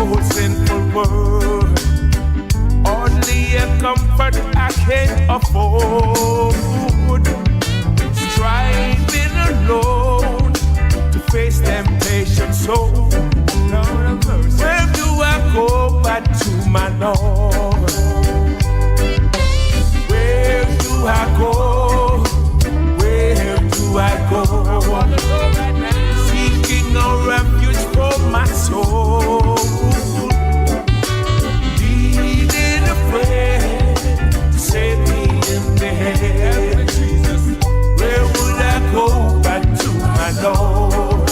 whole sinful world. Only a comfort I can't afford. Striving alone to face temptation so. Where do I go but to my Lord? Where do I go? Where do I go? Seeking a refuge for my soul. Needing a friend to save me in the head. Where would I go but to my Lord?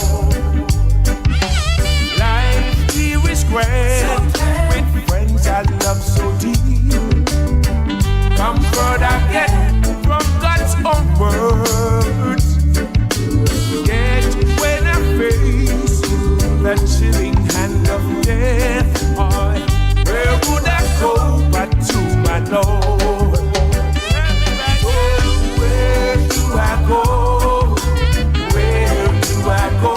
Life here is grand with friends I love so deep. Comfort I get from God's own words. Yet when I face the chilling hand of death, where would I go but to my Lord? Where do I go? Where do I go?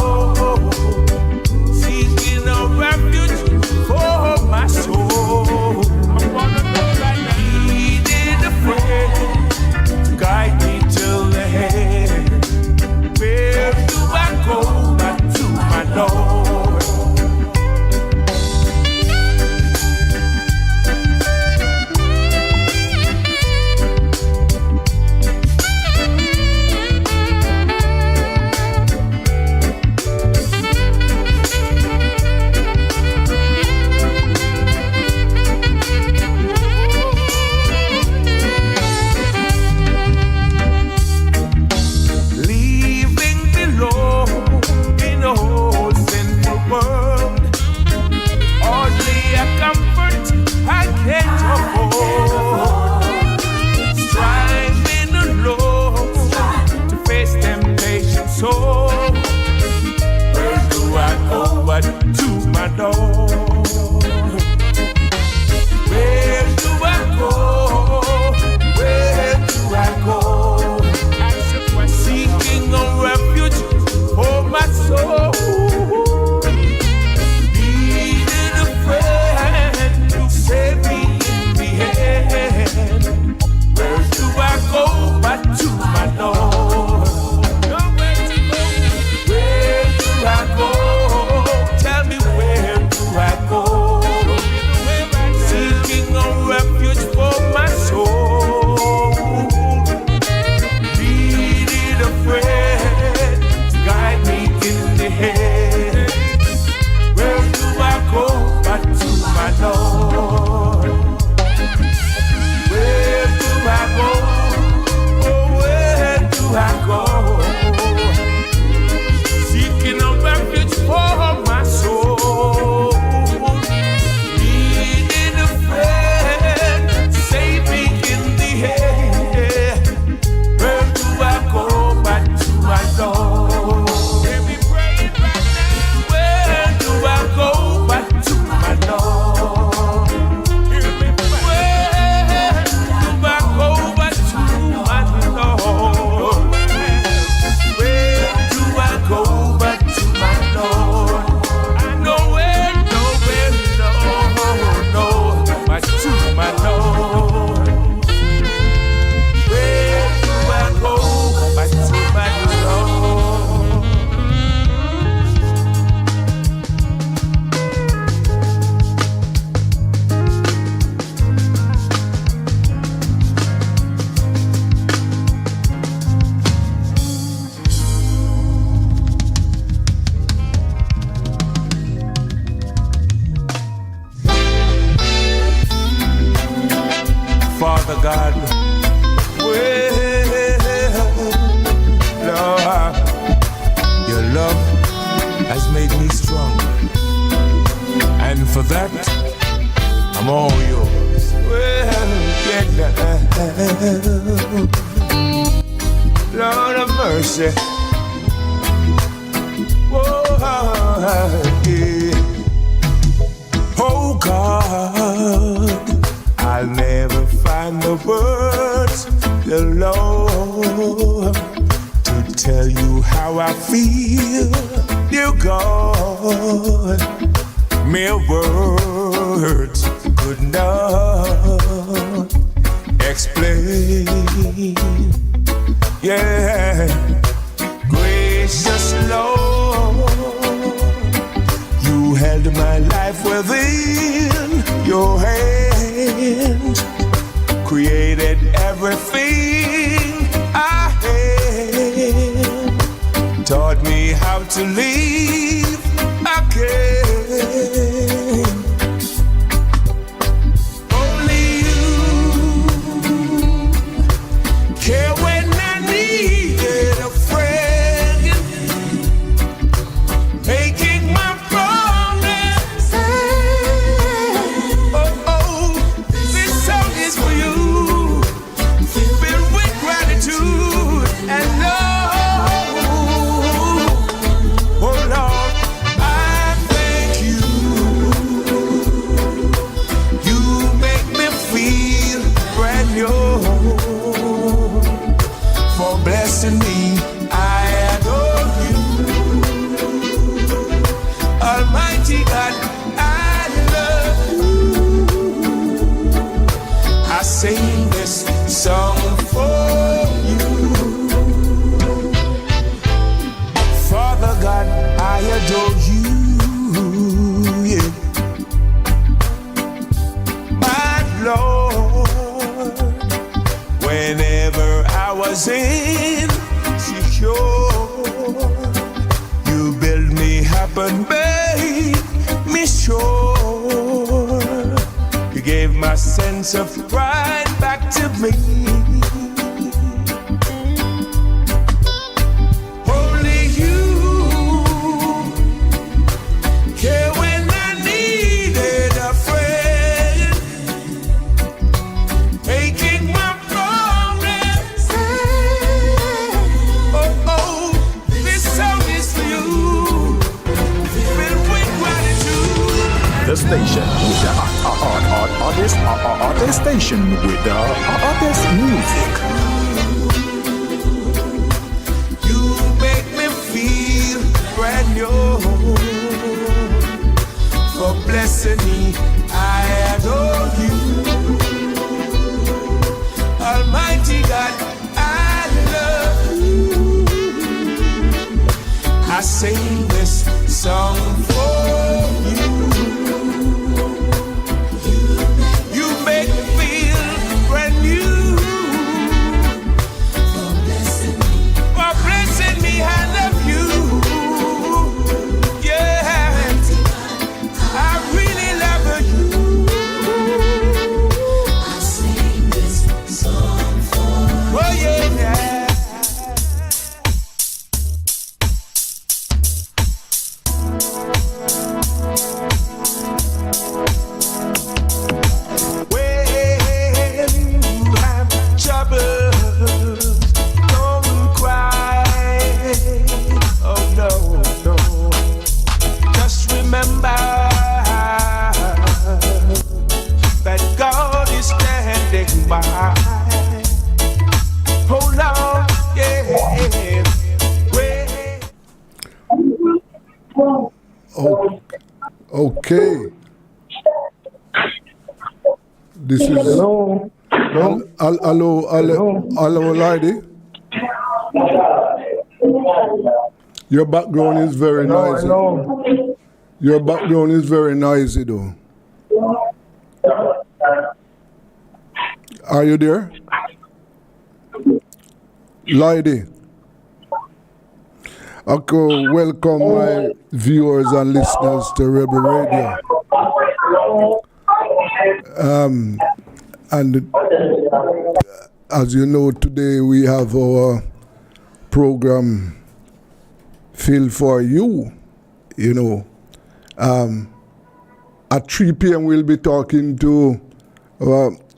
Seeking a refuge for my soul. Needing a friend to guide me till the head. Where do I go but to my Lord? Father God, well, Lord, your love has made me stronger, and for that, I'm all yours. Well, yeah, Lord of mercy, whoa, yeah. Oh God, I'll never find the words, the Lord, to tell you how I feel, dear God. mere words could not explain. Yeah, gracious Lord, you held my life within your hands, created everything I had, taught me how to live again. Only you care when I needed a friend, making my promise. Oh, oh, this song is for you, filled with gratitude and love. Oh Lord, I thank you. You make me feel brand new. For blessing me, I adore you. Almighty God, I love you. I sing this song for you. Father God, I adore you. Yeah. My Lord, whenever I was insecure, you build me up and made me sure. You gave my sense of pride back to me. Only you care when I needed a friend, making my promise. Oh, oh, this song is for you, filled with gratitude. The station with the artist station with the artist music. You make me feel brand new. For blessing me, I adore you. Almighty God, I love you. I sing this song for you. You make me feel brand new. For blessing me, I love you. Yeah, I really love you. I sing this song for you. Oh yeah. When you have trouble, don't cry. Oh no, no. Just remember that God is standing by. Hold on, yeah. Wait. Okay. This is Hello. hello, lady. Your background is very noisy. Hello. Your background is very noisy, though. Are you there, lady? Okay, welcome my viewers and listeners to Rebel Radio. And as you know, today we have our program Feel For You, you know. At 3 p.m. we'll be talking to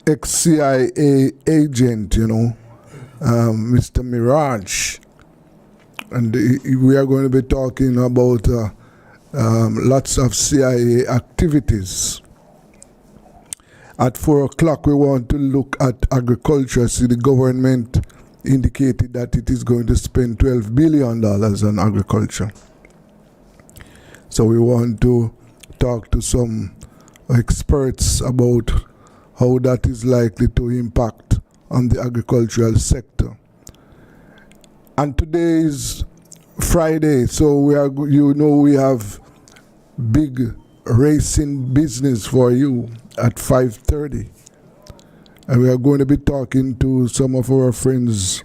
ex-CIA agent, you know, Mr. Mirage. And we are going to be talking about lots of CIA activities. At 4 o'clock, we want to look at agriculture. See, the government indicated that it is going to spend $12 billion on agriculture. So we want to talk to some experts about how that is likely to impact on the agricultural sector. And today is Friday, so we have big racing business for you at 5:30. And we are going to be talking to some of our friends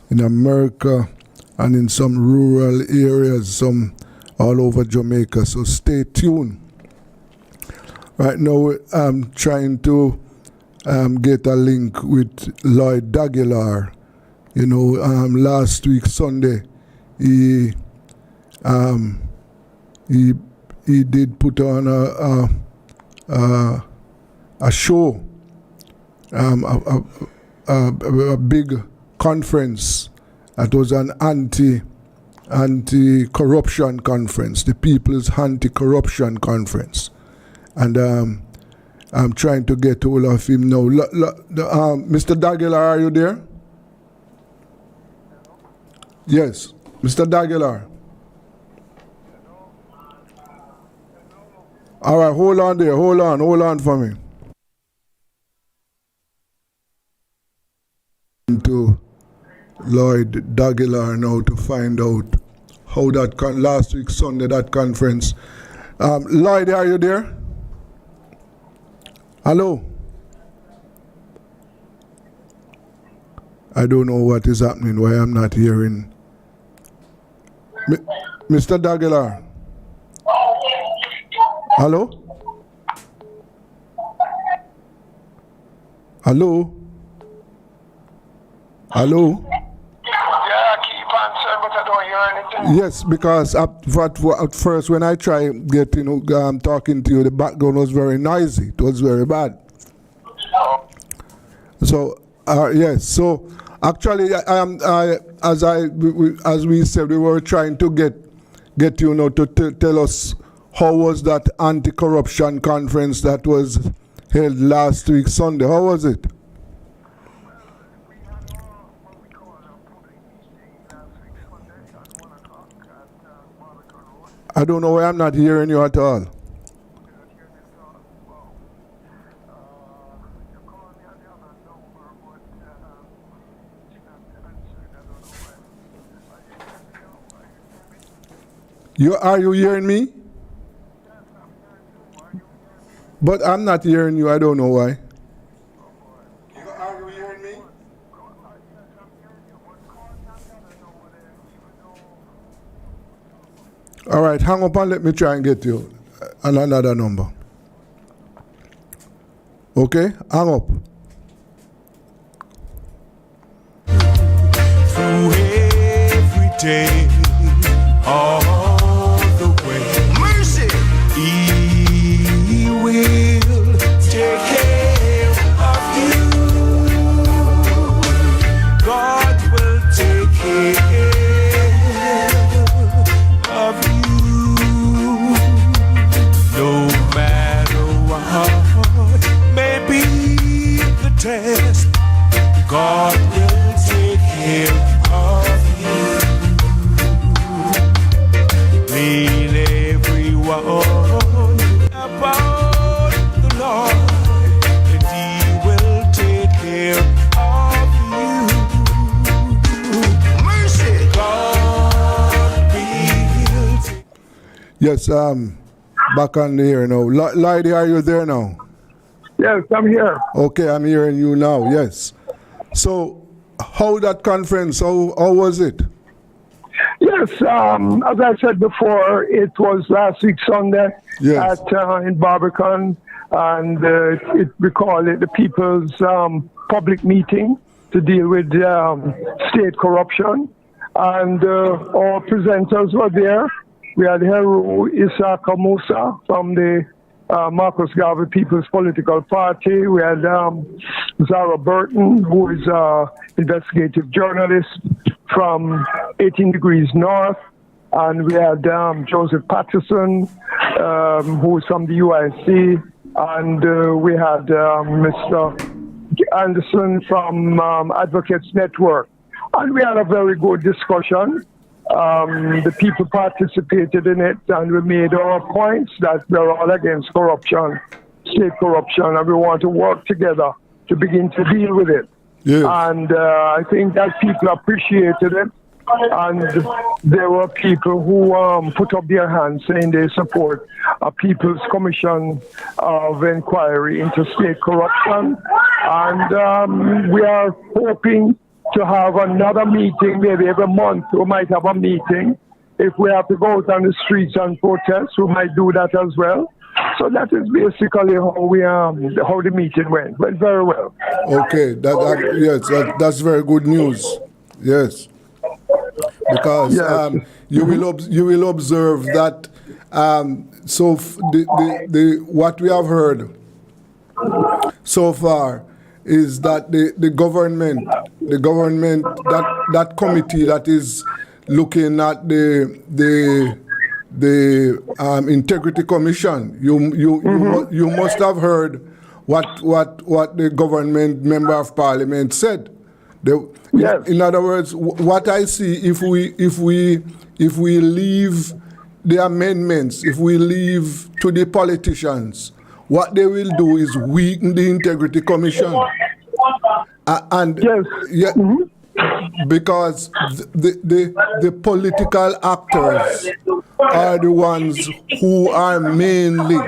in America and in some rural areas, some all over Jamaica. So stay tuned. Right now, I'm trying to get a link with Lloyd Daguilar. You know, last week Sunday, he did put on a show, a big conference. It was an anti-corruption conference, the People's Anti-Corruption Conference. And I'm trying to get hold of him now. Mr. Daguilar, are you there? Yes, Mr. Daguilar. All right, hold on there. Hold on for me. To Lloyd Daguilar now to find out how that last week Sunday, that conference. Lloyd, are you there? Hello? I don't know what is happening, why I'm not hearing. Mr. Daguilar? Hello? Hello? Hello? Yeah, I keep answering, but I don't hear anything. Yes, because at first when I try getting talking to you, the background was very noisy. It was very bad. Oh. So yes, so actually, as we said, we were trying to get you to tell us how was that anti-corruption conference that was held last week Sunday. How was it? We had what we call a public meeting last week Sunday at 1 o'clock at Barbican Road. I don't know why I'm not hearing you at all. You're not hearing me at all? Wow. You're calling me on the other number, but it's not answering. I don't know why. Are you hearing me? Yes, I'm hearing you. Are you hearing me? But I'm not hearing you. I don't know why. Oh, boy. Are you hearing me? Yes, I'm hearing you, but call me on the other number there, even though... All right, hang up and let me try and get you on another number. Okay, hang up. Through every day, all the way. Mercy! He will take care of you. God will take care of you. No matter what may be the test, God will take care of you. Lean everyone about the Lord, and He will take care of you. Mercy, God will take. Yes, back on the air now. Lydie, are you there now? Yes, I'm here. Okay, I'm hearing you now, yes. So, how that conference, how was it? Yes, as I said before, it was last week Sunday Yes. in Barbican, and we call it the People's Public Meeting to deal with state corruption. And our presenters were there. We had Heru Isaka Musa from the Marcus Garvey People's Political Party. We had Zara Burton, who is an investigative journalist from 18 Degrees North. And we had Joseph Patterson, who is from the UIC. And we had Mr. Anderson from Advocates Network. And we had a very good discussion. The people participated in it, and we made our points that we're all against corruption, state corruption, and we want to work together to begin to deal with it. Yes. And I think that people appreciated it, and there were people who put up their hands saying they support a People's Commission of Inquiry into state corruption. And we are hoping to have another meeting, maybe every month we might have a meeting. If we have to go out on the streets and protest, we might do that as well. So that is basically how the meeting went very well. Okay, that's very good news. Yes, because Yes. you will observe that. So what we have heard so far is that the government that committee that is looking at the Integrity Commission, you must have heard what the government member of parliament said. Yes. In other words, what I see, if we leave the amendments, if we leave to the politicians, what they will do is weaken the Integrity Commission. And Yes. because the political actors are the ones who are mainly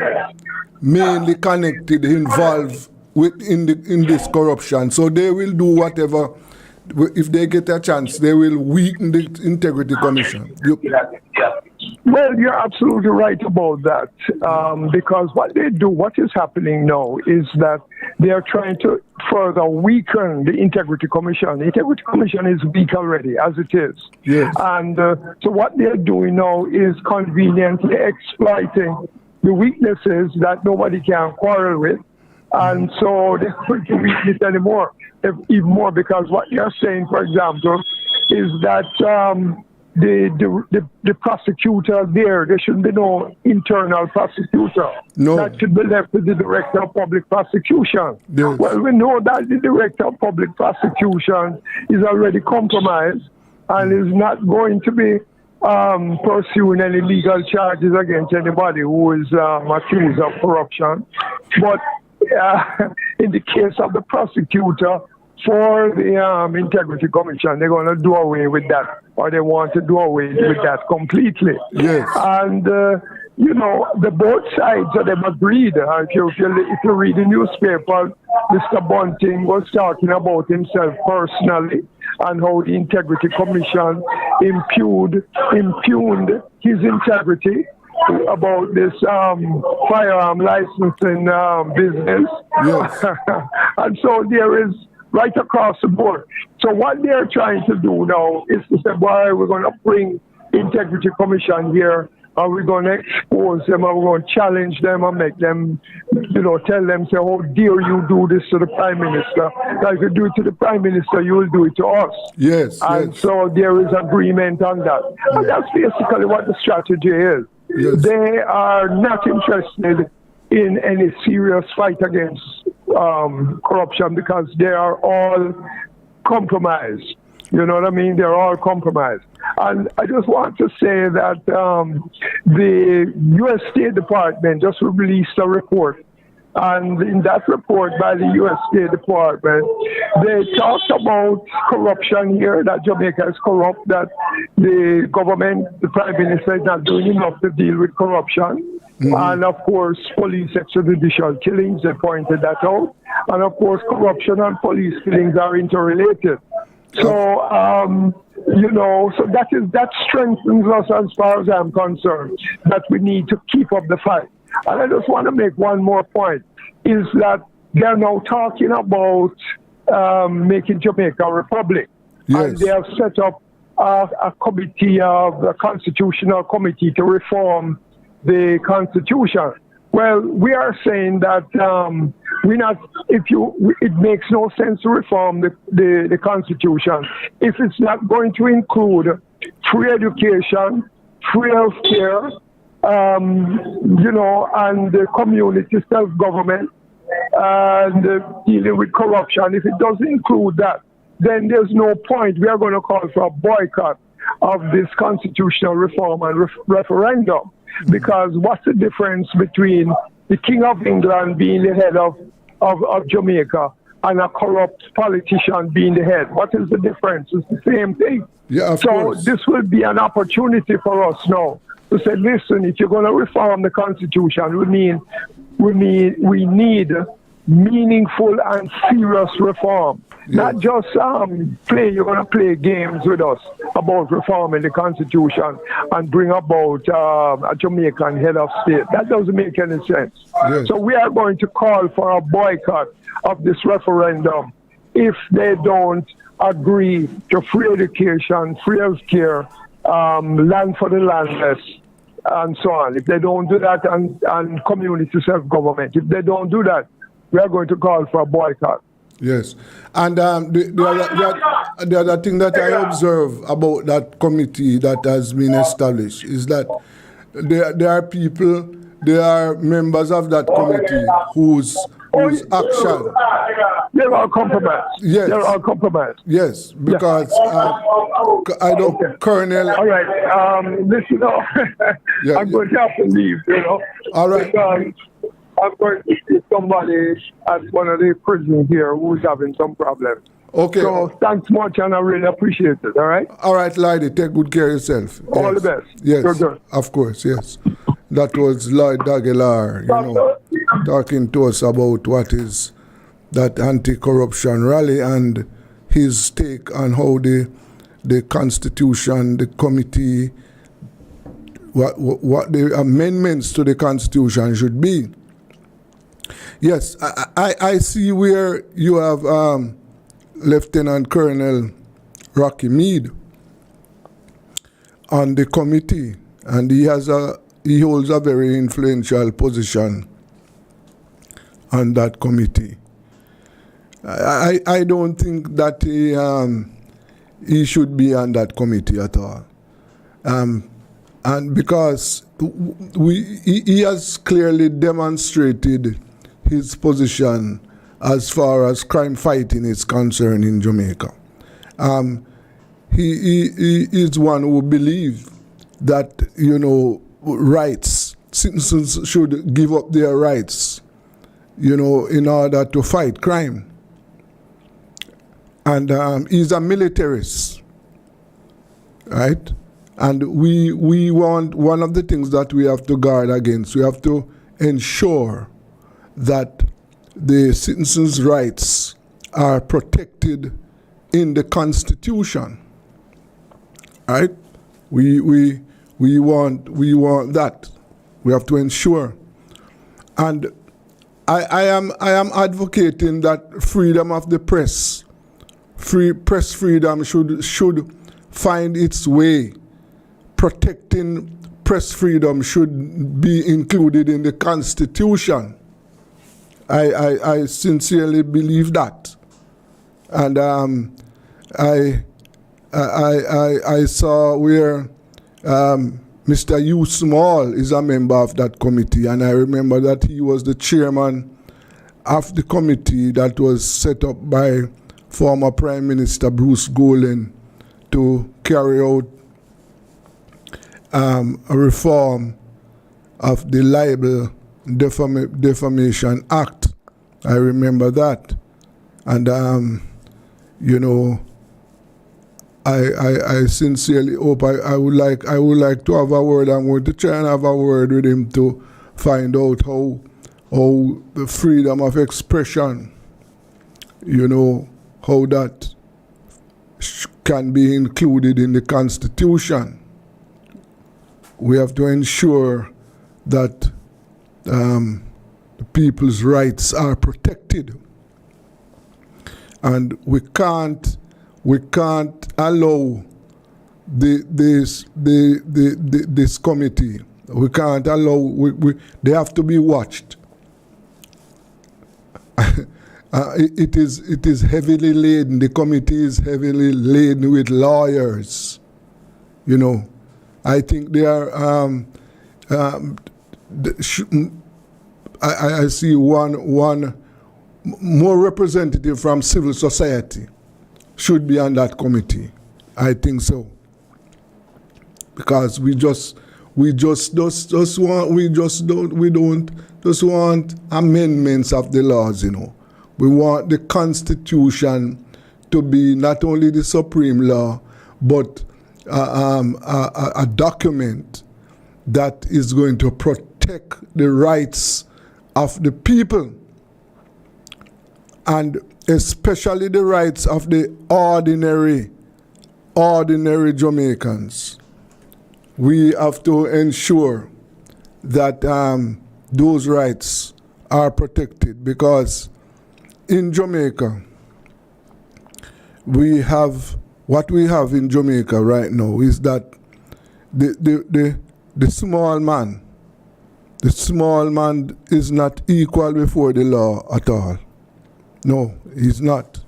connected, involved in this corruption. So they will do whatever. If they get a chance, they will weaken the Integrity Commission. Well, you're absolutely right about that. Because what is happening now is that they are trying to further weaken the Integrity Commission. The Integrity Commission is weak already, as it is. Yes. And so what they're doing now is conveniently exploiting the weaknesses that nobody can quarrel with. And so they're going to weaken it anymore, even more, because what they're saying, for example, is that the prosecutor there shouldn't be no internal prosecutor. No. That should be left to the director of public prosecution. Yes. Well, we know that the director of public prosecution is already compromised and is not going to be pursuing any legal charges against anybody who is accused of corruption. But in the case of the prosecutor, for the Integrity Commission, they're going to do away with that, or they want to do away with that completely. Yes. And, the both sides of them agreed. If you read the newspaper, Mr. Bunting was talking about himself personally and how the Integrity Commission impugned his integrity about this firearm licensing business. Yes. And so there is right across the board. So what they're trying to do now is to say, boy, we're going to bring Integrity Commission here, and we're going to expose them, and we're going to challenge them and make them, tell them, say, how dare you do this to the Prime Minister? Now, if you do it to the Prime Minister, you will do it to us. Yes. And yes. so there is agreement on that. And that's basically what the strategy is. Yes. They are not interested in any serious fight against corruption because they are all compromised. You know what I mean? They're all compromised. And I just want to say that the U.S. State Department just released a report. And in that report by the U.S. State Department, they talked about corruption here, that Jamaica is corrupt, that the government, the Prime Minister, is not doing enough to deal with corruption. Mm-hmm. And of course, police extrajudicial killings, they pointed that out. And of course, corruption and police killings are interrelated. So, so that strengthens us as far as I'm concerned, that we need to keep up the fight. And I just want to make one more point, is that they're now talking about making Jamaica a republic. Yes. And they have set up a committee, a constitutional committee to reform the Constitution. Well, we are saying that it makes no sense to reform the Constitution if it's not going to include free education, free health care, and the community self-government, and dealing with corruption. If it doesn't include that, then there's no point. We are going to call for a boycott. of this constitutional reform and referendum. Because what's the difference between the King of England being the head of Jamaica and a corrupt politician being the head? What is the difference? It's the same thing. Yeah, of so course. This will be an opportunity for us now to say, listen, if you're going to reform the Constitution, we need meaningful and serious reform. Yeah. Not just you're going to play games with us about reforming the Constitution and bring about a Jamaican head of state. That doesn't make any sense. Yes. So we are going to call for a boycott of this referendum if they don't agree to free education, free health care, land for the landless, and so on. If they don't do that, and community self-government, if they don't do that, we are going to call for a boycott. Yes. And the other thing that I observe about that committee that has been established is that there are people, there are members of that committee whose action... They're all compromised. Yes. They're all compromised. Yes, because I don't... Okay. Colonel... All right. Listen, I'm going to have to leave, All right. Because I'm going to see somebody at one of the prisons here who's having some problems. Okay. So thanks much, and I really appreciate it, all right? All right, Lloyd, take good care of yourself. All Yes. the best. Yes, Good. of course, yes. That was Lloyd Aguilar, talking to us about what is that anti-corruption rally and his take on how the Constitution, the committee, what the amendments to the Constitution should be. Yes, I see where you have Lieutenant Colonel Rocky Mead on the committee, and he holds a very influential position on that committee. I don't think that he should be on that committee at all, and because he has clearly demonstrated his position as far as crime fighting is concerned in Jamaica. He is one who believes that, rights, citizens should give up their rights, in order to fight crime. And he's a militarist, right? And we want, one of the things that we have to guard against, we have to ensure that the citizens' rights are protected in the Constitution, right? We want that. We have to ensure. And I am advocating that freedom of the press, press freedom should find its way. Protecting press freedom should be included in the Constitution. I sincerely believe that, and I saw where Mr. Hugh Small is a member of that committee, and I remember that he was the chairman of the committee that was set up by former Prime Minister Bruce Golding to carry out a reform of the libel Defamation Act. I remember that, and I sincerely hope I would like to have a word. I'm going to try and have a word with him to find out how the freedom of expression, how that can be included in the Constitution. We have to ensure that the people's rights are protected, and we can't allow this committee. We can't allow. They have to be watched. It is heavily laden. The committee is heavily laden with lawyers. I think they are. I see one more representative from civil society should be on that committee. I think so. because we don't just want amendments of the laws, you know. We want the Constitution to be not only the supreme law, but a document that is going to protect the rights of the people, and especially the rights of the ordinary Jamaicans. We have to ensure that those rights are protected, because in Jamaica, what we have in Jamaica right now is that the small man is not equal before the law at all. No, he's not.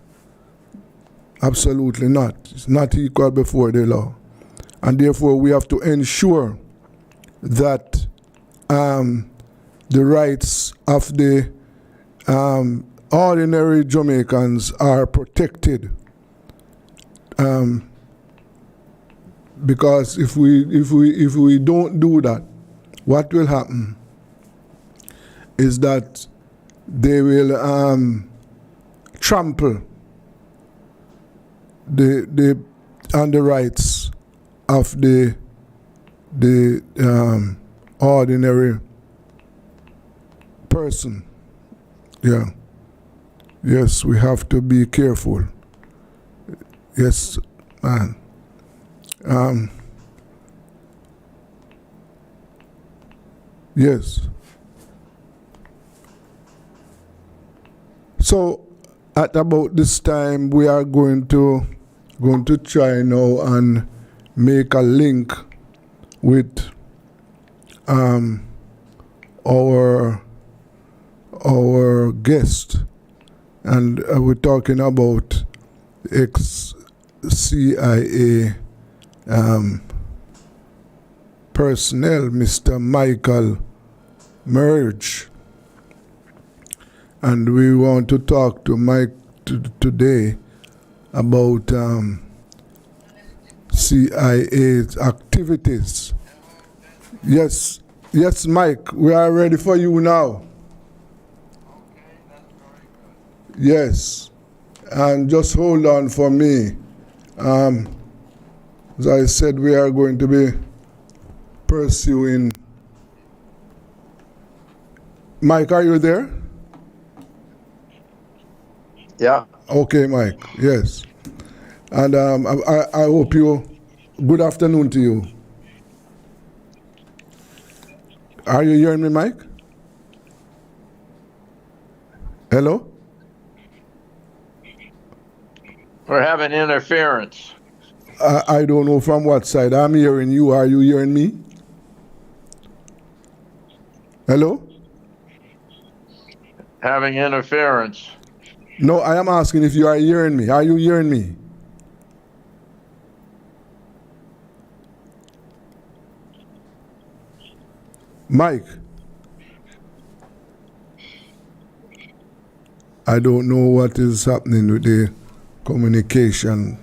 Absolutely not. He's not equal before the law. And therefore, we have to ensure that the rights of the ordinary Jamaicans are protected. Because if we don't do that, what will happen is that they will trample on the rights of the ordinary person. Yeah. Yes, we have to be careful. Yes, man. Yes. So at about this time, we are going to try now and make a link with our guest, and we're talking about ex-CIA personnel, Mr. Michael Merge. And we want to talk to Mike today about CIA's activities. Yes, Mike, we are ready for you now. Yes, and just hold on for me. As I said, we are going to be pursuing. Mike, are you there? Yeah. Okay, Mike. Yes. And I hope you. Good afternoon to you. Are you hearing me, Mike? Hello? We're having interference. I don't know from what side. I'm hearing you. Are you hearing me? Hello? Having interference. No, I am asking if you are hearing me. Are you hearing me? Mike? I don't know what is happening with the communication.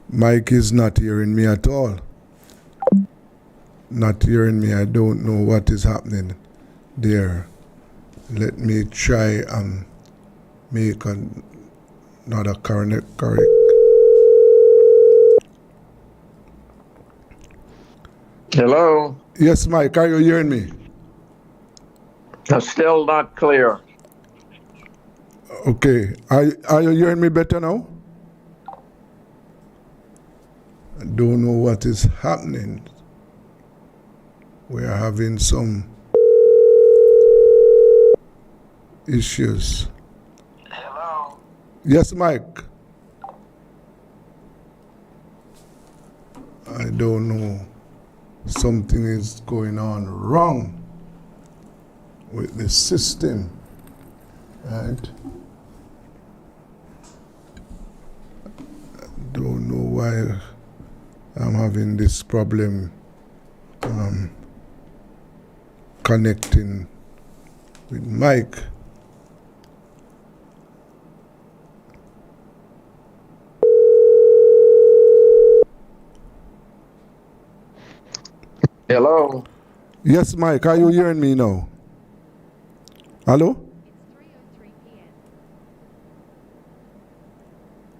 Mike is not hearing me at all. Not hearing me. I don't know what is happening there. Let me try and make another correct. Hello? Yes, Mike, are you hearing me? Still not clear. Okay. Are you hearing me better now? I don't know what is happening. We are having some issues. Hello? Yes, Mike. I don't know. Something is going on wrong with the system. Right? I don't know why I'm having this problem connecting with Mike. Hello. Yes, Mike, are you hearing me now? Hello?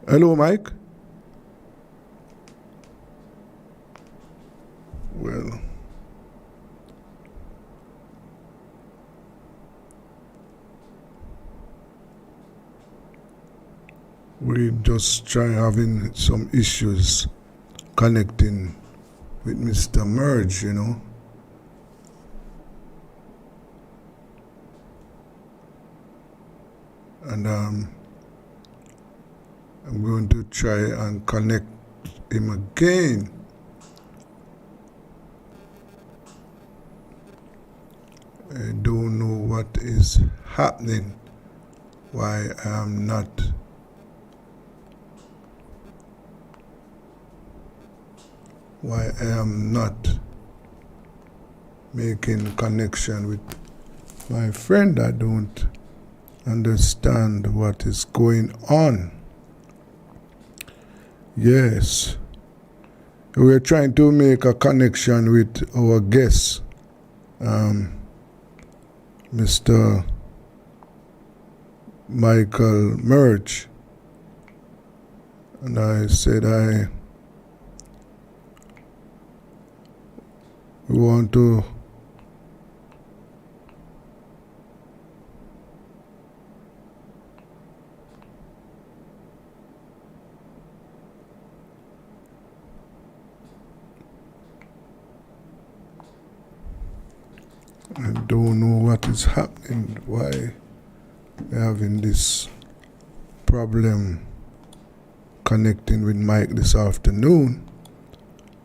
Hello, Mike? Well, we just try having some issues connecting with Mr. Merge, you know. And I'm going to try and connect him again. I don't know what is happening, why I'm not making connection with my friend. I don't understand what is going on. Yes, we're trying to make a connection with our guest, Mr. Michael Merge, and I said we want to I don't know what is happening, why we're having this problem connecting with Mike this afternoon.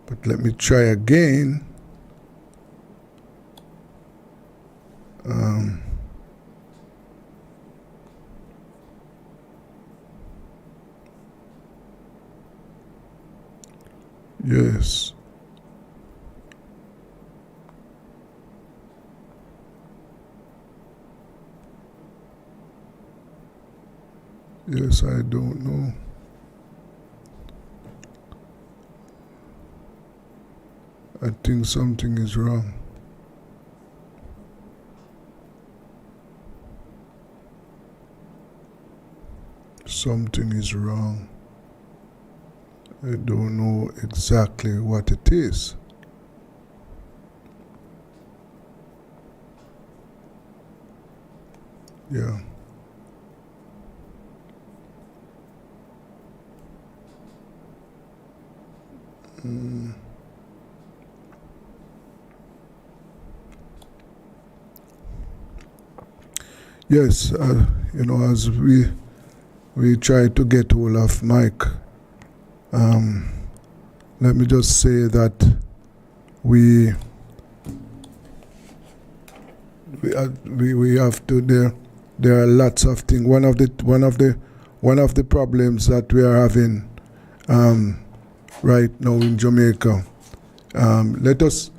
But let me try again. Yes. Yes, I don't know. I think something is wrong. Something is wrong. I don't know exactly what it is. Yeah. Yes, you know, as we try to get hold of Mike, let me just say that we have to. There are lots of things. One of the problems that we are having right now in Jamaica. Let us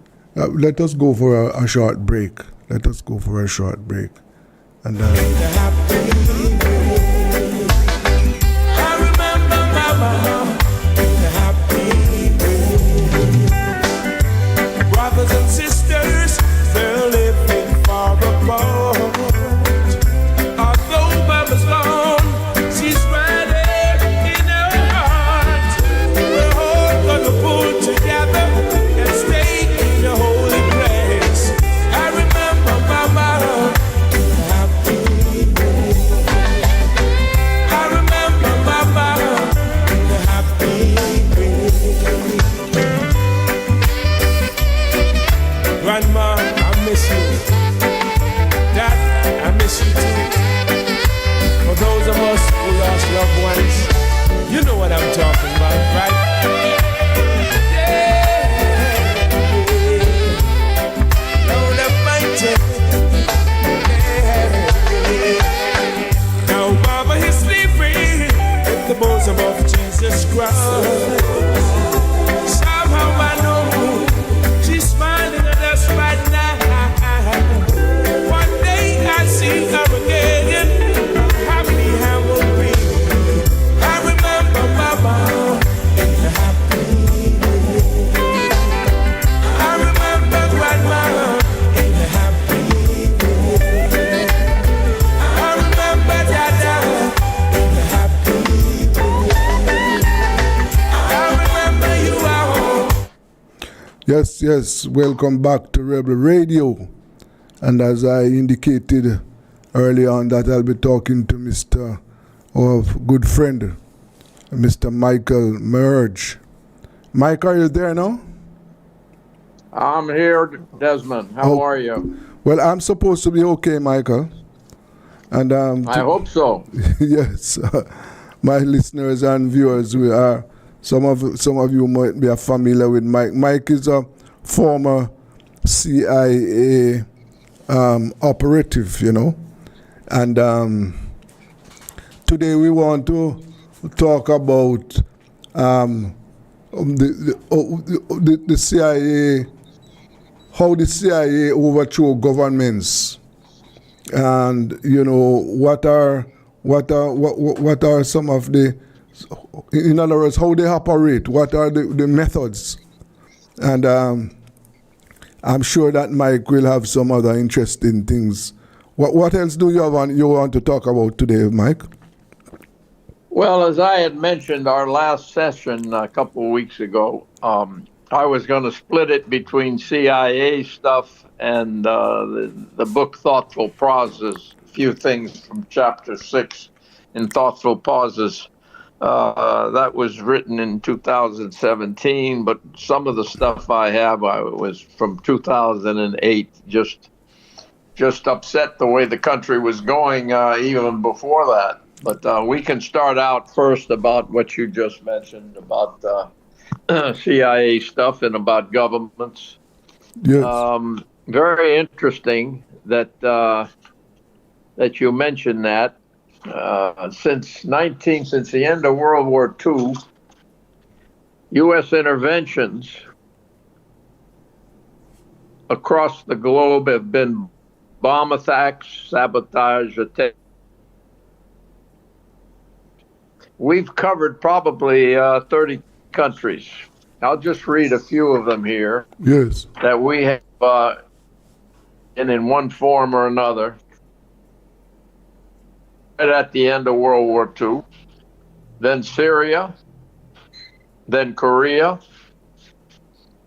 go for a short break. Let us go for a short break, and brothers and sisters, they're living far apart. Although Mama's gone, she's right there in her heart. We're all gonna pull together and stay in the holy place. I remember Mama, happy birthday. I remember Mama, happy birthday. Grandma, I miss you. Dad, I miss you too. For those of us who lost loved ones, you know what I'm talking about, right? Yeah. Lord Almighty. Yeah. Now Mama is sleeping with the bosom of Jesus Christ. Somehow I know she's smiling at us right now. One day I see her again. How happy I will be. I remember Mama in the happy day. I remember Yes, yes. Welcome back to Rebel Radio. And as I indicated earlier on, that I'll be talking to our good friend, Mr. Michael Merge. Mike, are you there now? I'm here, Desmond. How are you? Well, I'm supposed to be okay, Michael. And I hope so. yes, my listeners and viewers, we are some of you might be familiar with Mike. Mike is a former CIA operative, and today we want to talk about the CIA, how the CIA overthrew governments, and what are some of the, in other words, how they operate, what are the methods, and I'm sure that Mike will have some other interesting things. What else do you want to talk about today, Mike? Well, as I had mentioned our last session a couple of weeks ago, I was going to split it between CIA stuff and the book Thoughtful Pauses, a few things from chapter 6 in Thoughtful Pauses. That was written in 2017, but some of the stuff I have was from 2008, just upset the way the country was going even before that. But we can start out first about what you just mentioned about CIA stuff and about governments. Yes. Very interesting that you mentioned that. Since the end of World War II, U.S. interventions across the globe have been bomb attacks, sabotage, attacks. We've covered probably 30 countries. I'll just read a few of them here. Yes. That we have, and in one form or another, right at the end of World War II, then Syria, then Korea.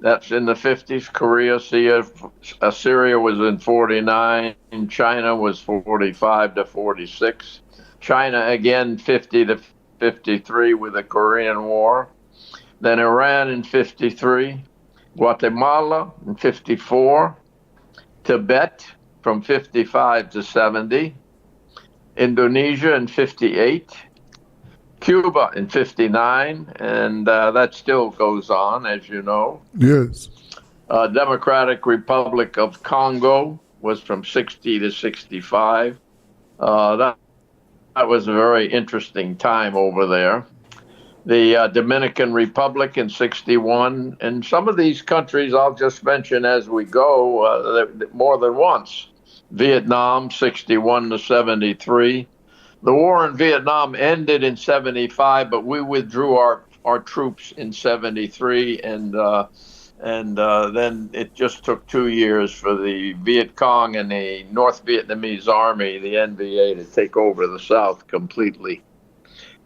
That's in the 50s. Syria was in 49. China was 45 to 46. China again 50 to 53 with the Korean War. Then Iran in 53. Guatemala in 54. Tibet from 55 to 70. Indonesia in 58. Cuba in 59, and that still goes on, as you know. Yes. Democratic Republic of Congo was from 60 to 65. That was a very interesting time over there. The Dominican Republic in 61, and some of these countries I'll just mention as we go more than once. Vietnam, 61 to 73. The war in Vietnam ended in 75, but we withdrew our troops in 73, and then it just took 2 years for the Viet Cong and the North Vietnamese Army, the NVA, to take over the South completely.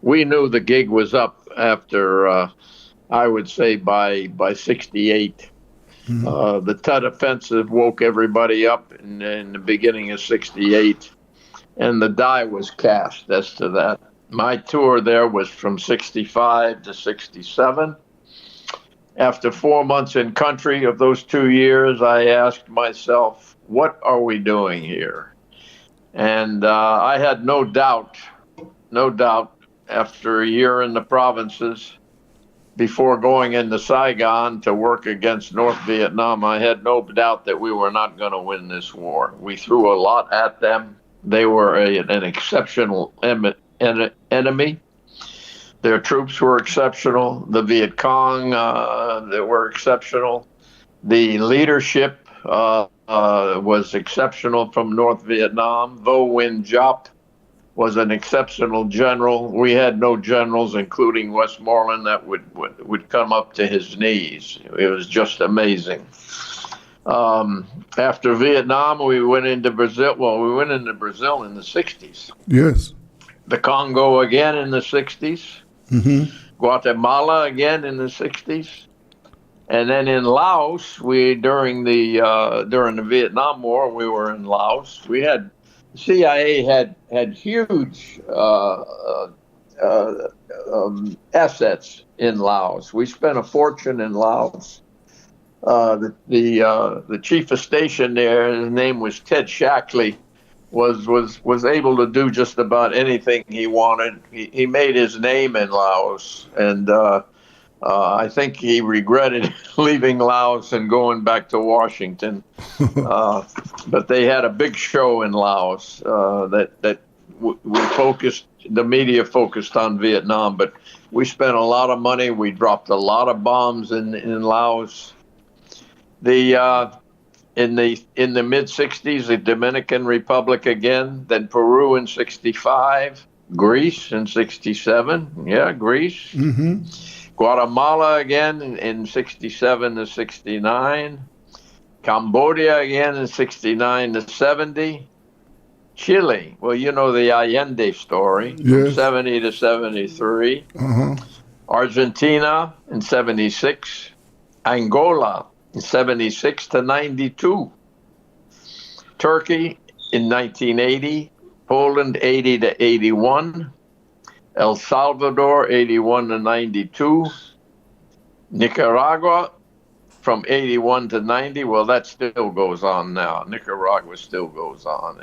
We knew the gig was up after, I would say, by 68. Mm-hmm. The Tet Offensive woke everybody up in the beginning of 68. And the die was cast as to that. My tour there was from 65 to 67. After 4 months in country of those 2 years, I asked myself, what are we doing here? And I had no doubt, after a year in the provinces, before going into Saigon to work against North Vietnam, I had no doubt that we were not going to win this war. We threw a lot at them. They were an exceptional enemy. Their troops were exceptional. The Viet Cong they were exceptional. The leadership was exceptional from North Vietnam. Vo Nguyen Giap was an exceptional general. We had no generals, including Westmoreland, that would come up to his knees. It was just amazing. After Vietnam, we went into Brazil. Well, we went into Brazil in the 60s. Yes. The Congo again in the 60s. Mm-hmm. Guatemala again in the 60s. And then in Laos, during the Vietnam War, we were in Laos. CIA had huge assets in Laos. We spent a fortune in Laos. The chief of station there, his name was Ted Shackley, was able to do just about anything he wanted. He made his name in Laos, and I think he regretted leaving Laos and going back to Washington. But they had a big show in Laos that the media focused on Vietnam, but we spent a lot of money. We dropped a lot of bombs in Laos. In the mid '60s, the Dominican Republic again, then Peru in '65, Greece in '67, Greece. Mm-hmm. Guatemala again in '67 to '69, Cambodia again in '69 to '70, Chile. Well, you know the Allende story, from '70 to '73. Uh-huh. Argentina in '76, Angola in '76 to '92, Turkey in 1980, Poland '80 to '81, El Salvador '81 to '92, Nicaragua from '81 to '90. Well, that still goes on now. Nicaragua still goes on.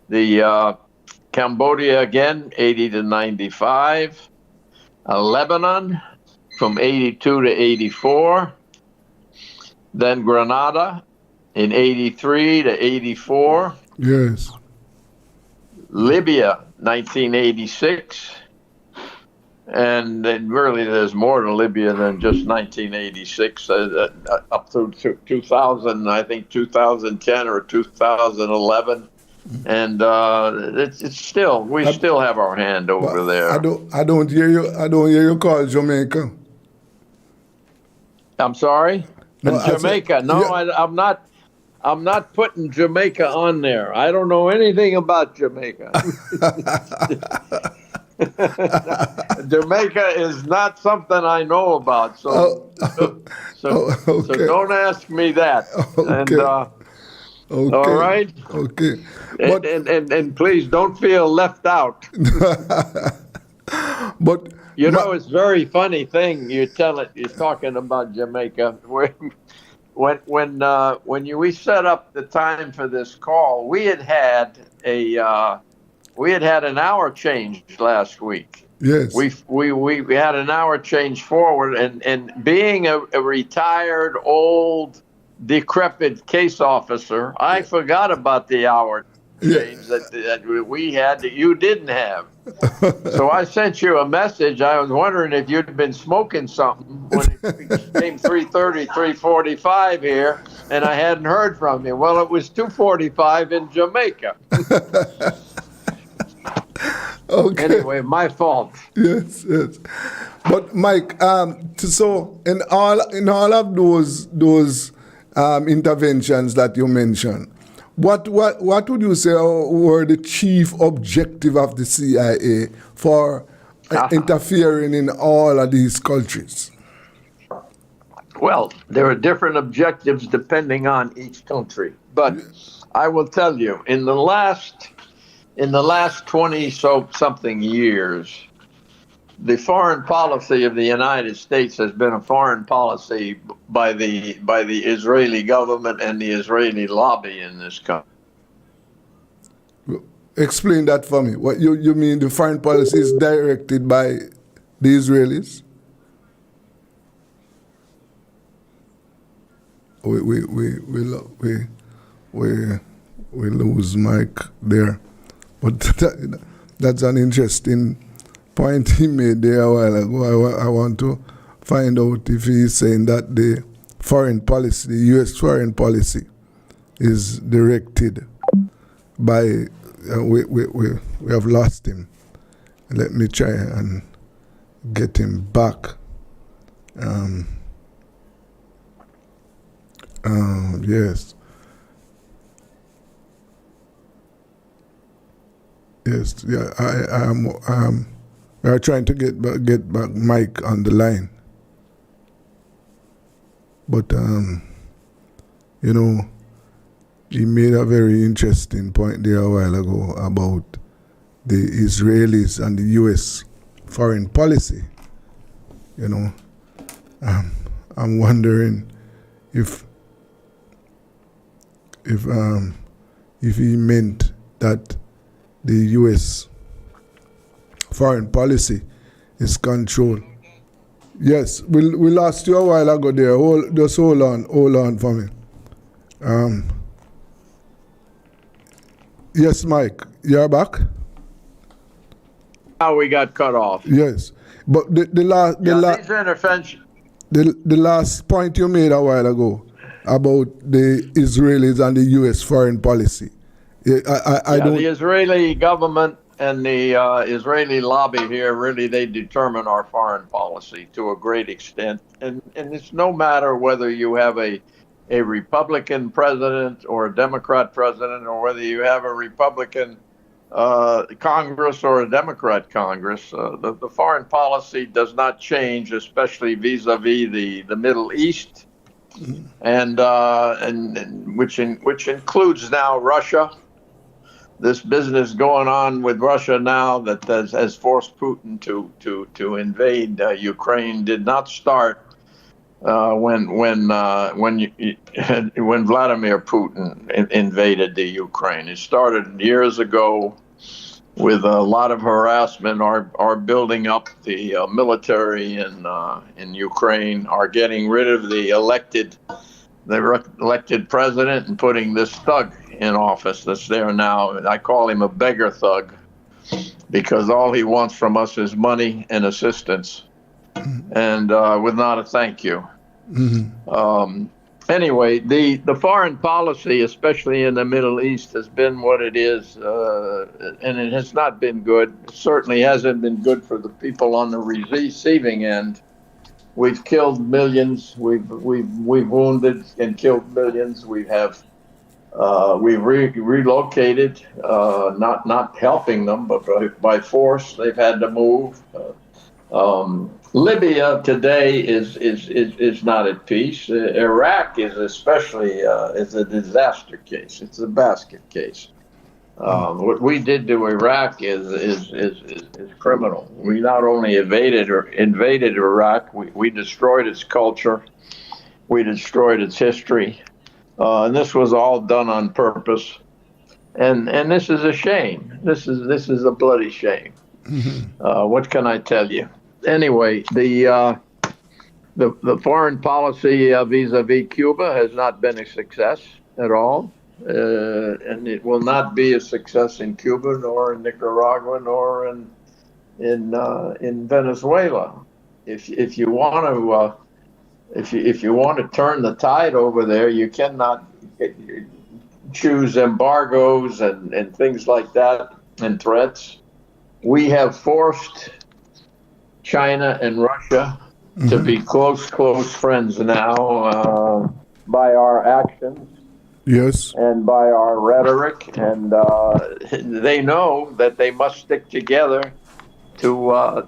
The Cambodia again '80 to '95, Lebanon from '82 to '84. Then Grenada in '83 to '84. Yes. Libya, 1986. And then really there's more to Libya than just 1986. Up through 2000, I think 2010 or 2011. And it's still, we still have our hand over there. I don't hear you call Jamaica. I'm sorry? No, Jamaica. I'm not putting Jamaica on there. I don't know anything about Jamaica. Jamaica is not something I know about. So don't ask me that. Okay. And, all right. Okay. And please don't feel left out. But it's a very funny thing you're talking about Jamaica. We set up the time for this call, we had an hour change last week. Yes. We had an hour change forward, and being a retired old decrepit case officer, I forgot about the hour change that we had that you didn't have. So I sent you a message. I was wondering if you'd been smoking something when it became 3:30, 3:45 here, and I hadn't heard from you. Well, it was 2:45 in Jamaica. Okay. Anyway, my fault. Yes. But Mike, so in all of those interventions that you mentioned, what would you say were the chief objective of the CIA for interfering in all of these countries? Well, there are different objectives depending on each country, but I will tell you, in the last 20-something years, the foreign policy of the United States has been a foreign policy by the Israeli government and the Israeli lobby in this country. Explain that for me. What you mean the foreign policy is directed by the Israelis? We lose Mike there, but that's an interesting point he made there a while ago. I want to find out if he's saying that the foreign policy, the U.S. foreign policy, is directed by. We have lost him. Let me try and get him back. Yes. Yes. Yeah. We are trying to get back Mike on the line. But you know, he made a very interesting point there a while ago about the Israelis and the U.S. foreign policy. You know, I'm wondering if he meant that the U.S. foreign policy is controlled. Yes, we lost you a while ago there. Just hold on for me. Yes, Mike, you're back? Now we got cut off. Yes, but These interventions. the last point you made a while ago about the Israelis and the U.S. foreign policy. I don't. The Israeli government and the Israeli lobby here they determine our foreign policy to a great extent, and it's no matter whether you have a Republican president or a Democrat president, or whether you have a Republican Congress or a Democrat Congress. The foreign policy does not change, especially vis-a-vis the Middle East, and which includes now Russia. This business going on with Russia now that has forced Putin to invade Ukraine did not start when Vladimir Putin invaded the Ukraine. It started years ago with a lot of harassment. Our building up the military in Ukraine, are getting rid of the elected president and putting this thug in office that's there now. I call him a beggar thug because all he wants from us is money and assistance, and with not a thank you. Anyway, the foreign policy, especially in the Middle East, has been what it is, and it has not been good. It certainly hasn't been good for the people on the receiving end. We've killed millions. We've wounded and killed millions. We've relocated, not helping them, but by force they've had to move. Libya today is not at peace. Iraq is especially is a disaster case. It's a basket case. What we did to Iraq is criminal. We not only invaded Iraq, we destroyed its culture, we destroyed its history, and this was all done on purpose. And this is a shame. This is a bloody shame. What can I tell you? Anyway, the foreign policy vis-a-vis Cuba has not been a success at all. And it will not be a success in Cuba, nor in Nicaragua, nor in Venezuela. If you want to turn the tide over there, you cannot choose embargoes and things like that and threats. We have forced China and Russia to be close friends now by our actions. Yes. And by our rhetoric, and they know that they must stick together to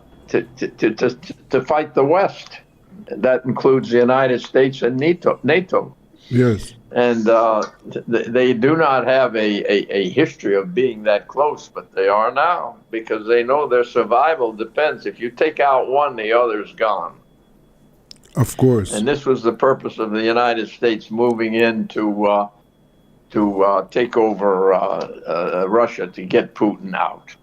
fight the West. That includes the United States and NATO. Yes. And they do not have a history of being that close, but they are now, because they know their survival depends. If you take out one, the other's gone. Of course. And this was the purpose of the United States moving in to take over Russia, to get Putin out.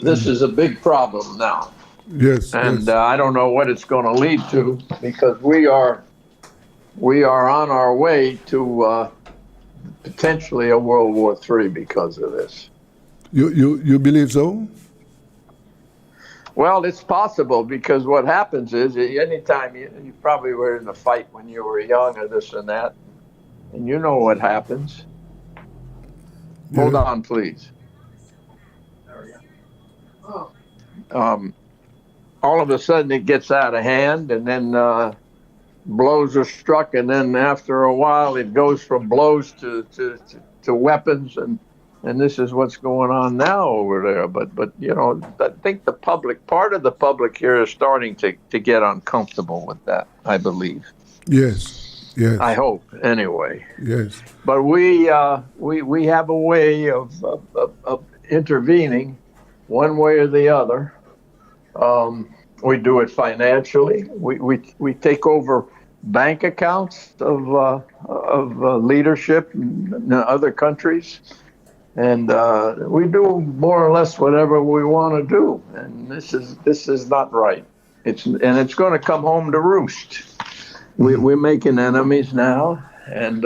This is a big problem now. Yes. And I don't know what it's going to lead to, because we are on our way to potentially a World War III because of this. You believe so? Well, it's possible, because what happens is, anytime you probably were in a fight when you were young or this and that, and you know what happens. Yeah. Hold on, please. There we go. All of a sudden it gets out of hand, and then blows are struck, and then after a while it goes from blows to weapons, and and this is what's going on now over there. But I think part of the public here is starting to get uncomfortable with that. I believe. Yes, yes. I hope, anyway. Yes. But we have a way of intervening, one way or the other. We do it financially. We take over bank accounts of leadership in other countries, and we do more or less whatever we want to do. And this is not right. It's going to come home to roost. We're making enemies now, and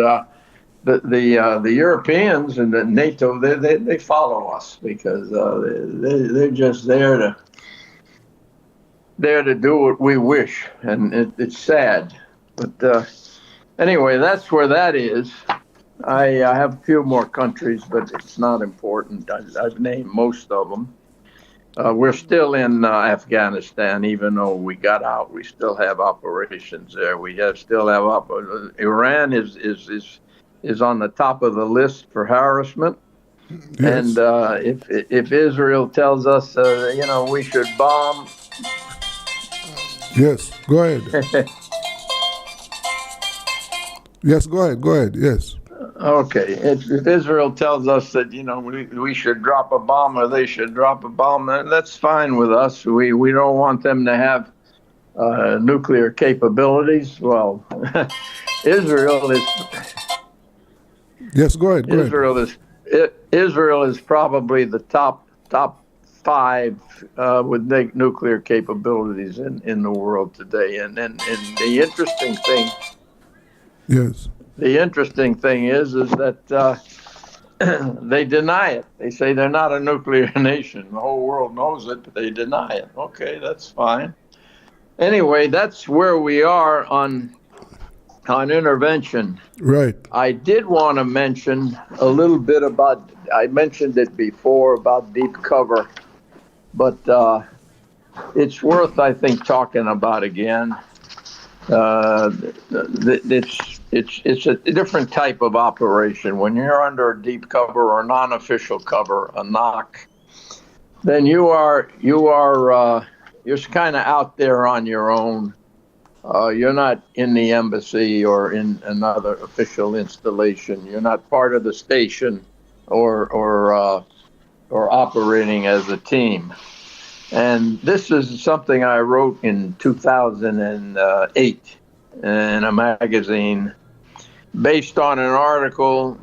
the Europeans and the NATO they follow us because they're just there to do what we wish, and it's sad. But anyway, that's where that is. I have a few more countries, but it's not important. I've named most of them. We're still in Afghanistan, even though we got out. We still have operations there. Iran is on the top of the list for harassment. Yes. And if Israel tells us, we should bomb. Yes, go ahead. Yes, go ahead. Yes. Okay, if Israel tells us that we should drop a bomb or they should drop a bomb, that's fine with us. We don't want them to have nuclear capabilities. Well, Israel is. Yes, go ahead. Israel is probably the top 5 with nuclear capabilities in the world today, and the interesting thing. Yes. The interesting thing is that they deny it. They say they're not a nuclear nation. The whole world knows it, but they deny it. Okay, that's fine. Anyway, that's where we are on intervention. Right. I did want to mention a little bit about, I mentioned it before about deep cover, but it's worth, I think, talking about again. It's a different type of operation. When you're under a deep cover or non-official cover, a knock, then you're kind of out there on your own. You're not in the embassy or in another official installation. You're not part of the station or operating as a team. And this is something I wrote in 2008 in a magazine based on an article,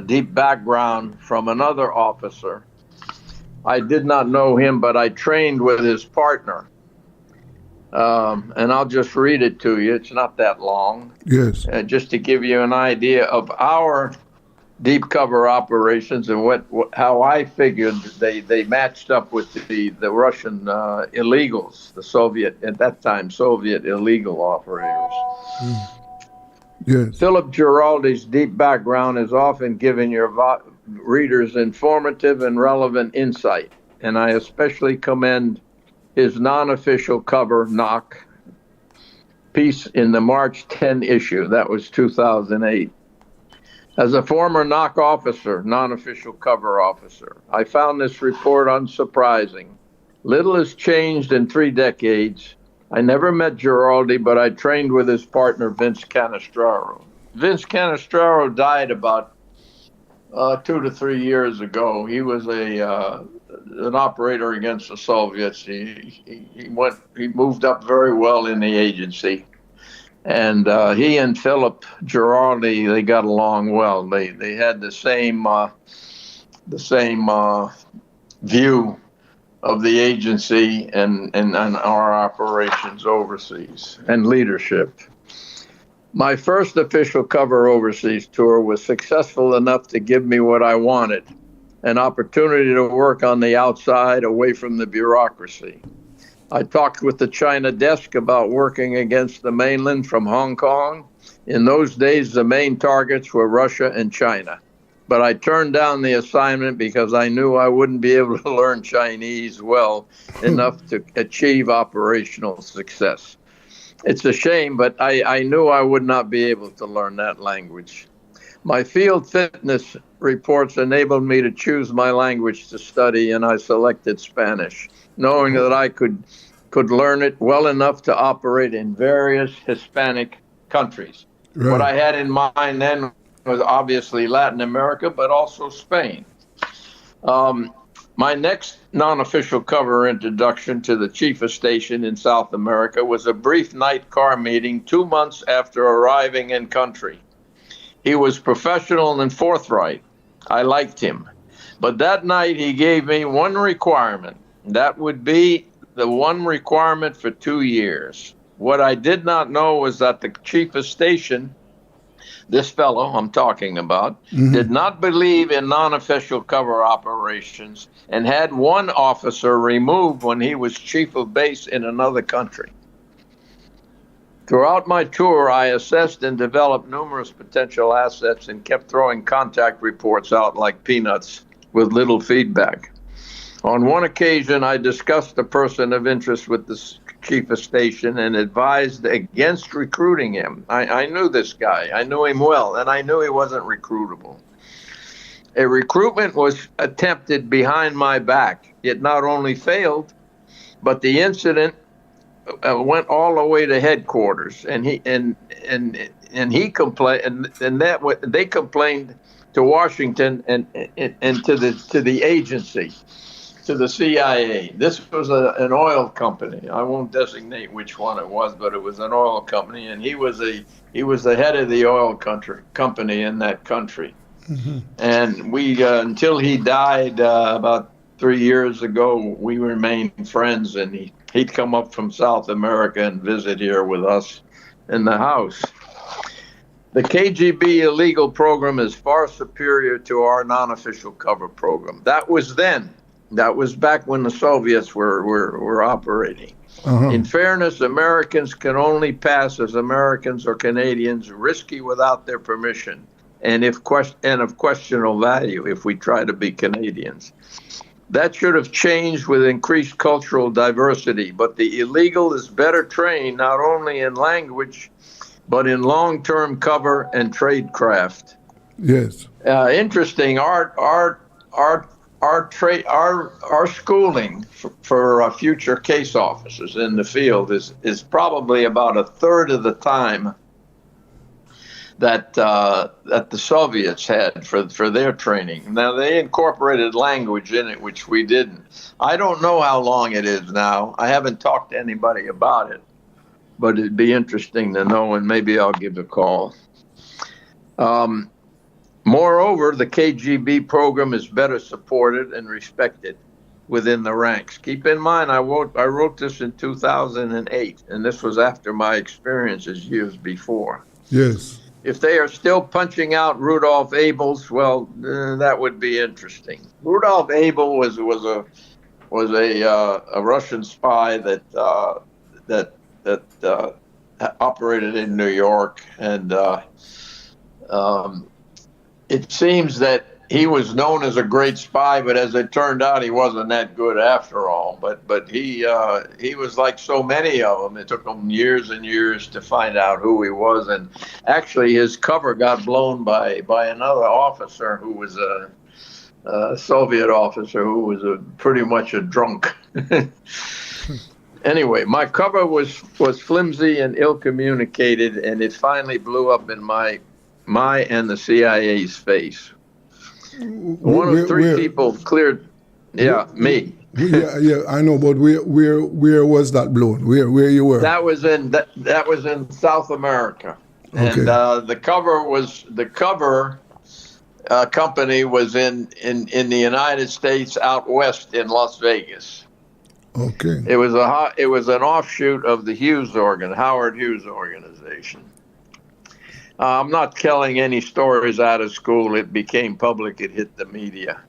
deep background from another officer. I did not know him, but I trained with his partner. And I'll just read it to you. It's not that long. Yes. Just to give you an idea of our deep cover operations and how I figured they matched up with the Russian illegals, the Soviet illegal operators. Yes. Philip Giraldi's deep background is often given your readers informative and relevant insight, and I especially commend his non-official cover knock piece in the March 10 issue. That was 2008. As a former knock officer, non-official cover officer, I found this report unsurprising. Little has changed in 3 decades. I never met Giraldi, but I trained with his partner, Vince Canestraro. Vince Canestraro died about 2 to 3 years ago. He was an operator against the Soviets. He moved up very well in the agency. And he and Philip Giraldi, they got along well. They had the same view of the agency and our operations overseas and leadership. My first official cover overseas tour was successful enough to give me what I wanted, an opportunity to work on the outside away from the bureaucracy. I talked with the China desk about working against the mainland from Hong Kong. In those days, the main targets were Russia and China. But I turned down the assignment because I knew I wouldn't be able to learn Chinese well enough to achieve operational success. It's a shame, but I knew I would not be able to learn that language. My field fitness reports enabled me to choose my language to study, and I selected Spanish, knowing that I could learn it well enough to operate in various Hispanic countries. Right. What I had in mind then was obviously Latin America, but also Spain. My next non-official cover introduction to the chief of station in South America was a brief night car meeting 2 months after arriving in country. He was professional and forthright. I liked him. But that night he gave me one requirement. That would be the one requirement for 2 years. What I did not know was that the chief of station, this fellow I'm talking about, did not believe in non-official cover operations and had one officer removed when he was chief of base in another country. Throughout my tour, I assessed and developed numerous potential assets and kept throwing contact reports out like peanuts with little feedback. On one occasion, I discussed a person of interest with the chief of station and advised against recruiting him. I knew this guy. I knew him well, and I knew he wasn't recruitable. A recruitment was attempted behind my back. It not only failed, but the incident went all the way to headquarters, and he complained, and they complained to Washington and to the agency, to the CIA. This was an oil company. I won't designate which one it was, but it was an oil company, and he was the head of the oil company in that country. And we until he died about 3 years ago, we remained friends, and he'd come up from South America and visit here with us in the house. The KGB illegal program is far superior to our non-official cover program. That was then. That was back when the Soviets were operating. In fairness, Americans can only pass as Americans or Canadians, risky without their permission, and of questionable value if we try to be Canadians. That should have changed with increased cultural diversity, but the illegal is better trained not only in language, but in long-term cover and tradecraft. Yes. Interesting. Our schooling for future case officers in the field is probably about a third of the time that the Soviets had for their training. Now, they incorporated language in it, which we didn't. I don't know how long it is now. I haven't talked to anybody about it, but it'd be interesting to know, and maybe I'll give a call. Moreover, the KGB program is better supported and respected within the ranks. Keep in mind, I wrote this in 2008, and this was after my experiences years before. Yes. If they are still punching out Rudolph Abels, well, that would be interesting. Rudolph Abel was a Russian spy that operated in New York, and it seems that he was known as a great spy, but as it turned out, he wasn't that good after all. But he was like so many of them. It took him years and years to find out who he was, and actually his cover got blown by another officer who was a Soviet officer who was pretty much a drunk. Anyway, my cover was flimsy and ill-communicated, and it finally blew up in my and the CIA's face. One of three people cleared. Yeah, me. Yeah, I know, but where was that blown? Where you were? That was in South America, and the cover company was in the United States, out west in Las Vegas. Okay. It was an offshoot of the Howard Hughes organization. I'm not telling any stories out of school. It became public. It hit the media.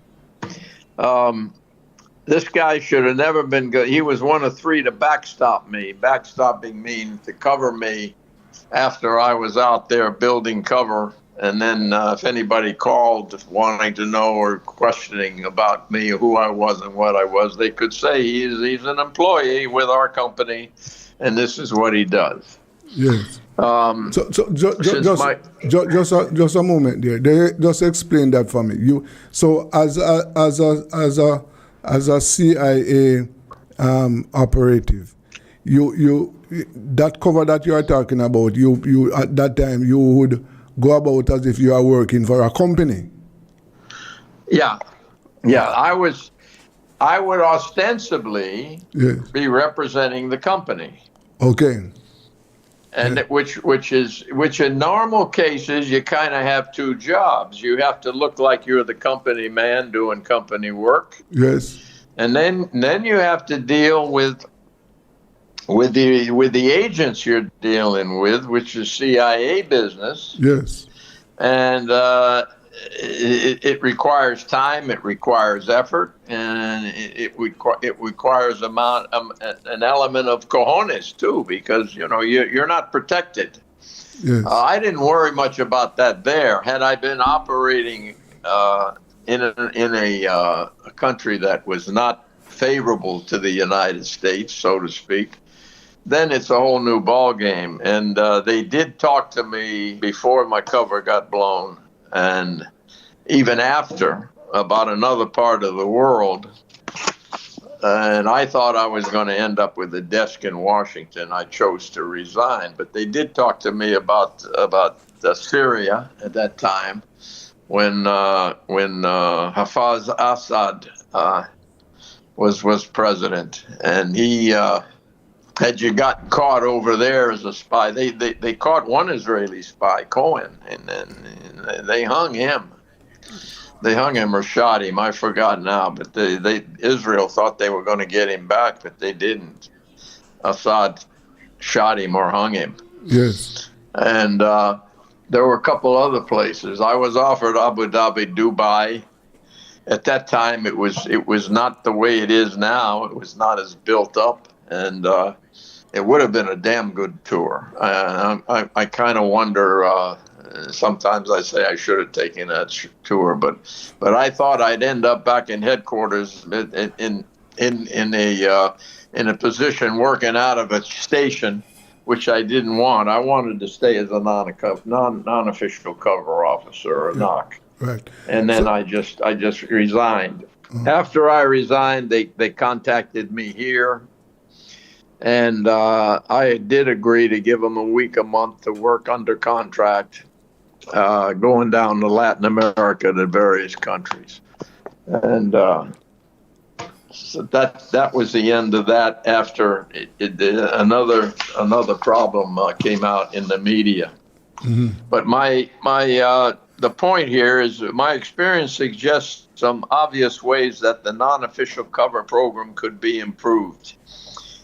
This guy should have never been good. He was one of three to backstop me. Backstopping means to cover me after I was out there building cover. And then if anybody called wanting to know or questioning about me, who I was and what I was, they could say he's an employee with our company, and this is what he does. Yes. Since my- Just a moment there. Just explain that for me. You so as a CIA operative, you that cover that you are talking about. You at that time you would go about as if you are working for a company. Yeah. I would ostensibly Yes. be representing the company. Okay. And which in normal cases you kind of have two jobs. You have to look like you're the company man doing company work, Yes. and then you have to deal with the agents you're dealing with, which is CIA business. Yes. And it requires time, it requires effort, and it requires an element of cojones too, because you're not protected. Yes. I didn't worry much about that there. Had I been operating in a country that was not favorable to the United States, so to speak, then it's a whole new ball game. And they did talk to me before my cover got blown, and even after, about another part of the world. And I thought I was going to end up with a desk in Washington. I chose to resign. But they did talk to me about Syria at that time, when Hafez Assad was president, and he had you gotten caught over there as a spy. They caught one Israeli spy, Cohen, and then they hung him. They hung him or shot him. I forgot now, but Israel thought they were going to get him back, but they didn't. Assad shot him or hung him. Yes. And there were a couple other places. I was offered Abu Dhabi, Dubai. At that time, it was not the way it is now. It was not as built up, and it would have been a damn good tour. I kind of wonder. Sometimes I say I should have taken that tour, but I thought I'd end up back in headquarters in a position working out of a station, which I didn't want. I wanted to stay as a non-official cover officer or NOC. Right. And then I just resigned. After I resigned, they contacted me here. And I did agree to give them a month to work under contract, going down to Latin America to various countries. And so that was the end of that. After another problem came out in the media. Mm-hmm. But the point here is my experience suggests some obvious ways that the non-official cover program could be improved.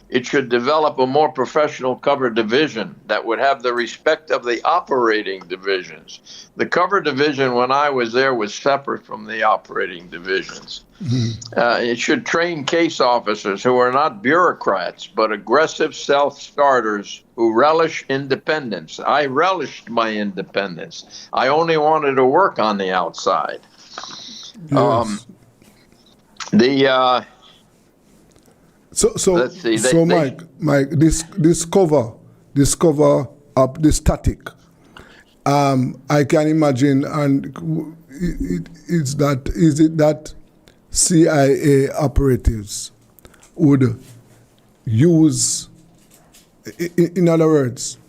It should develop a more professional cover division that would have the respect of the operating divisions. The cover division, when I was there, was separate from the operating divisions. Mm-hmm. It should train case officers who are not bureaucrats, but aggressive self-starters who relish independence. I relished my independence. I only wanted to work on the outside. Yes. So let's see. Mike, this cover up the static. I can imagine, and is it that CIA operatives would use, in other words,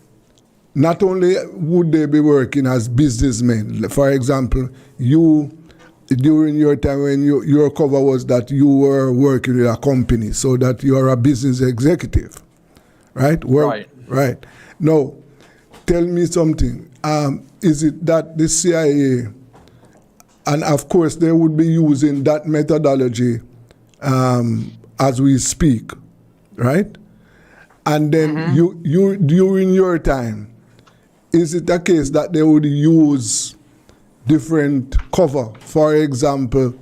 not only would they be working as businessmen. For example, you, during your time when your cover was that you were working with a company, so that you are a business executive, right? Right. Now, tell me something. Is it that the CIA, and of course they would be using that methodology as we speak, right? And then you during your time, is it a case that they would use different cover? For example,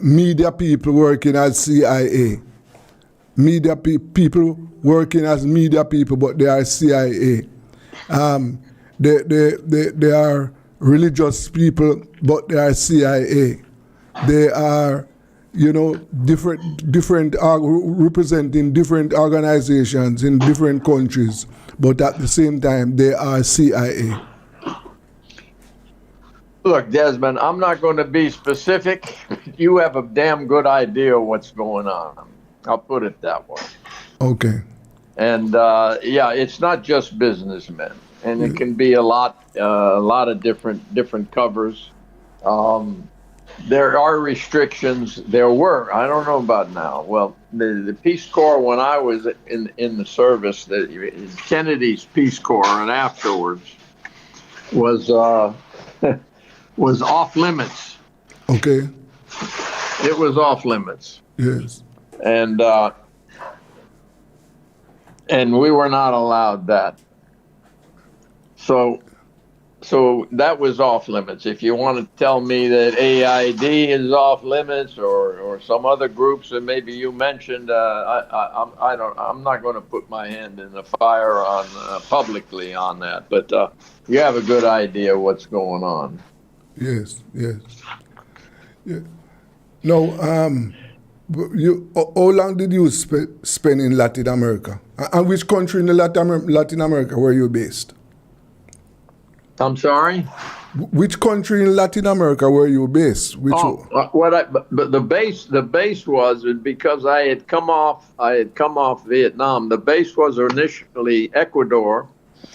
media people working as CIA, media people working as media people, but they are CIA. They are religious people, but they are CIA. They are representing different organizations in different countries, but at the same time they are CIA. Look, Desmond, I'm not going to be specific. You have a damn good idea what's going on. I'll put it that way. Okay. And yeah, it's not just businessmen, and it can be a lot of different covers. There are restrictions. There were. I don't know about now. Well, the Peace Corps, when I was in the service, Kennedy's Peace Corps, and afterwards was was off limits. Okay. It was off limits. Yes. And we were not allowed that. So that was off limits. If you want to tell me that AID is off limits or some other groups that maybe you mentioned, I'm not going to put my hand in the fire on publicly on that. But you have a good idea what's going on. Yes. Yeah. No. How long did you spend in Latin America? And which country in Latin America were you based? I'm sorry? Which country in Latin America were you based? But the base was because I had come off Vietnam. The base was initially Ecuador.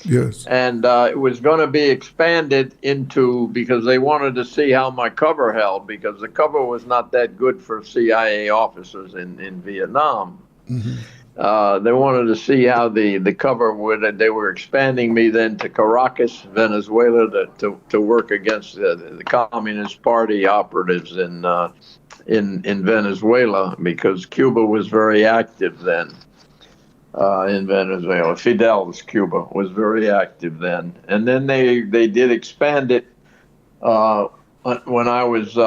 Yes. And it was going to be expanded because they wanted to see how my cover held, because the cover was not that good for CIA officers in Vietnam. Mm-hmm. They wanted to see how the cover would. They were expanding me then to Caracas, Venezuela, to work against the Communist Party operatives in Venezuela, because Cuba was very active then. In Venezuela, Fidel's Cuba was very active then, and then they did expand it when I was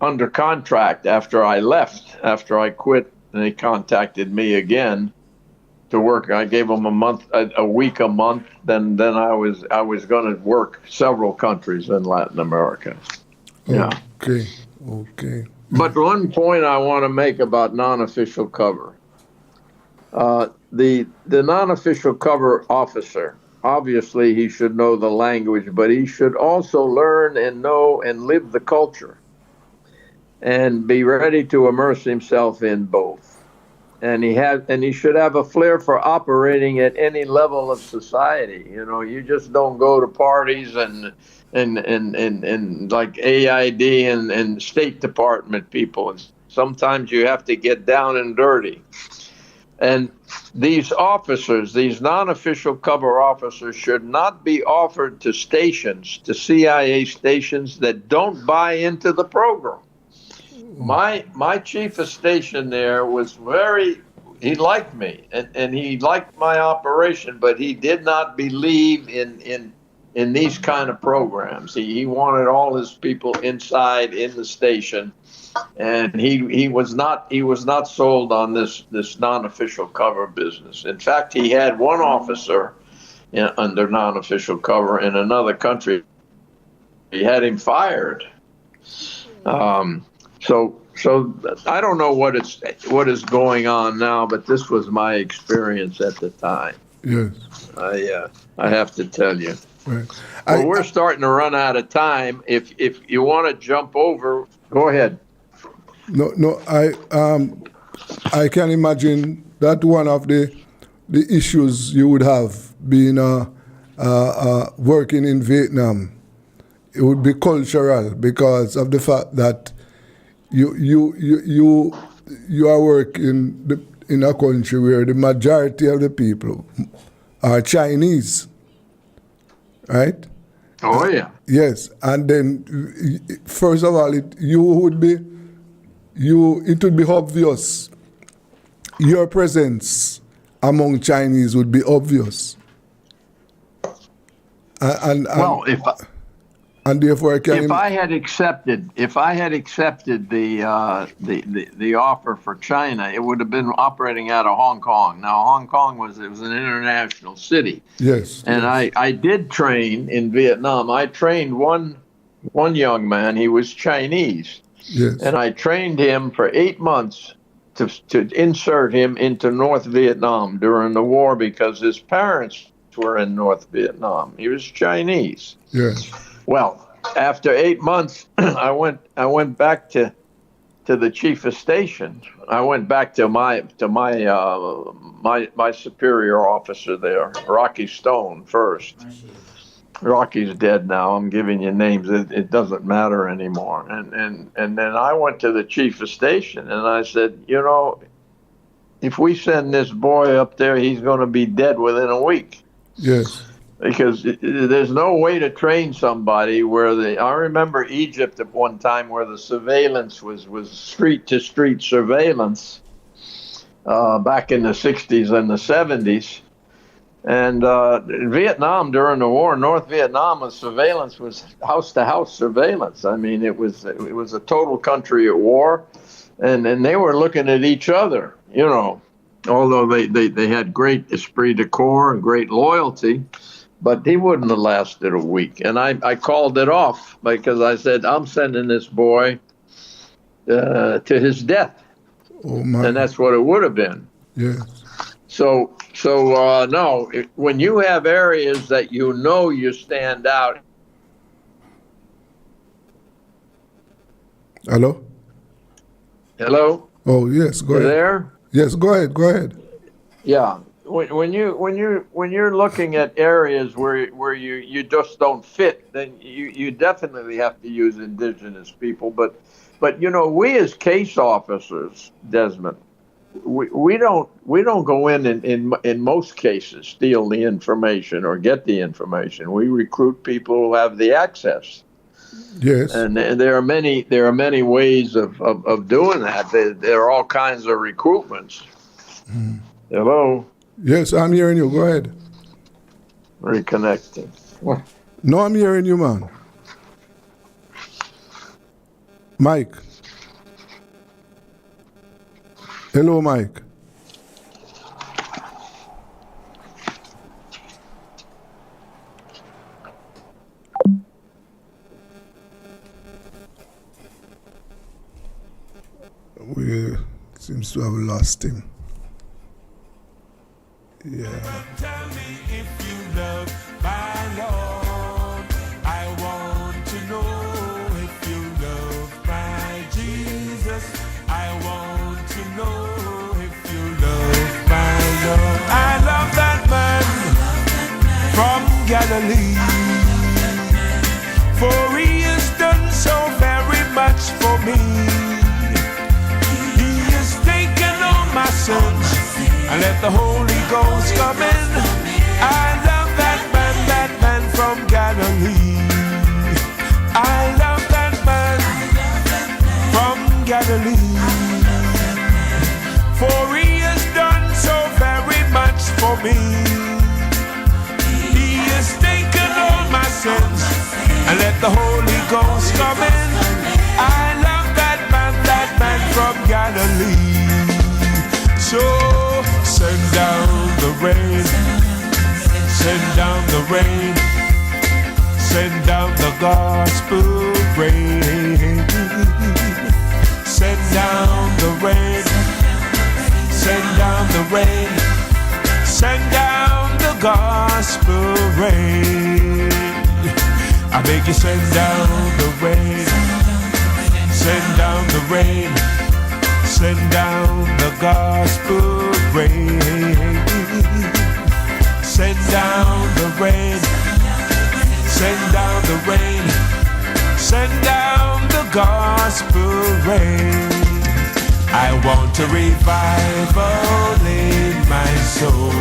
under contract after I left. After I quit, and they contacted me again to work. I gave them a week a month. Then I was going to work several countries in Latin America. Yeah. Okay. But one point I want to make about non-official cover. The non-official cover officer, obviously he should know the language, but he should also learn and know and live the culture and be ready to immerse himself in both. And he should have a flair for operating at any level of society. You just don't go to parties and like AID and State Department people. Sometimes you have to get down and dirty. And these officers, these non-official cover officers, should not be offered to CIA stations that don't buy into the program. My chief of station there was he liked me and he liked my operation, but he did not believe in these kind of programs. He wanted all his people inside in the station. And he was not sold on this non-official cover business. In fact, he had one officer under non-official cover in another country. He had him fired. So I don't know what is going on now, but this was my experience at the time. Yes. I have to tell you. Right. Well, we're starting to run out of time. If you want to jump over, go ahead. No, I can imagine that one of the issues you would have being working in Vietnam, it would be cultural because of the fact that you are working in a country where the majority of the people are Chinese, right? Oh yeah. Yes, and then first of all, it would be obvious. Your presence among Chinese would be obvious. And therefore, if I had accepted the offer for China, it would have been operating out of Hong Kong. Now, Hong Kong was an international city. Yes. And yes. I did train in Vietnam. I trained one young man. He was Chinese. Yes. And I trained him for 8 months to insert him into North Vietnam during the war because his parents were in North Vietnam. He was Chinese. Yes. Well, after 8 months, I went back to the chief of station. I went back to my superior officer there, Rocky Stone, first. Rocky's dead now. I'm giving you names. It doesn't matter anymore. And then I went to the chief of station and I said, you know, if we send this boy up there, he's going to be dead within a week. Yes. Because there's no way to train somebody where I remember Egypt at one time where the surveillance was street to street surveillance back in the 60s and the 70s. And in Vietnam during the war, North Vietnam, surveillance was house-to-house surveillance. I mean, it was a total country at war, and they were looking at each other, you know, although they had great esprit de corps and great loyalty, but he wouldn't have lasted a week. And I called it off because I said, I'm sending this boy to his death. Oh, my. And that's what it would have been. Yes. So no, when you have areas that you know you stand out. Hello? Hello? Oh, yes, go ahead. There? Yes, go ahead. Yeah. When you're looking at areas where you just don't fit, then you definitely have to use indigenous people. But you know, we as case officers, Desmond, we don't go in most cases steal the information or get the information. We recruit people who have the access. Yes. And there are many ways of doing that. There are all kinds of recruitments. Mm. Hello? Yes, I'm hearing you. Go ahead. Reconnecting. No, I'm hearing you, man. Mike. Hello, Mike. We seems to have lost him. Yeah. Tell me if you love my Lord. I want to know if you love my Jesus. I want to know if you love my Lord. I love that man from Galilee, for he has done so very much for me. He has taken all my sins and let the Holy Ghost come in. I love that man from Galilee. I love that man from Galilee, for he has done so very much for me. He has taken all my sins and let the Holy Ghost come in. I love that man from Galilee. So send down the rain, send down the rain, send down the gospel rain. Send down the rain, send down the rain, send down the gospel rain. I beg you, send down the rain, send down the rain, send down the gospel rain. Send down the rain, send down the rain, send down the gospel rain. I want a revival in my soul.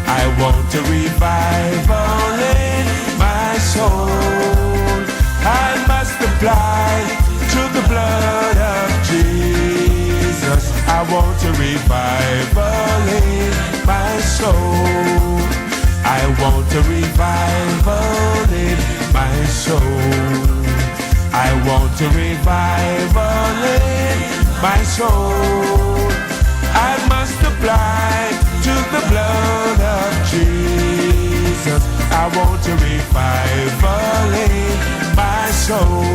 I want a revival in my soul. I must apply to the blood of Jesus. I want a revival in my soul. I want a revival in my soul. I want a revival in my soul. I must apply to the blood of Jesus. I want a revival in my soul.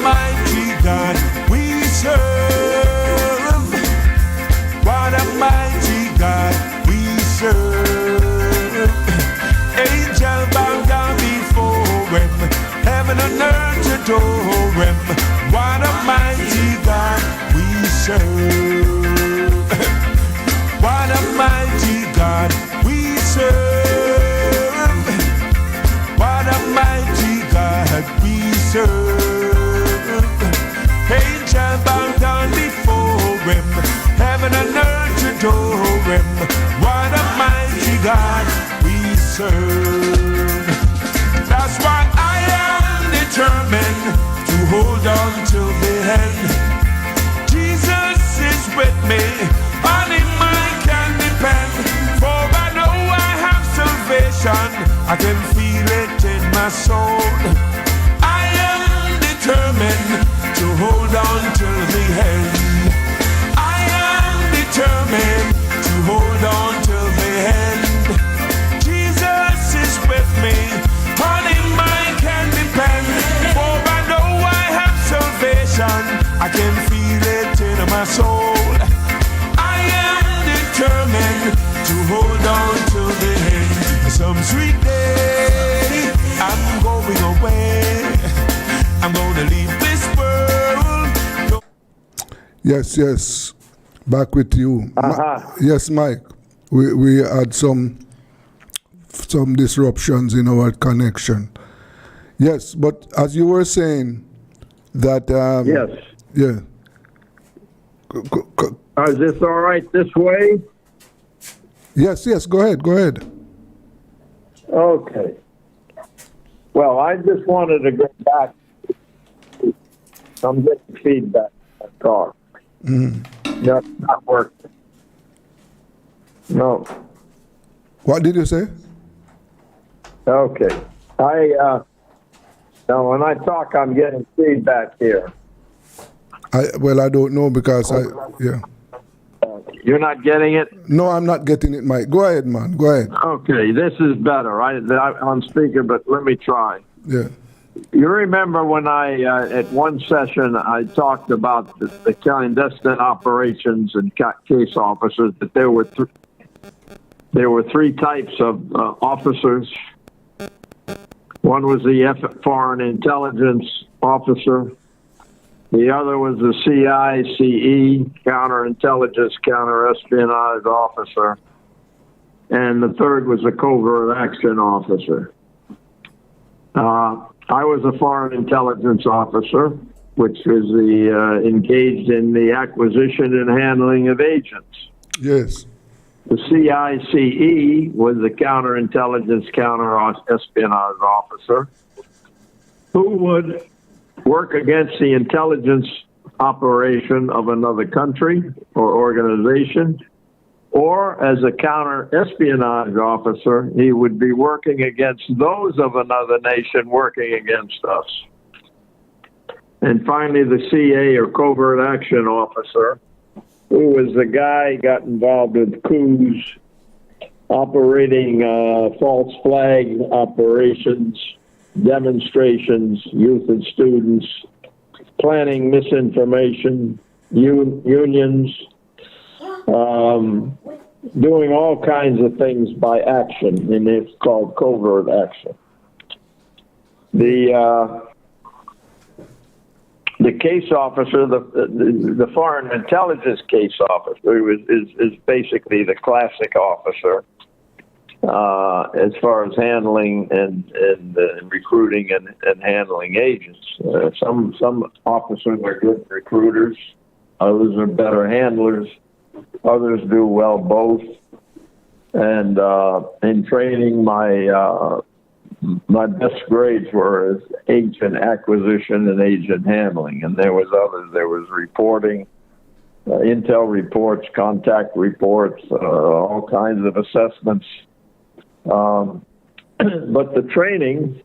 mighty God we serve. What a mighty God we serve. Angel bow down before him, heaven and earth adore him. What a mighty God we serve. What a mighty God we serve. What a mighty God we serve. Angel bow down before him, heaven and earth adore him. What a mighty God we serve. That's why I am determined to hold on till the end. Jesus is with me, on him I can depend. For I know I have salvation, I can feel it in my soul. I am determined to hold on till the end. I am determined to hold on till the end. Jesus is with me, on him I can depend. For I know I have salvation, I can feel it in my soul. I am determined to hold on till the end. Some sweet day, I'm going away. I'm gonna leave this world. Yes. Back with you. Yes, Mike. We had some disruptions in our connection. Yes, but as you were saying that Yes. yeah. Is this all right this way? Yes, go ahead. Okay. Well, I just wanted to go back. I'm getting feedback on the car. No, not working. No. What did you say? Okay. Now when I talk, I'm getting feedback here. I don't know because yeah. You're not getting it? No, I'm not getting it, Mike. Go ahead, man. Go ahead. Okay, this is better. I'm on speaker, but let me try. Yeah. You remember when I, at one session, I talked about the clandestine operations and case officers, that there were three types of officers. One was the foreign intelligence officer. The other was the CICE, counterintelligence, counterespionage officer. And the third was a covert action officer. I was a foreign intelligence officer, which was engaged in the acquisition and handling of agents. Yes. The CICE was the counterintelligence, counterespionage officer, who would work against the intelligence operation of another country or organization, or as a counter-espionage officer, he would be working against those of another nation working against us. And finally, the CA, or covert action officer, who was the guy who got involved with coups, operating false flag operations, demonstrations, youth and students, planning misinformation, unions, doing all kinds of things by action, and it's called covert action. The case officer, the foreign intelligence case officer, is basically the classic officer as far as handling and recruiting and handling agents. Some officers are good recruiters, others are better handlers, others do well both. And in training, my best grades were as agent acquisition and agent handling, and there was others. There was reporting, intel reports, contact reports, all kinds of assessments. But the training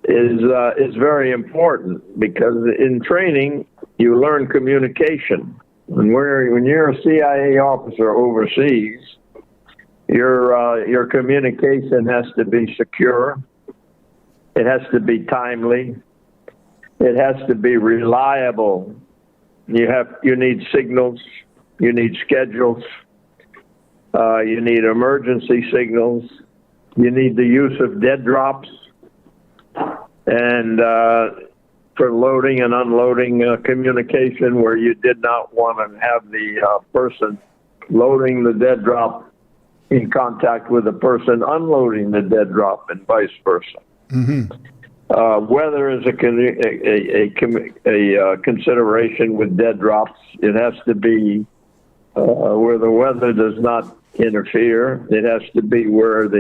is very important, because in training you learn communication. And when you're a CIA officer overseas, your communication has to be secure. It has to be timely. It has to be reliable. You need signals. You need schedules. You need emergency signals. You need the use of dead drops, and for loading and unloading communication, where you did not want to have the person loading the dead drop in contact with the person unloading the dead drop, and vice versa. Weather is a consideration with dead drops. It has to be where the weather does not interfere. It has to be where if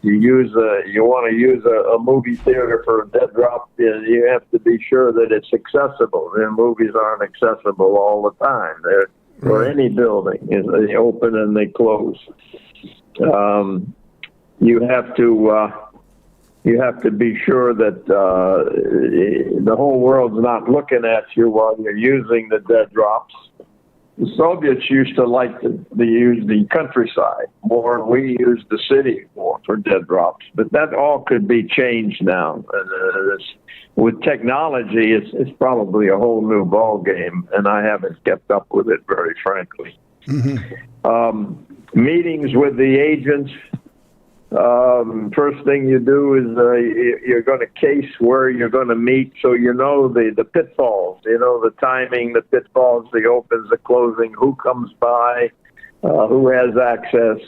you want to use a movie theater for a dead drop, you have to be sure that it's accessible. The movies aren't accessible all the time. They're or any building, they open and they close. You have to be sure that the whole world's not looking at you while you're using the dead drops. The Soviets used to like to use the countryside more. We use the city more for dead drops, but that all could be changed now. With technology, it's probably a whole new ball game, and I haven't kept up with it, very frankly. Meetings with the agents. First thing you do is you're going to case where you're going to meet, so you know the pitfalls, the timing, the pitfalls, the opens, the closing, who comes by, who has access,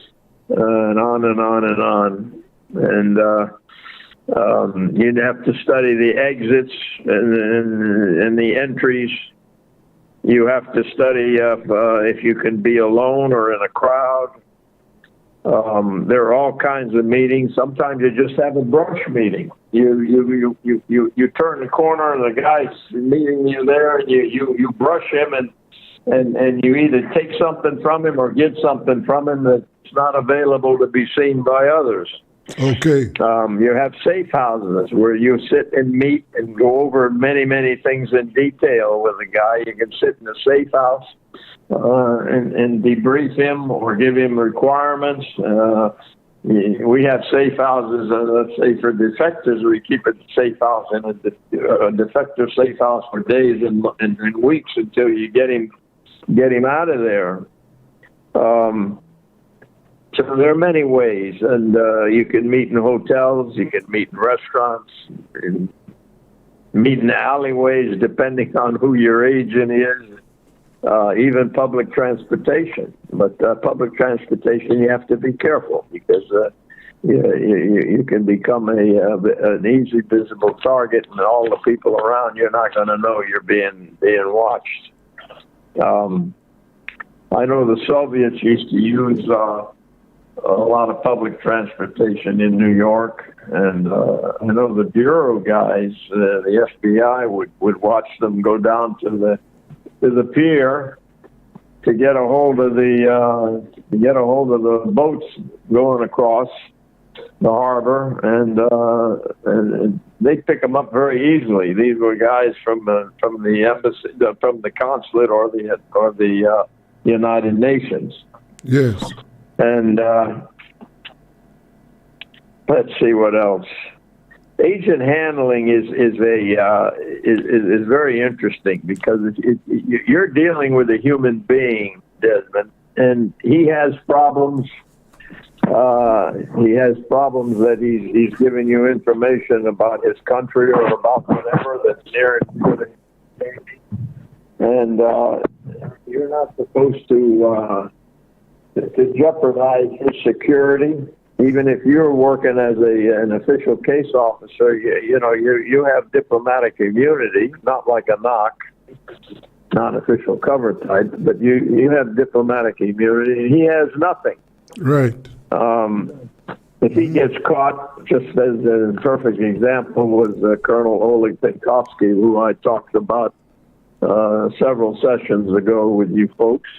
and on and on and on. And you'd have to study the exits and the entries. You have to study if you can be alone or in a crowd. There are all kinds of meetings. Sometimes you just have a brush meeting. You turn the corner and the guy's meeting you there, and you brush him and you either take something from him or get something from him that's not available to be seen by others. Okay. You have safe houses where you sit and meet and go over many, many things in detail with a guy. You can sit in a safe house and debrief him or give him requirements. We have safe houses, let's say for defectors, we keep a safe house in a defector safe house for days and weeks until you get him out of there. So there are many ways, and you can meet in hotels, you can meet in restaurants, meet in alleyways, depending on who your agent is, even public transportation. But public transportation, you have to be careful, because you can become an easy visible target, and all the people around you're not going to know you're being watched. I know the Soviets used to use a lot of public transportation in New York, and I know the bureau guys, the FBI would watch them go down to the pier to get a hold of the boats going across the harbor, and they pick them up very easily. These were guys from the embassy, from the consulate or the United Nations. Yes. And let's see what else. Agent handling is very interesting, because you're dealing with a human being, Desmond, and he has problems. He has problems that he's giving you information about his country or about whatever that's near and dear, and you're not supposed to jeopardize his security. Even if you're working as an official case officer, you have diplomatic immunity, not like a knock, non-official cover type, but you have diplomatic immunity, and he has nothing. Right. If he gets caught, just as a perfect example was Colonel Oleg Penkovsky, who I talked about several sessions ago with you folks.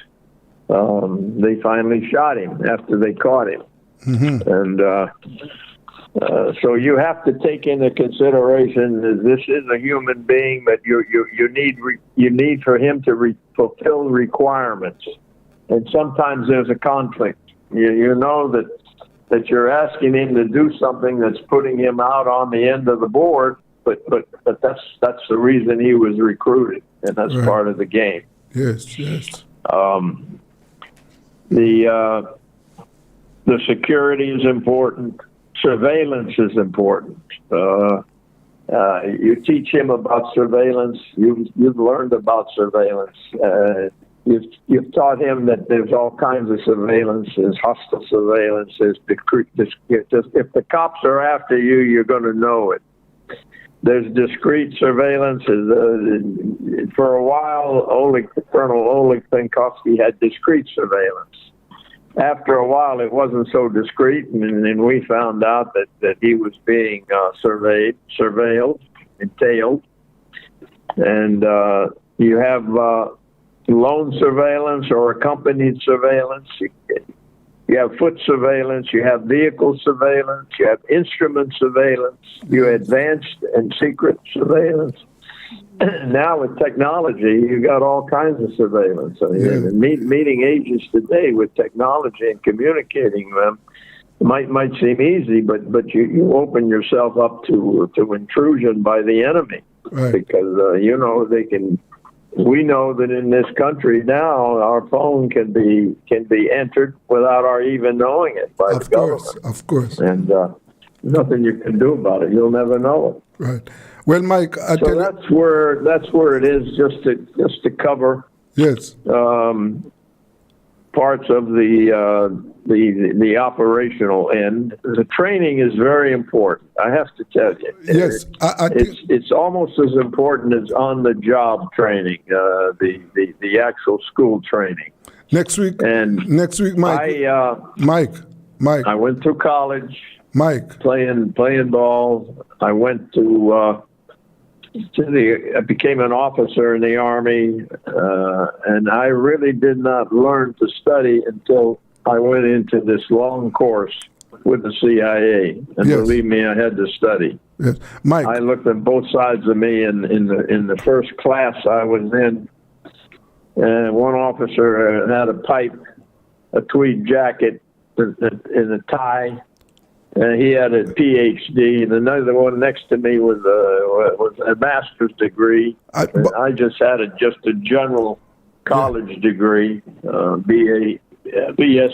They finally shot him after they caught him. Mm-hmm. And so you have to take into consideration that this is a human being, but you need for him to fulfill requirements, and sometimes there's a conflict. You know that you're asking him to do something that's putting him out on the end of the board, but that's the reason he was recruited, and that's Right. part of the game. Yes, yes. The security is important. Surveillance is important. You teach him about surveillance. You've learned about surveillance. You've taught him that there's all kinds of surveillance. There's hostile surveillance. There's if the cops are after you, you're going to know it. There's discreet surveillance. For a while, Colonel Oleg Penkovsky had discreet surveillance. After a while, it wasn't so discreet, and we found out that he was being surveilled, entailed. And you have lone surveillance or accompanied surveillance. You have foot surveillance, you have vehicle surveillance, you have instrument surveillance, you have advanced and secret surveillance. Now with technology, you got all kinds of surveillance. I mean, meeting agents today with technology and communicating them might seem easy, but you open yourself up to intrusion by the enemy, Right. because they can. We know that in this country now, our phone can be entered without our even knowing it by the government. Of course. And nothing you can do about it. You'll never know it. Right. Well, Mike, So that's where it is. Just to cover yes, parts of the operational end. The training is very important. I have to tell you. yes. It's almost as important as on-the-job training, the actual school training. Next week, Mike. Mike. I went through college. Mike. Playing ball. I went I became an officer in the Army, and I really did not learn to study until I went into this long course with the CIA. And Yes. believe me, I had to study. Yes. Mike. I looked at both sides of me in the first class I was in, and one officer had a pipe, a tweed jacket, and a tie. And he had a PhD, and another one next to me was a master's degree. I just had just a general college degree, BS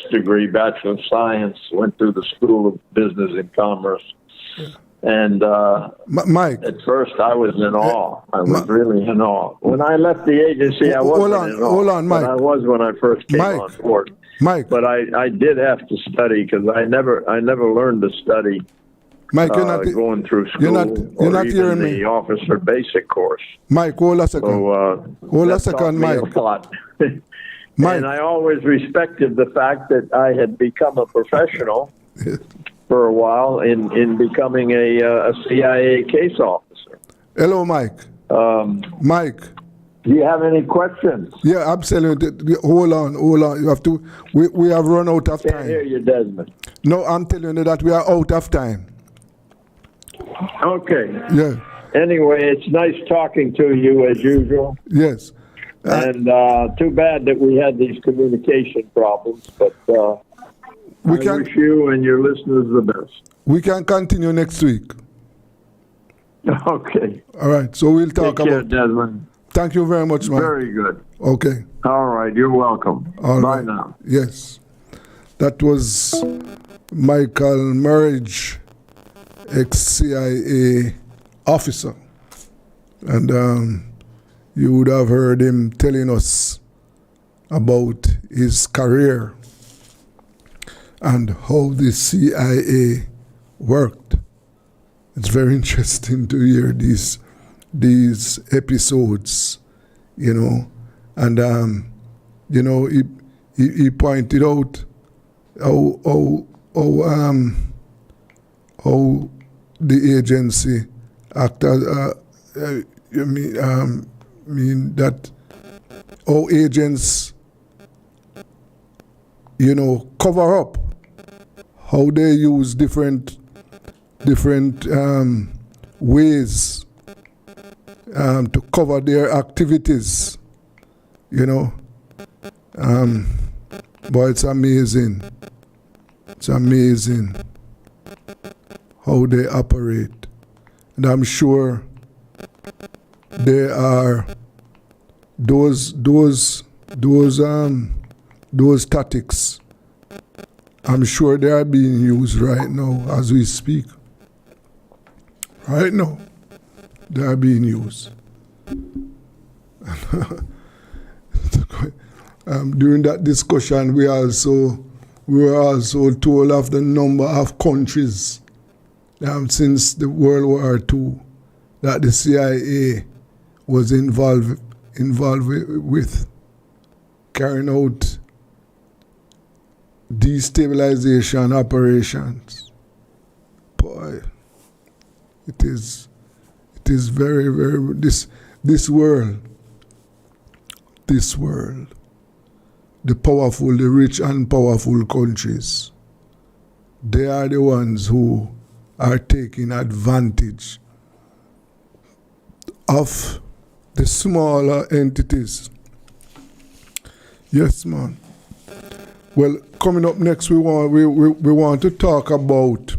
degree, Bachelor of Science. Went through the School of Business and Commerce, and Mike. at first I was in awe. I was really in awe. When I left the agency, I wasn't in awe. Hold on, Mike. But I was when I first came on board. Mike. But I did have to study because I never learned to study. Mike, you're not going through school you're not or hearing even me. the officer basic course. Mike, hold a second. So hold a that second, taught me Mike. a lot. Mike. And I always respected the fact that I had become a professional for a while in becoming a CIA case officer. Hello, Mike. Mike. Do you have any questions? Yeah, absolutely. Hold on. You have to. We have run out of Can't time. hear you, Desmond. No, I'm telling you that we are out of time. Okay. Yeah. Anyway, it's nice talking to you as usual. Yes. And too bad that we had these communication problems, but I wish you and your listeners the best. We can continue next week. Okay. All right. So we'll talk Take care, about. Desmond. Thank you very much, Mike. Very good. Okay. All right. You're welcome. All Bye right. now. Yes. That was Michael Murridge, ex-CIA officer. And you would have heard him telling us about his career and how the CIA worked. It's very interesting to hear these episodes, and he pointed out how the agency acted. Mean that how agents, cover up, how they use different ways to cover their activities, but it's amazing. It's amazing how they operate. And I'm sure there are those tactics. I'm sure they are being used right now as we speak. Right now, they are being used. During that discussion, we were also told of the number of countries since the World War II that the CIA was involved with carrying out destabilization operations. Boy, it is very, very, this world, the powerful, the rich and powerful countries, they are the ones who are taking advantage of the smaller entities. Yes, man. Well, coming up next, we want to talk about,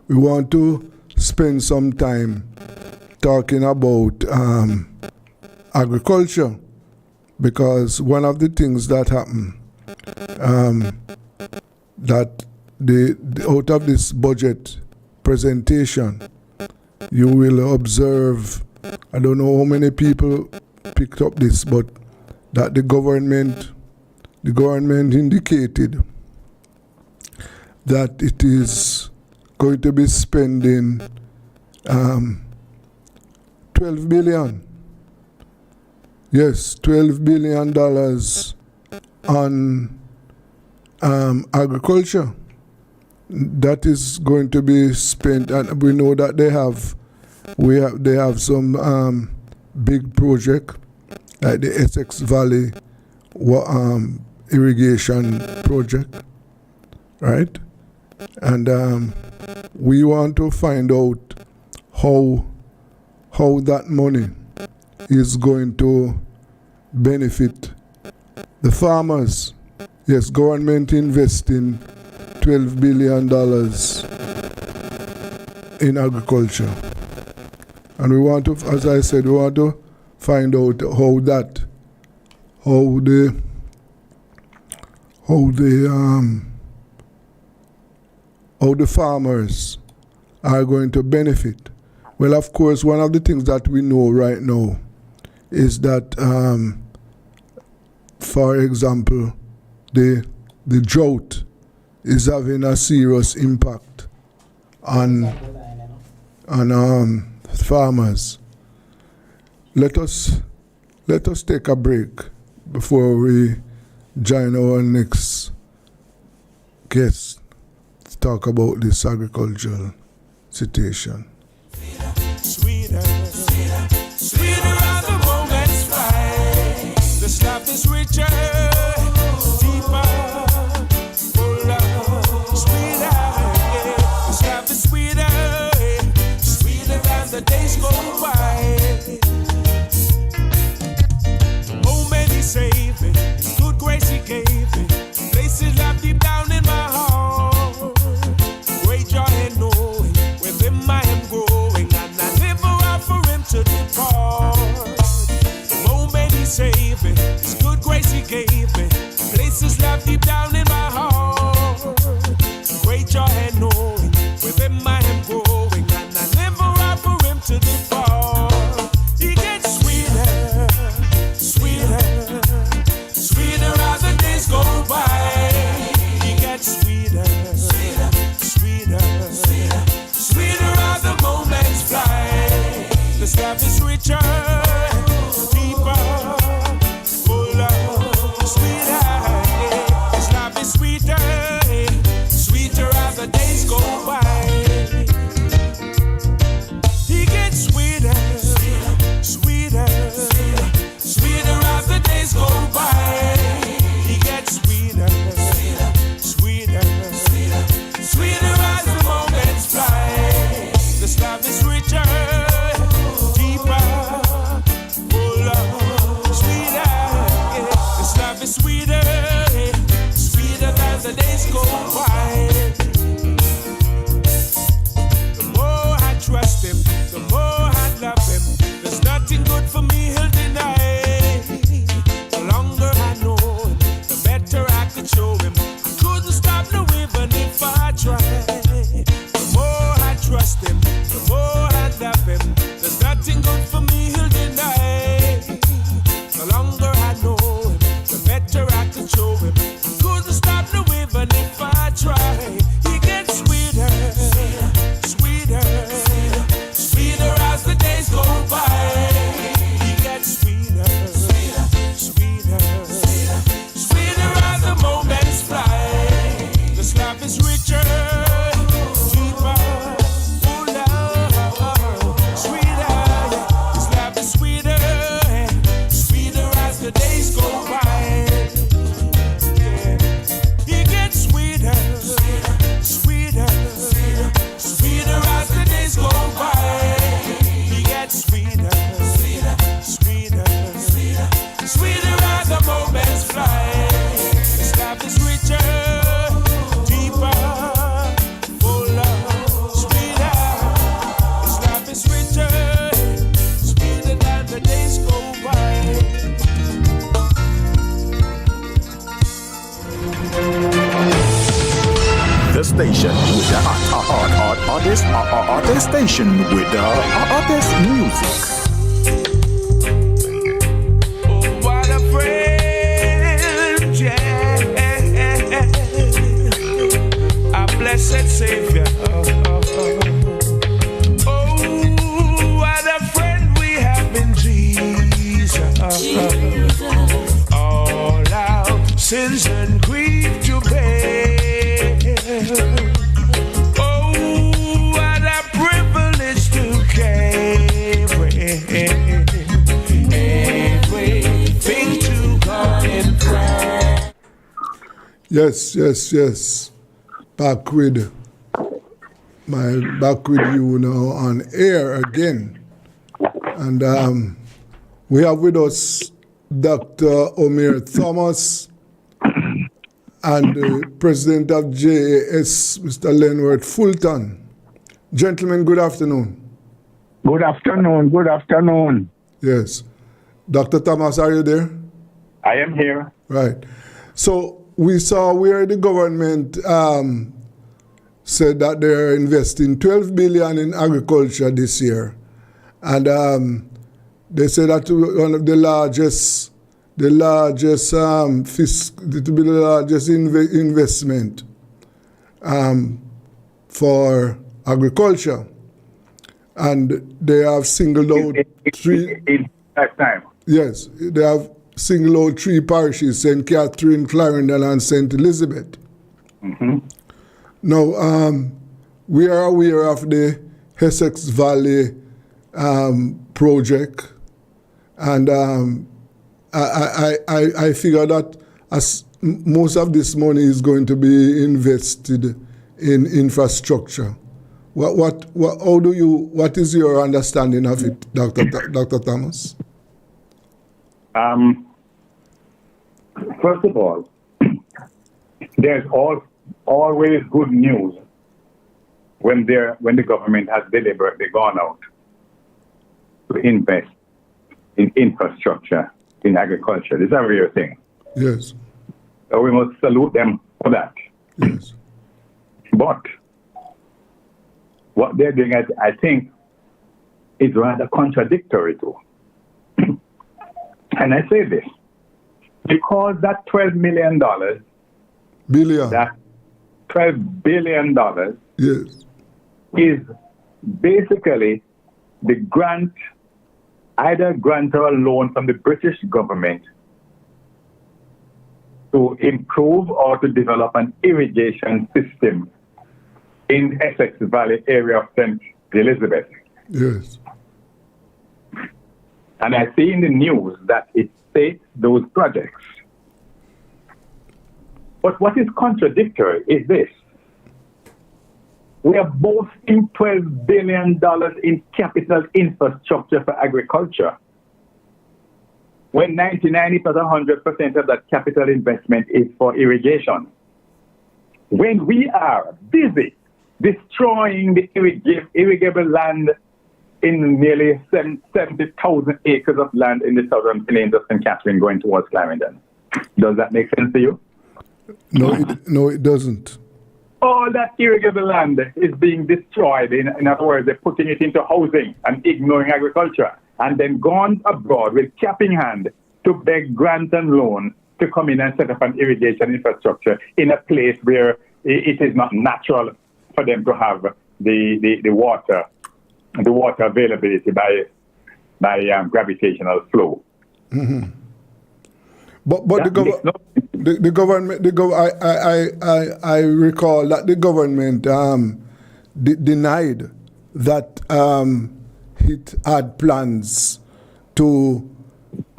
we want to spend some time talking about agriculture, because one of the things that happened, that out of this budget presentation, you will observe, I don't know how many people picked up this, but that the government indicated that it is going to be spending $12 billion. Yes, $12 billion on agriculture. That is going to be spent, and we know that they have some big project like the Essex Valley irrigation project, right? And we want to find out how that money is going to benefit the farmers. Yes, government investing $12 billion in agriculture. And we want to, as I said, we want to find out how the farmers are going to benefit. Well, of course, one of the things that we know right now is that, for example, the drought is having a serious impact on farmers. Let us take a break before we join our next guest to talk about this agricultural situation. Sweeter, sweeter, sweeter as the moments fly. This life is richer, deeper, fuller, sweeter. Yeah. This life is sweeter, sweeter as the days go by. Oh, many saved me, good grace He gave me. Places left deep down in my heart. Great joy and knowing with Him I am growing. To depart. The moment He saved me, His good grace He gave me, places left deep down in my heart. Great joy and knowing, with Him I am growing, and I never out for Him to depart. He gets sweeter, sweeter, sweeter as the days go by. He gets sweeter, sweeter, sweeter, sweeter, sweeter as the moments fly. This life is richer, deeper, fuller, sweeter. This life Artist station with the artist music. Oh, what a friend, yeah. A blessed Savior. Oh, what a friend we have in Jesus. All our sins and grief to bear. Oh, what a privilege to carry everything to God in prayer. Yes. Back with you now on air again. And we have with us Dr. Omir Thomas and the president of JAS, Mr. Lenworth Fulton. Gentlemen, good afternoon. Good afternoon. Yes. Dr. Thomas, are you there? I am here. Right. So we saw where the government said that they're investing $12 billion in agriculture this year. And they said that one of the largest investment for agriculture, and they have singled out three. In that time. Yes, they have singled out three parishes: St. Catherine, Clarendon, and St. Elizabeth. Mm-hmm. Now, we are aware of the Essex Valley project, and I figure that as most of this money is going to be invested in infrastructure. What is your understanding of it, Dr. Thomas? First of all, there's always good news when the government has deliberately gone out to invest in infrastructure, in agriculture. This is a real thing. Yes. So we must salute them for that. Yes. But what they're doing, I think, is rather contradictory too. And I say this because that $12 million, that $12 billion, yes, is basically the grant, either grant or a loan from the British government to improve or to develop an irrigation system in Essex Valley area of St. Elizabeth. Yes. And I see in the news that it states those projects. But what is contradictory is this. We are boasting $12 billion in capital infrastructure for agriculture, when 100% of that capital investment is for irrigation. When we are busy destroying the irrigable land in nearly 70,000 acres of land in the southern plains of St. Catherine going towards Clarendon. Does that make sense to you? No, it doesn't. All that irrigable land is being destroyed. In other words, they're putting it into housing and ignoring agriculture, and then gone abroad with cap in hand to beg grant and loan to come in and set up an irrigation infrastructure in a place where it is not natural for them to have the water availability by gravitational flow. Mm-hmm. But the government, I recall that the government denied that it had plans to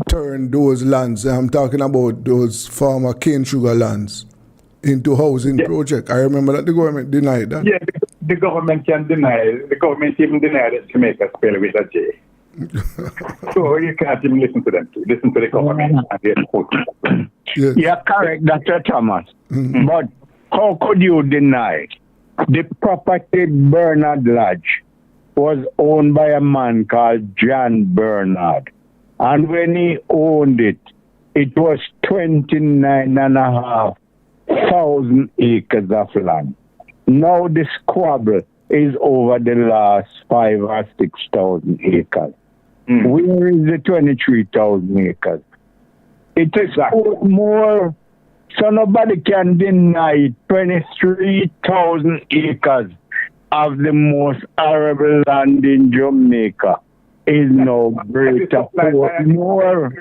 turn those lands, I'm talking about those former cane sugar lands, into housing project. I remember that the government denied that. Yeah, the government can deny. The government even denied that Jamaica spell with a J. So you can't even listen to them. Listen to the government. Yes. You're correct, Dr. Thomas. Mm-hmm. But how could you deny? The property Bernard Lodge was owned by a man called John Bernard. And when he owned it, it was 29,500 acres of land. Now the squabble is over the last 5 or 6,000 acres. Where is the 23,000 acres? It is more, so nobody can deny 23,000 acres of the most arable land in Jamaica is now greater more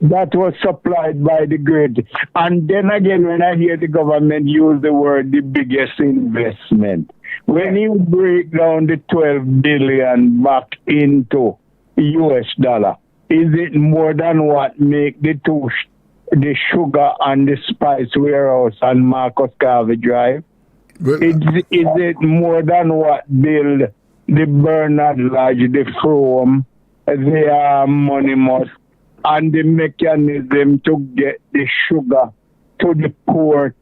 that was supplied by the grid. And then again, when I hear the government use the word the biggest investment, when you break down the 12 billion back into US dollar, is it more than what make the sugar and the spice warehouse on Marcus Garvey Drive? Is it more than what build the Bernard Lodge, the Frome, the Monimus, and the mechanism to get the sugar to the port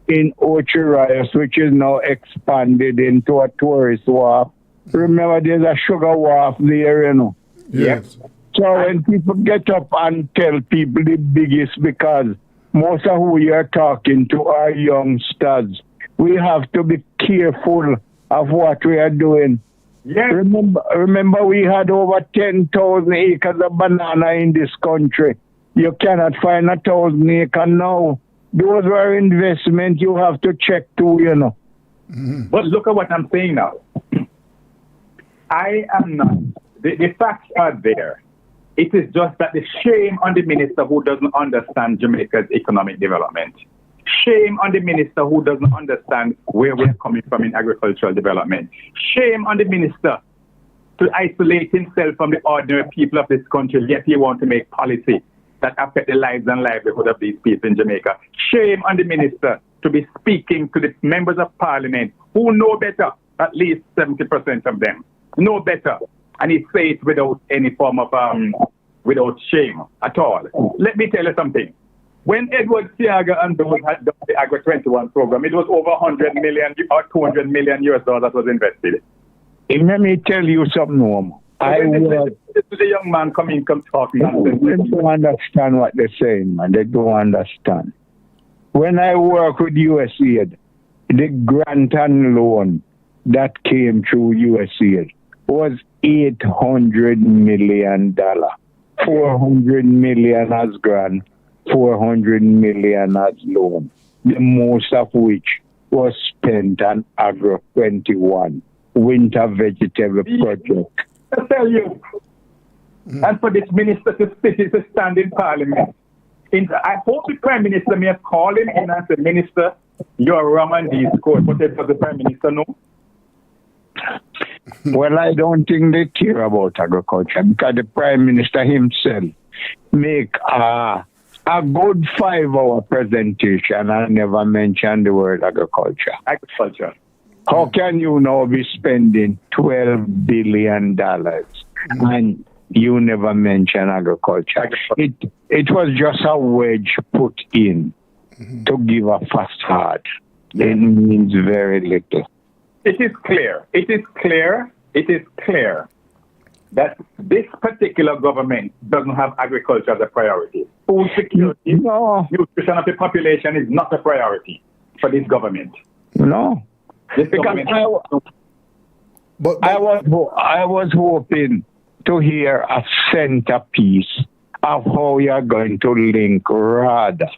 in Ocherias, which is now expanded into a tourist wharf? Remember, there's a sugar wharf there, you know. Yes. So when people get up and tell people the biggest, because most of who you're talking to are youngsters, we have to be careful of what we are doing. Yes. Remember we had over 10,000 acres of banana in this country. You cannot find 1,000 acres now. Those were investments you have to check too, you know. But look at what I'm saying now. I am not. The facts are there. It is just that the shame on the minister who doesn't understand Jamaica's economic development. Shame on the minister who doesn't understand where we're coming from in agricultural development. Shame on the minister to isolate himself from the ordinary people of this country, yet he wants to make policy that affect the lives and livelihood of these people in Jamaica. Shame on the minister to be speaking to the members of parliament who know better, at least 70% of them know better. And he says it without any form of, without shame at all. Let me tell you something. When Edward Siaga and those had done the Agri 21 program, it was over 100 million or 200 million US dollars that was invested. Let me tell you something, Norm. This is a young man come talking. They don't understand what they're saying, man. They don't understand. When I work with USAID, the grant and loan that came through USAID was $800 million. 400 million as grant, 400 million as loan, the most of which was spent on Agri 21, winter vegetable project. I tell you, and for this minister to stand in parliament, I hope the Prime Minister may have called him in and said, Minister, you're wrong on these scores. But does the Prime Minister know? Well, I don't think they care about agriculture because the Prime Minister himself make a good 5-hour presentation and never mention the word agriculture. Agriculture. How can you now be spending $12 billion and you never mention agriculture? It was just a wedge put in to give a facade. It means very little. It is clear that this particular government doesn't have agriculture as a priority. Food security, nutrition of the population is not a priority for this government. No. This government I was hoping to hear a centerpiece of how you are going to link RADA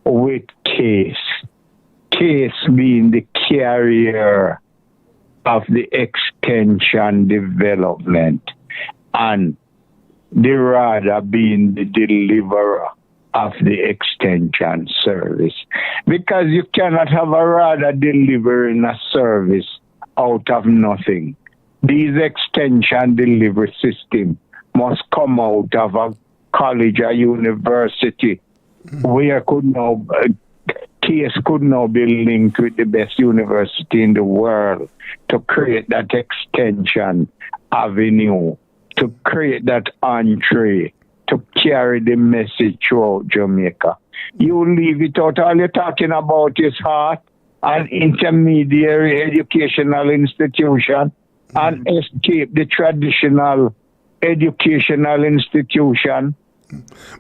with CASE. CASE being the carrier of the extension development and the RADA being the deliverer of the extension service. Because you cannot have a RADA delivering a service out of nothing. These extension delivery system must come out of a college or university where CASE could now be linked with the best university in the world to create that extension avenue, to create that entree, to carry the message throughout Jamaica. You leave it out. All you're talking about is heart and intermediary educational institution and escape the traditional educational institution.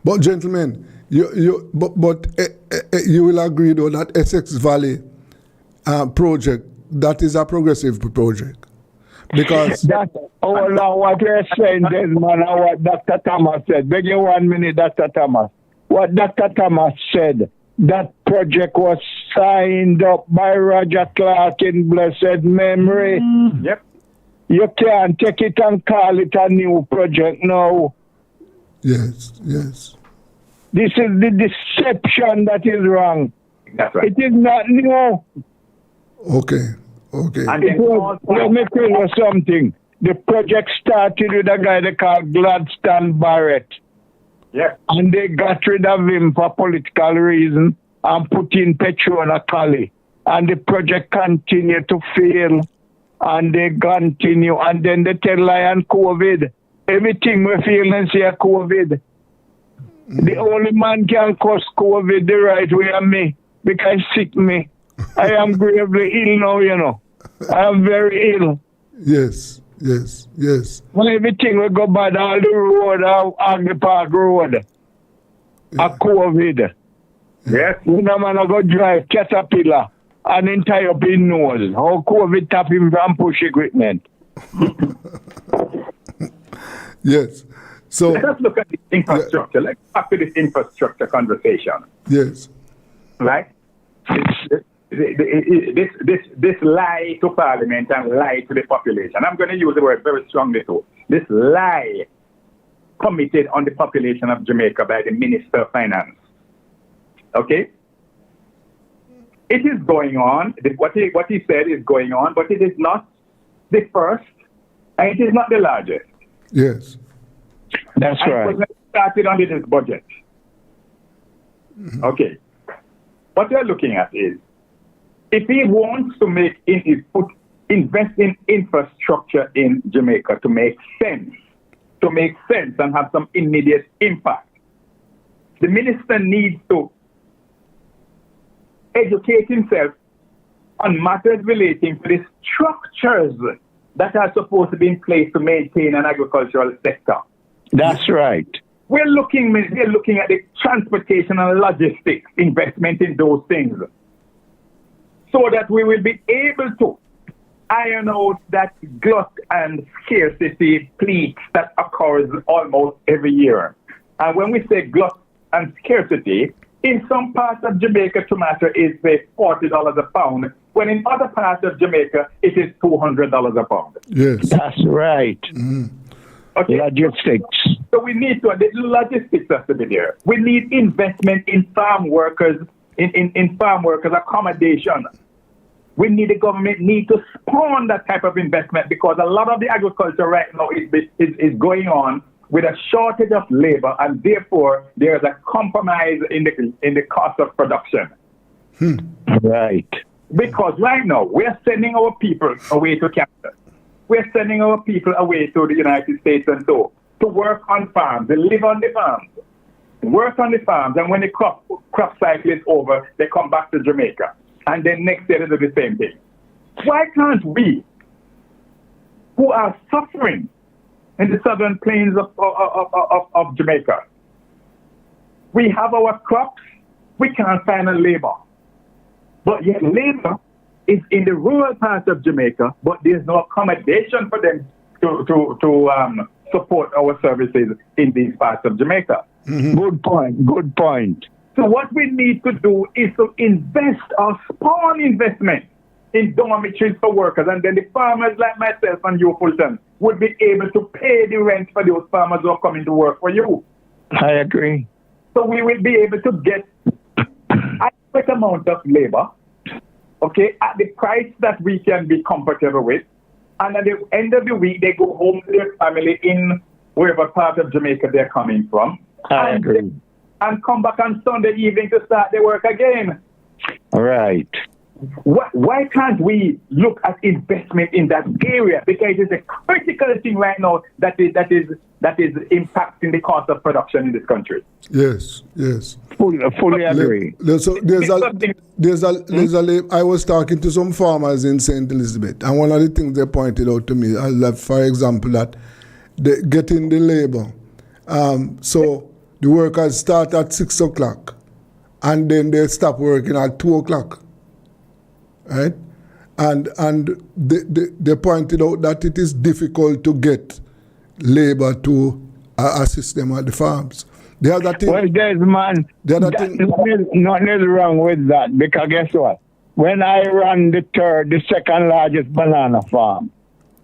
But gentlemen, you will agree though that Essex Valley project that is a progressive project. Because That, now what you're saying, Desmond, and what Dr. Thomas said. Beg you 1 minute, Dr. Thomas. What Dr. Thomas said, that project was signed up by Roger Clark in blessed memory. Yep. You can't take it and call it a new project now. yes. This is the deception that is wrong. That's right. It is not new. Okay. And It was, let me tell you something. The project started with a guy they called Gladstone Barrett. yeah. And they got rid of him for political reason and put in Petrona Cali. And the project continued to fail. And they continue. And then they tell Lion COVID. Everything we feel and say COVID. The only man can cause COVID the right way are me. Because sick me. I am gravely ill now, you know. I am very ill. Yes. When everything will go bad, all the road, all the park road, a COVID. Yes. When a man go drive Caterpillar and then tie up his nose, how COVID tap him from push equipment. Yes. So Let us look at the infrastructure. Let's back to this infrastructure conversation. yes. Right? This lie to Parliament and lie to the population. I'm going to use the word very strongly too. This lie committed on the population of Jamaica by the Minister of Finance. Okay? It is going on. What he said is going on, but it is not the first, and it is not the largest. Yes. That's And right. it was started under this budget. Okay. What we're looking at is, if he wants to invest in infrastructure in Jamaica to make sense and have some immediate impact, the minister needs to educate himself on matters relating to the structures that are supposed to be in place to maintain an agricultural sector. That's right. We're looking at the transportation and logistics investment in those things, so that we will be able to iron out that glut and scarcity pleat that occurs almost every year. And when we say glut and scarcity, in some parts of Jamaica, tomato is say $40 a pound, when in other parts of Jamaica, it is $200 a pound. Yes. That's right. Okay? Logistics. So we need the logistics has to be there. We need investment in farm workers, in farm workers accommodation. We need the government need to spawn that type of investment, because a lot of the agriculture right now is going on with a shortage of labor, and therefore there is a compromise in the cost of production. Right. Because right now we're sending our people away to Canada. We're sending our people away to the United States and so to work on farms. They live on the farms, work on the farms, and when the crop cycle is over, they come back to Jamaica. And then next year they do the same thing. Why can't we, who are suffering in the southern plains of Jamaica, we have our crops, we can't find a labor. But yet labor is in the rural parts of Jamaica, but there's no accommodation for them to support our services in these parts of Jamaica. Good point. So what we need to do is to invest or spawn investment in dormitories for workers, and then the farmers like myself and you, Fulton, would be able to pay the rent for those farmers who are coming to work for you. I agree. So we will be able to get adequate amount of labor, okay, at the price that we can be comfortable with, and at the end of the week they go home to their family in wherever part of Jamaica they're coming from. I agree. And come back on Sunday evening to start their work again. Right. Why can't we look at investment in that area? Because it is a critical thing right now that is impacting the cost of production in this country. Yes. Fully agree. I was talking to some farmers in St. Elizabeth, and one of the things they pointed out to me, for example, that they getting the labor. So the workers start at 6 o'clock, and then they stop working at 2 o'clock. Right? And they pointed out that it is difficult to get labor to assist them at the farms. The other thing, well, nothing is wrong with that, because guess what? When I ran the second largest banana farm,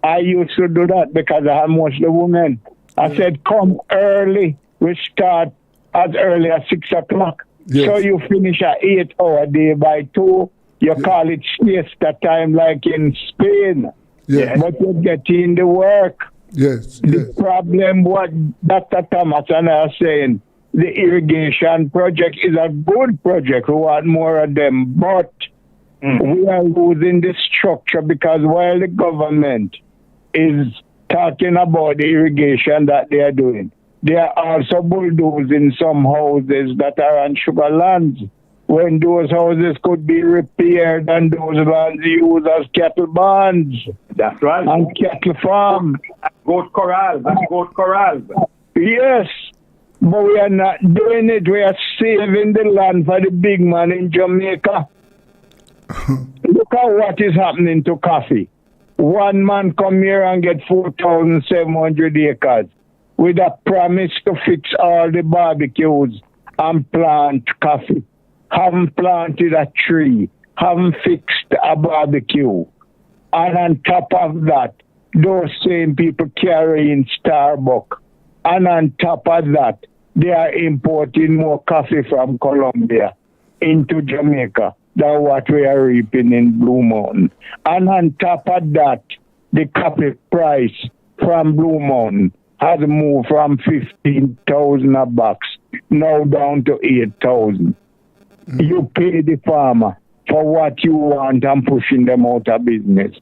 I used to do that because I had mostly women. I said, come early. We start as early as 6 o'clock. Yes. So you finish at 8-hour day by 2. You call it siesta time like in Spain. Yes. But you get in the work. Yes. The problem, what Dr. Thomas and I are saying, the irrigation project is a good project. We want more of them. But we are losing the structure, because while the government is talking about the irrigation that they are doing, they are also bulldozing some houses that are on sugar lands, when those houses could be repaired and those lands used as cattle barns. That's right. And cattle farm. Goat corrals. Yes, but we are not doing it. We are saving the land for the big man in Jamaica. Look at what is happening to coffee. One man come here and get 4,700 acres with a promise to fix all the barbecues and plant coffee. Haven't planted a tree, haven't fixed a barbecue. And on top of that, those same people carrying Starbucks. And on top of that, they are importing more coffee from Colombia into Jamaica than what we are reaping in Blue Mountain. And on top of that, the coffee price from Blue Mountain has moved from 15,000 a box now down to 8,000. You pay the farmer for what you want and pushing them out of business,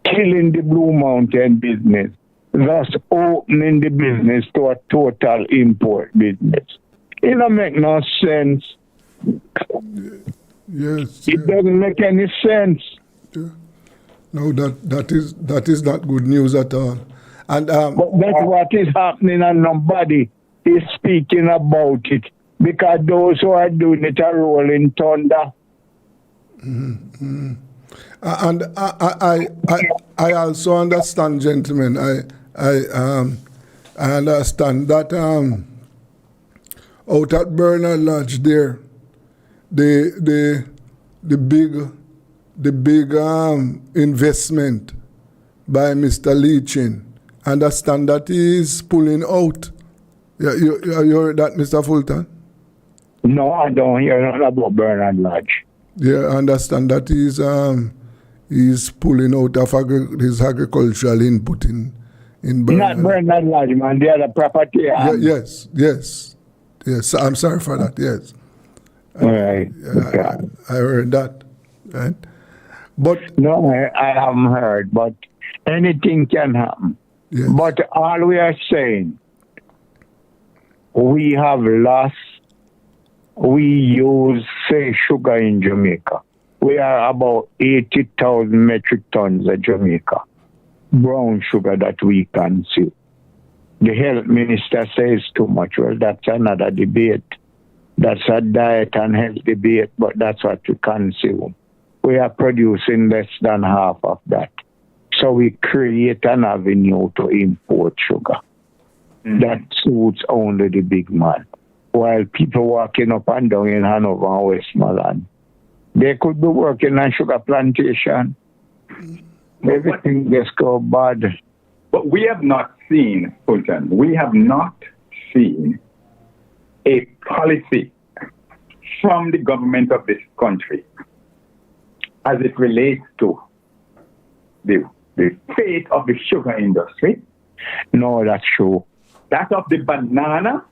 killing the Blue Mountain business, thus opening the business to a total import business. It don't make no sense. yes. It doesn't make any sense. Yeah. No, that is not good news at all. And But that's what is happening, and nobody is speaking about it, because those who are doing it are rolling thunder. and I also understand, gentlemen. I understand that out at Bernard Lodge there, the big investment by Mr. Leachin, understand that he is pulling out. Yeah, you heard that, Mr. Fulton? No, I don't hear nothing about Bernard Lodge. Yeah, I understand that he's pulling out of his agricultural input in Bernard. Not Bernard Lodge, man. The other property. Yes. I'm sorry for that. Yes. All right. I heard that. Right. But No, I haven't heard, but anything can happen. yes. But all we are saying, we have lost. We use, say, sugar in Jamaica. We are about 80,000 metric tons of Jamaica, brown sugar that we consume. The health minister says too much. Well, that's another debate. That's a diet and health debate, but that's what we consume. We are producing less than half of that. So we create an avenue to import sugar. That suits only the big man. While people walking up and down in Hanover and Westmoreland, they could be working on sugar plantation. Everything just go bad. But we have not seen, Fulton, a policy from the government of this country as it relates to the fate of the sugar industry. No, that's true. That of the banana.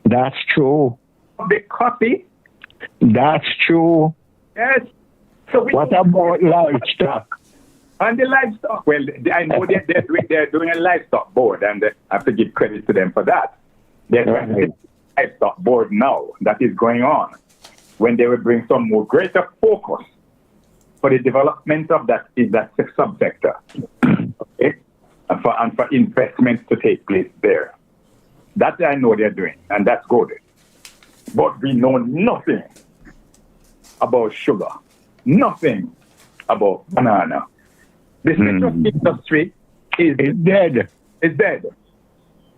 That's true. Of the coffee. That's true. Yes. So What about livestock? And the livestock, well, I know they're doing a livestock board, and I have to give credit to them for that. There's a livestock board now that is going on, when they will bring some more greater focus for the development of that subsector, okay? and for investments to take place there. That I know they're doing, and that's good. But we know nothing about sugar, nothing about banana. The citrus industry is dead. It's dead.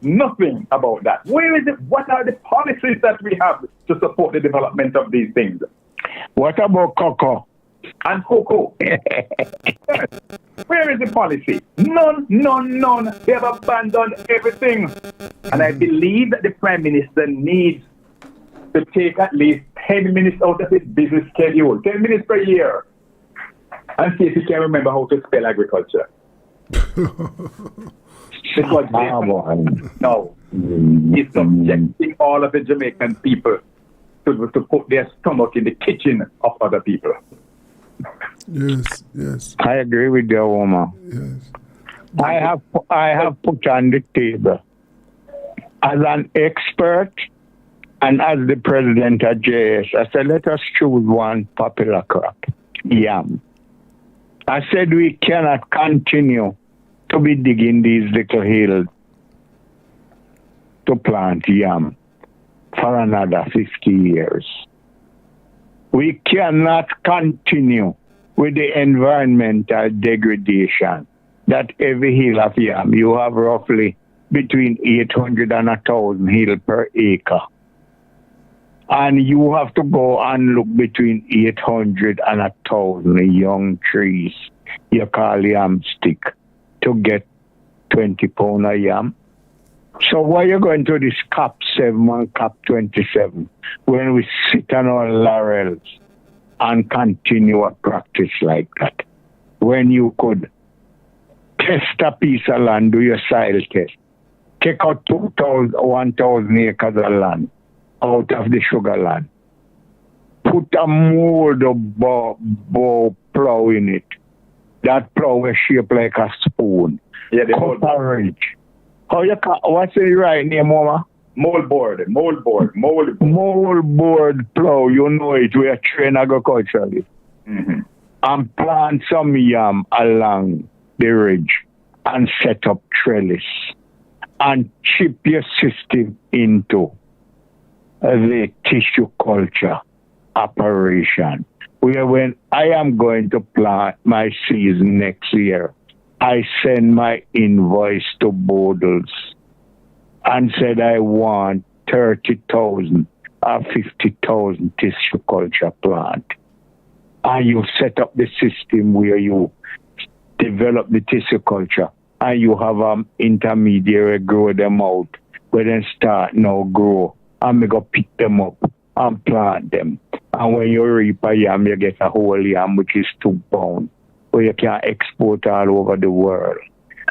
Nothing about that. Where is it? What are the policies that we have to support the development of these things? What about cocoa? And cocoa. Yes. Where is the policy? None, none, none. They have abandoned everything. And I believe that the Prime Minister needs to take at least 10 minutes out of his business schedule, 10 minutes per year, and see if he can remember how to spell agriculture. Because no, he's subjecting all of the Jamaican people to put their stomach in the kitchen of other people. Yes, yes. I agree with you, woman. Yes. I have put on the table as an expert and as the president of JS, I said, let us choose one popular crop, yam. I said we cannot continue to be digging these little hills to plant yam for another 50 years. We cannot continue with the environmental degradation that every hill of yam, you have roughly between 800 and 1,000 hill per acre. And you have to go and look between 800 and 1,000 young trees you call yam stick to get 20 pounds of yam. So why are you going to this COP 7 and COP 27 when we sit on our laurels and continue a practice like that? When you could test a piece of land, do your soil test, take out 1,000 acres of land out of the sugar land, put a mold of bow plow in it. That plow is shaped like a spoon. Yeah, the coverage. What's the right name, Mama? Moldboard plow, you know it. We are trained agriculturally. Mm-hmm. And plant some yam along the ridge and set up trellis and chip your system into the tissue culture operation. Where when I am going to plant my season next year, I send my invoice to Bodles and said I want 30,000 or 50,000 tissue culture plant. And you set up the system where you develop the tissue culture and you have intermediary grow them out, where then start now grow. And we go pick them up and plant them. And when you reap a yam, you get a whole yam, which is 2 pounds, where you can export all over the world.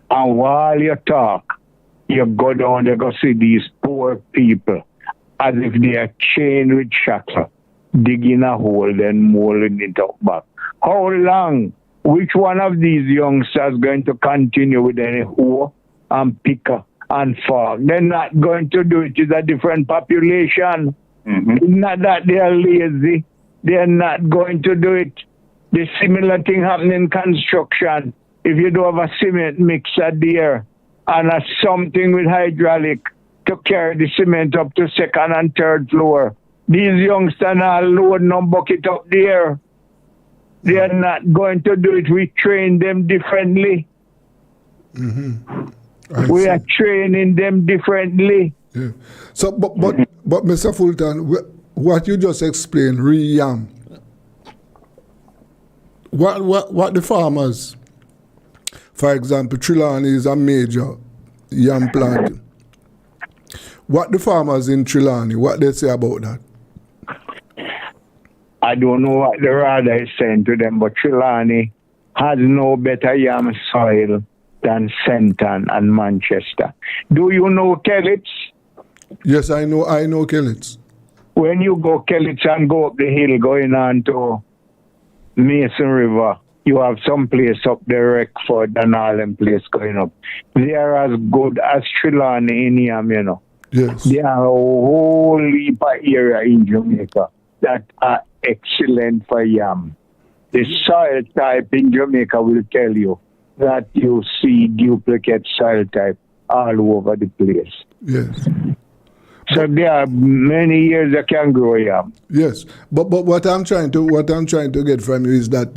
And while you talk, you go down, you go see these poor people, as if they are chained with shackles, digging a hole, then molding it up back. How long? Which one of these youngsters going to continue with any hoe and picker and fork? They're not going to do it. It's a different population. Mm-hmm. It's not that they are lazy. They're not going to do it. The similar thing happening in construction. If you do have a cement mixer there and something with hydraulic to carry the cement up to 2nd and 3rd floor, these youngsters are loading no bucket up there. They are not going to do it. We train them differently. Mm-hmm. We are training them differently. Yeah. So, but Mr. Fulton, what you just explained, re-yam, what the farmers, for example, Trelawney is a major yam plant. What the farmers in Trelawney, what they say about that? I don't know what the radar is saying to them, but Trelawney has no better yam soil than Senton and Manchester. Do you know Kellits? Yes, I know Kellits. When you go Kellits and go up the hill going on to Mason River, you have some place up there, Reckford and all them place going up. They are as good as Trelawney in yam, you know. Yes. There are a whole heap of area in Jamaica that are excellent for yam. The soil type in Jamaica will tell you that you see duplicate soil type all over the place. Yes. So there are many years you can grow yam. Yes, but what I'm trying to get from you is that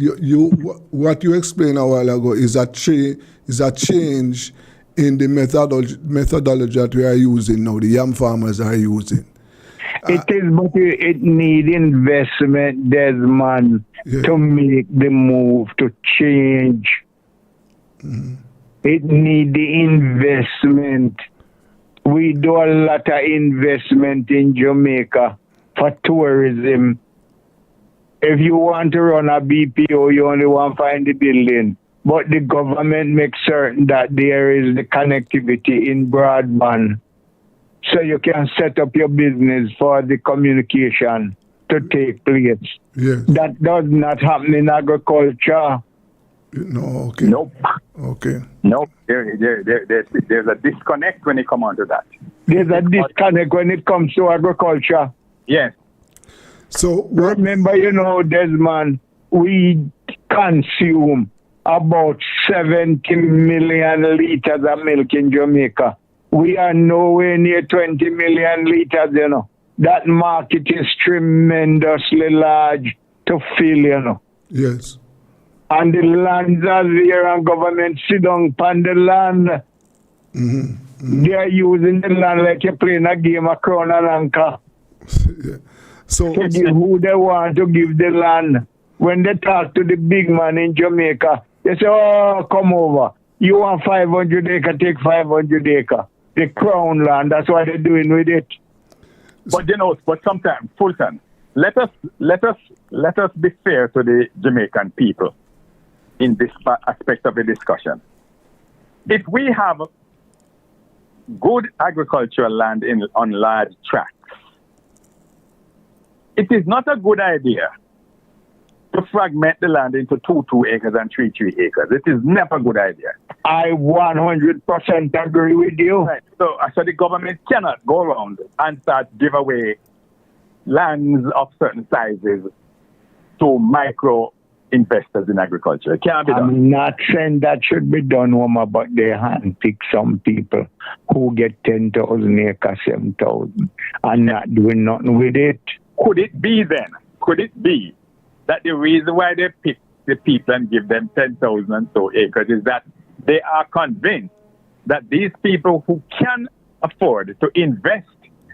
what you explained a while ago is a change in the methodology that we are using now. The yam farmers are using. It is, but it need investment, Desmond, to make the move to change. It need the investment. We do a lot of investment in Jamaica for tourism. If you want to run a BPO, you only want to find the building. But the government makes certain that there is the connectivity in broadband. So you can set up your business for the communication to take place. Yes. That does not happen in agriculture. No, okay. Nope. Okay. Nope. There's a disconnect when it comes on to that. There's a disconnect when it comes to agriculture. Yes. So remember, Desmond, we consume about 70 million liters of milk in Jamaica. We are nowhere near 20 million liters, That market is tremendously large to fill, Yes. And the lands are there and government sit down on the land. They are using the land like you're playing a game of crown and anchor. Yeah. So who they want to give the land. When they talk to the big man in Jamaica, they say, oh, come over. You want 500 acre, take 500 acre. The crown land, that's what they're doing with it. But but sometimes, Fulton, let us be fair to the Jamaican people in this aspect of the discussion. If we have good agricultural land on large tracts, it is not a good idea to fragment the land into 2 acres and 3 acres. It is never a good idea. I 100% agree with you. Right. So the government cannot go around and start give away lands of certain sizes to micro investors in agriculture. It can't be done. I'm not saying that should be done, Oma, but they handpick some people who get 10,000 acres, 7,000, and not doing nothing with it. Could it be that the reason why they pick the people and give them 10,000 and so acres is that they are convinced that these people who can afford to invest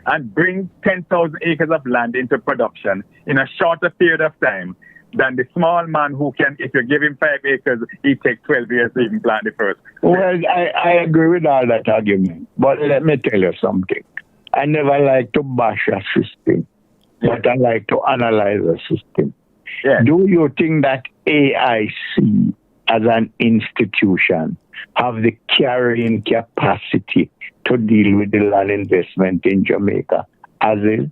and bring 10,000 acres of land into production in a shorter period of time than the small man who can, if you give him 5 acres, he takes 12 years to even plant the first. Well, I agree with all that argument. But let me tell you something. I never like to bash a system, but I like to analyze a system. Yeah. Do you think that AIC as an institution have the carrying capacity to deal with the land investment in Jamaica as is?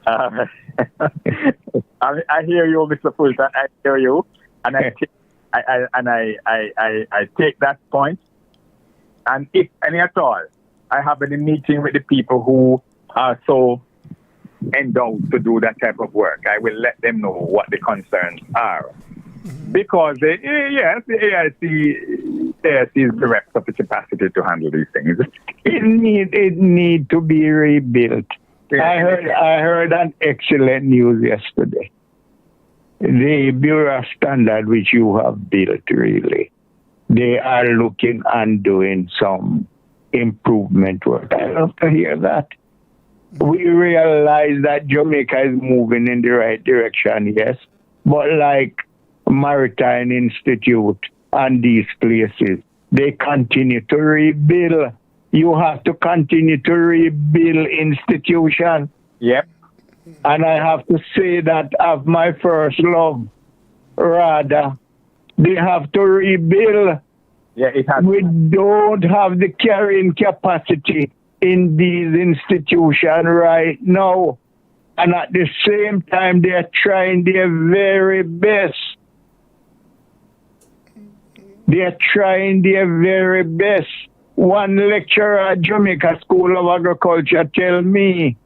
I hear you, Mr. Fulton. I hear you, and I take that point. And if any at all, I have a meeting with the people who are so endowed to do that type of work. I will let them know what the concerns are, because the AIC is bereft of the capacity to handle these things. It need to be rebuilt. Yeah. I heard an excellent news yesterday. The Bureau of Standard, which you have built, really, they are looking and doing some improvement work. I love to hear that. We realize that Jamaica is moving in the right direction, yes, but like Maritime Institute and these places, they continue to rebuild. You have to continue to rebuild institutions. Yep. And I have to say that of my first love, rather, they have to rebuild. Yeah, it has. We don't have the carrying capacity in these institutions right now. And at the same time, they are trying their very best. They are trying their very best. One lecturer at Jamaica School of Agriculture tell me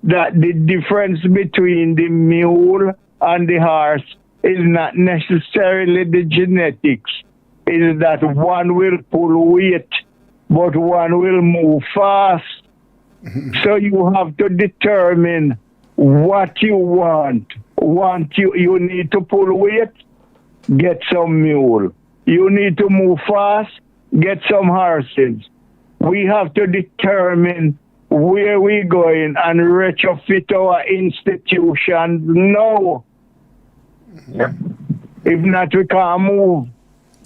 that the difference between the mule and the horse is not necessarily the genetics. It is that one will pull weight but one will move fast. So you have to determine what you want. You need to pull weight, get some mule. You need to move fast, get some horses. We have to determine where we're going and retrofit our institutions now. Yep. If not, we can't move.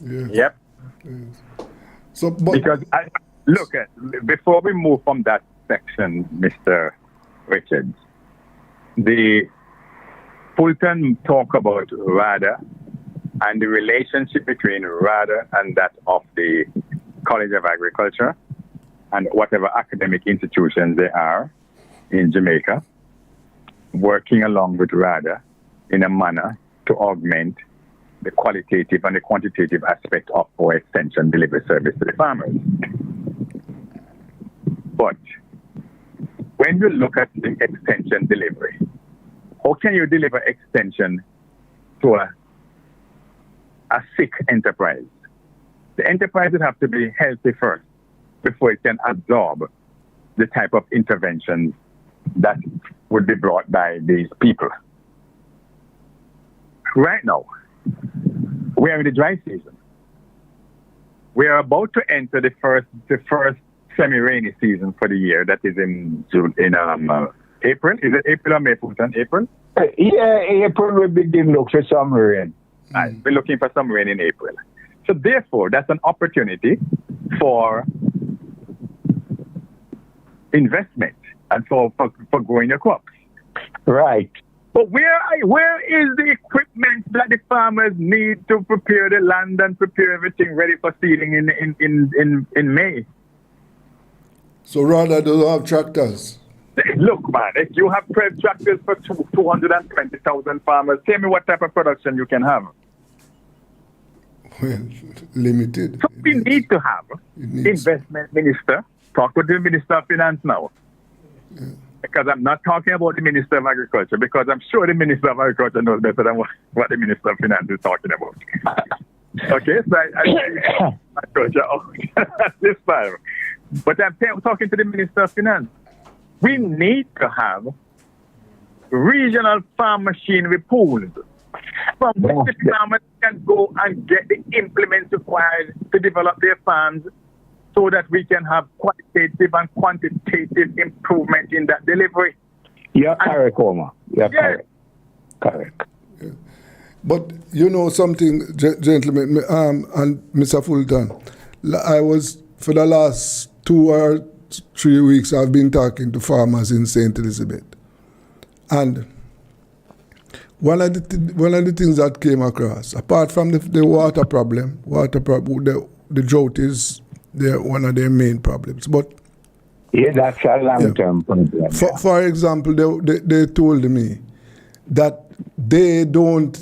Yes. Yep. Yes. So, but Because look, before we move from that section, Mr. Richards, the Fulton talk about RADA and the relationship between RADA and that of the College of Agriculture and whatever academic institutions they are in Jamaica, working along with RADA in a manner to augment the qualitative and the quantitative aspect of our extension delivery service to the farmers. But when you look at the extension delivery, how can you deliver extension to a sick enterprise? The enterprise would have to be healthy first before it can absorb the type of interventions that would be brought by these people. Right now, we are in the dry season. We are about to enter the first semi-rainy season for the year. That is in April. Is it April or May? April? Yeah, April will begin look for some rain. We're looking for some rain in April. So therefore, that's an opportunity for investment and for growing your crops. Right. But where is the equipment that the farmers need to prepare the land and prepare everything ready for seeding in May? so rather they don't have tractors. Look, man, if you have 12 tractors for 220,000 farmers, tell me what type of production you can have. Well, limited. So we need to have investment minister. Talk with the Minister of Finance now. Yeah. Because I'm not talking about the Minister of Agriculture, because I'm sure the Minister of Agriculture knows better than what the Minister of Finance is talking about. Okay, so I Agriculture at this time. But I'm talking to the Minister of Finance. We need to have regional farm machinery pools from which the farmers can go and get the implements required to develop their farms so that we can have qualitative and quantitative improvement in that delivery. You're correct, Omar. You're correct. Yeah. But you know something, gentlemen, and Mr. Fulton, I was, for the last 2 or 3 weeks, I've been talking to farmers in St. Elizabeth. And one of the things that came across, apart from the water problem, the drought is one of their main problems. But yeah, that's a long-term problem. For example, they told me that they don't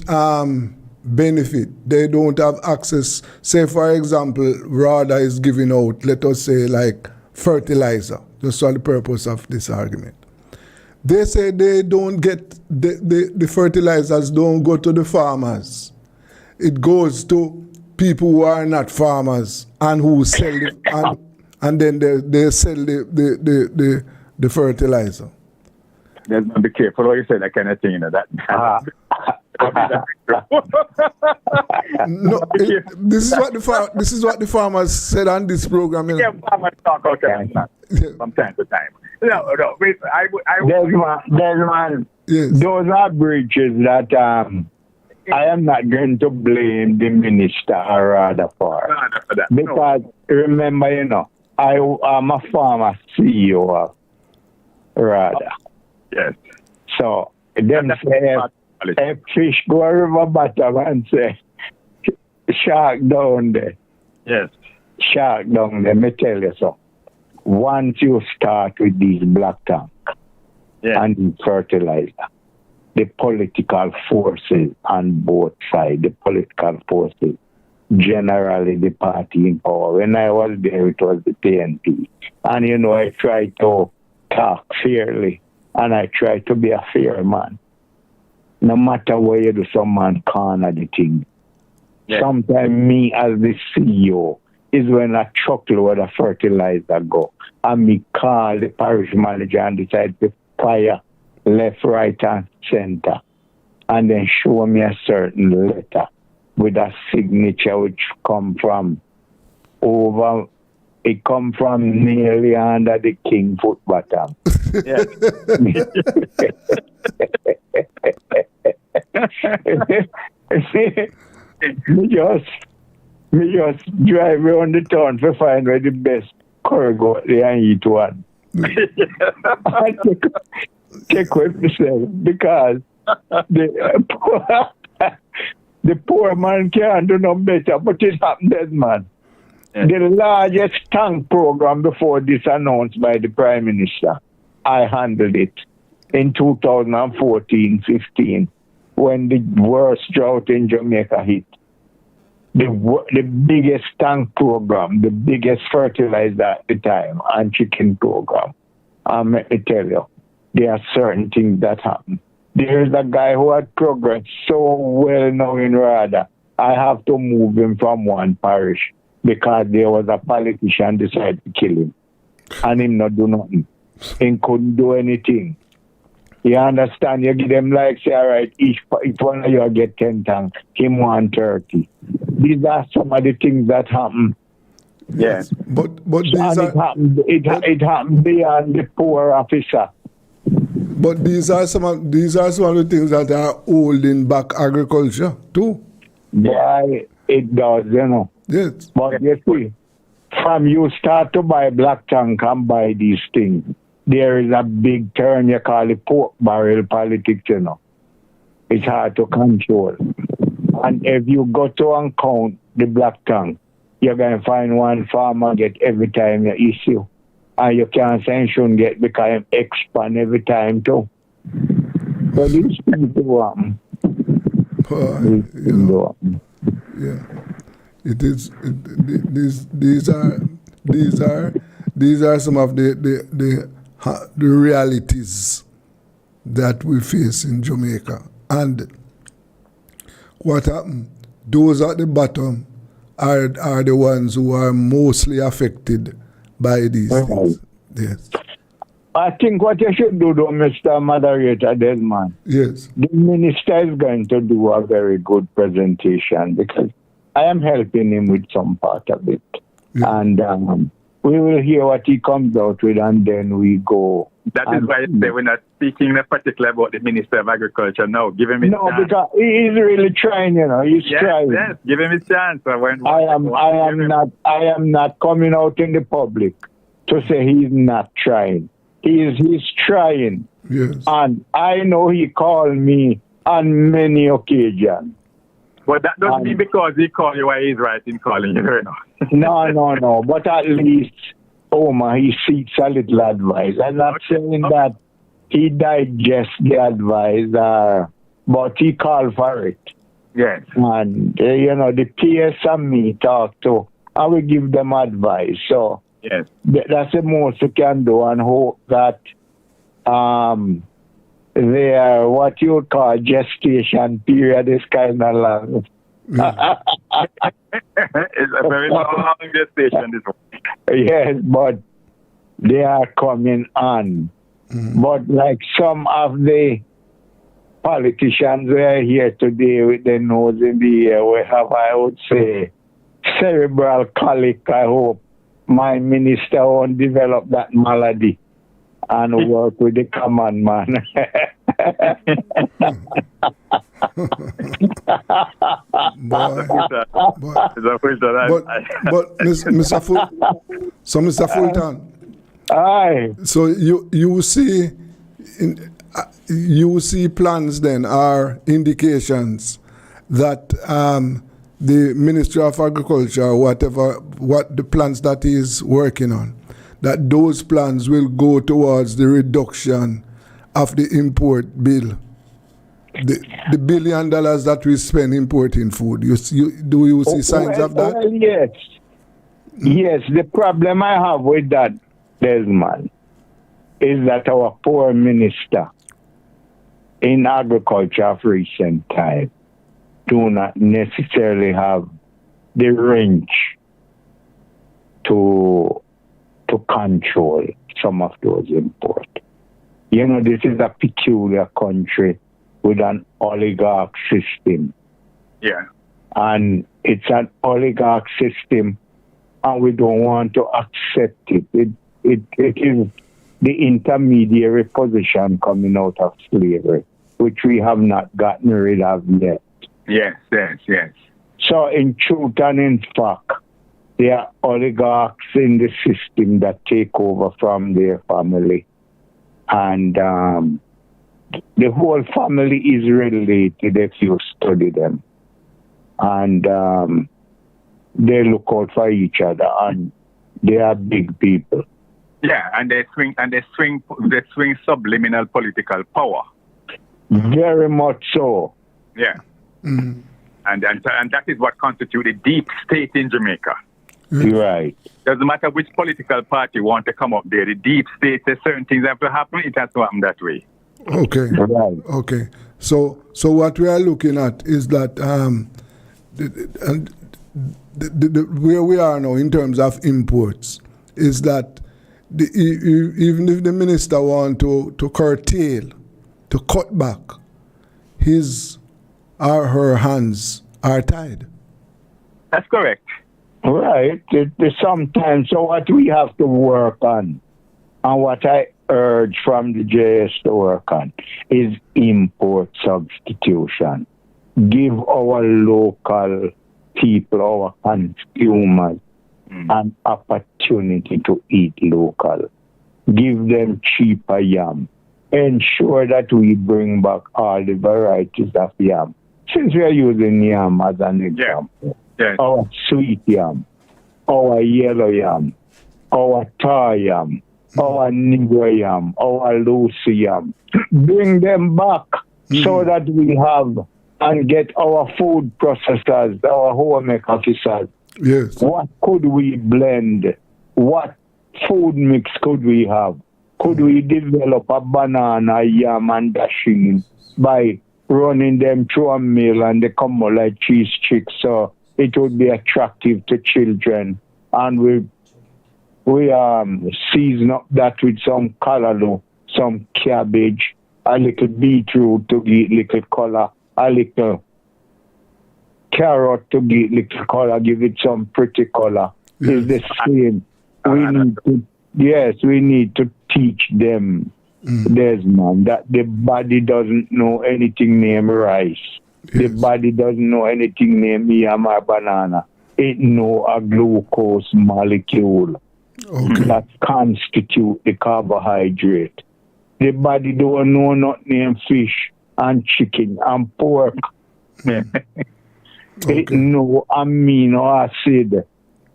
benefit, they don't have access. Say, for example, RADA is giving out, let us say, like fertilizer, just for the purpose of this argument. They say they don't get, the fertilizers don't go to the farmers. It goes to people who are not farmers and who sell it, and then they sell the fertilizer. Be careful what you say, that kind of thing, you know. No, this is what the farmers said on this program. You know? Yeah, farmers talk out from time to time. No, wait, Desmond, yes. Those are bridges that I am not going to blame the minister or rather for. Because remember, you know, I am a former CEO of RADA. Yes. So them say if fish go river bottom and say shark down there. Yes. Shark down there, me tell you so. Once you start with these black tank and fertilizer, the political forces on both sides, the political forces, generally the party in power. When I was there, it was the PNP. And, you know, I tried to talk fairly, and I tried to be a fair man. No matter what you do, some man corner the thing. Yes. Sometimes me as the CEO, is when a truckload of fertilizer go. And me call the parish manager and decide to fire left, right, and center. And then show me a certain letter with a signature which come from nearly under the king foot bottom. Yes. me just drive around the town to find where the best curry go there and eat one. I take with myself because the poor man can't do no better, but it happened dead man. Yes. The largest tank program before this announced by the Prime Minister, I handled it in 2014-15 when the worst drought in Jamaica hit. The biggest tank program, the biggest fertilizer at the time, and chicken program. Let me tell you, there are certain things that happen. There's a guy who had progressed so well now in Rada. I have to move him from one parish because there was a politician decided to kill him. And him not do nothing. He couldn't do anything. You understand? You give them like, say, all right, each one of you get 10 tanks, him 130. These are some of the things that happen. Yes. But these And are it happened beyond the poor officer. but these are some of the things that are holding back agriculture too. Why it does, you know. Yes. But you see, from you start to buy black tank and buy these things, there is a big term you call it pork barrel politics, you know. It's hard to control. And if you go to and count the black tank, you're going to find one farmer get every time you issue. And you can't say you shouldn't get because you expand every time too. But these things do happen. Yeah, it is. These are some of the realities that we face in Jamaica. And what happened? Those at the bottom are the ones who are mostly affected by these things. Yes. I think what you should do, though, Mr. Moderator Desmond, Yes. the minister is going to do a very good presentation because I am helping him with some part of it. Yeah. And we will hear what he comes out with and then we go. That is why we're not speaking particularly about the Minister of Agriculture now. Give him his No, chance. because he is really trying, you know. He's trying. Yes, give him his chance. I am not coming out in the public to say he's not trying. He's trying. Yes. And I know he called me on many occasions. But that doesn't mean because he called you why he's right in calling you. You know? No. But at least, he seeks a little advice. I'm not saying that he digests the advice, but he called for it. Yes. And, the peers and me talk to, I will give them advice. So yes, that's the most you can do and hope that their, what you would call gestation period is kind of long. it's a very long gestation, this one. Yes, but they are coming on. Mm-hmm. But like some of the politicians who are here today with their nose in the air, we have, I would say, cerebral colic. I hope my minister won't develop that malady and work with the common man. Mr. Fulton. Aye. So you see plans then, are indications that the Ministry of Agriculture, what the plans that he is working on, that those plans will go towards the reduction of the import bill. The $1 billion that we spend importing food. Do you see signs of that? Well, yes. Yes, the problem I have with that, Desmond, is that our poor minister in agriculture of recent time do not necessarily have the range to control some of those imports. You know, this is a peculiar country with an oligarch system. Yeah. And it's an oligarch system, and we don't want to accept it. It is the intermediary position coming out of slavery, which we have not gotten rid of yet. Yes. So in truth and in fact, there are oligarchs in the system that take over from their family. And the whole family is related if you study them. And they look out for each other, and they are big people. Yeah, and they swing subliminal political power. Very much so. Yeah. Mm. And that is what constitutes a deep state in Jamaica. Right. Doesn't matter which political party want to come up there. The deep state says certain things have to happen. It has to happen that way. Okay. Right. Okay. So what we are looking at is that where we are now in terms of imports is that even if the minister want to curtail, to cut back, his or her hands are tied. That's correct. Right. Sometimes, so what we have to work on, and what I urge from the JS to work on, is import substitution. Give our local people, our consumers, an opportunity to eat local. Give them cheaper yam. Ensure that we bring back all the varieties of yam. Since we are using yam as an example, our sweet yam, our yellow yam, our tar yam, our negro yam, our Lucy yam, bring them back so that we have and get our food processors, our home officers. Yes. What could we blend? What food mix could we have? Could we develop a banana, yam, and dashing by running them through a mill and they come out like cheese chicks, so it would be attractive to children? And we season up that with some callaloo, some cabbage, a little beetroot to give little color, a little carrot to give little color, give it some pretty color. Yes. It's the same. We need to teach them, Desmond, that the body doesn't know anything named rice. Yes. The body doesn't know anything named yam or banana. It know a glucose molecule that constitute the carbohydrate. The body don't know nothing named fish and chicken and pork. It know amino acid.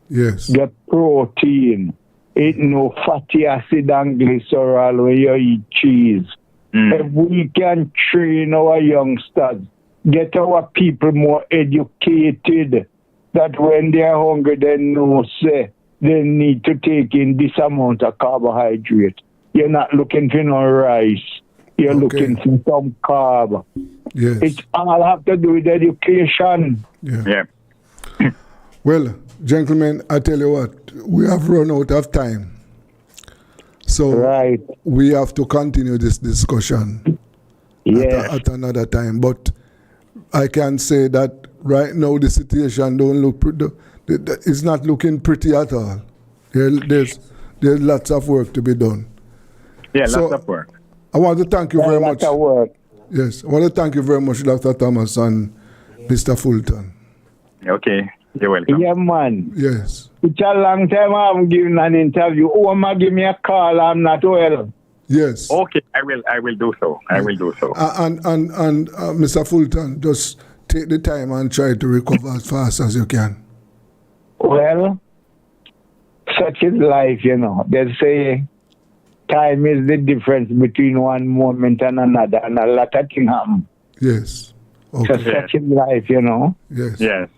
Yes. The protein. It no fatty acid and glycerol when you eat cheese. If we can train our youngsters, get our people more educated, that when they are hungry, they know, say, they need to take in this amount of carbohydrate. You're not looking for no rice. You're looking for some carb. Yes. It all have to do with education. Yeah. Well, gentlemen, I tell you what, we have run out of time. So we have to continue this discussion at another time. But I can say that right now the situation don't look it's not looking pretty at all. There's lots of work to be done. Yeah, lots of work. I want to thank you very much. Lots of work. Yes, I want to thank you very much, Dr. Thomas and Mr. Fulton. Okay, you're welcome. Yeah, man. Yes. It's a long time I haven't given an interview. Oh, man, give me a call. I'm not well. Yes. Okay, I will do so. I will do so. And Mr. Fulton, just take the time and try to recover as fast as you can. Well, such is life, you know. They say time is the difference between one moment and another, and a lot of things happen. Yes. Okay. So such is life, you know. Yes. Yes.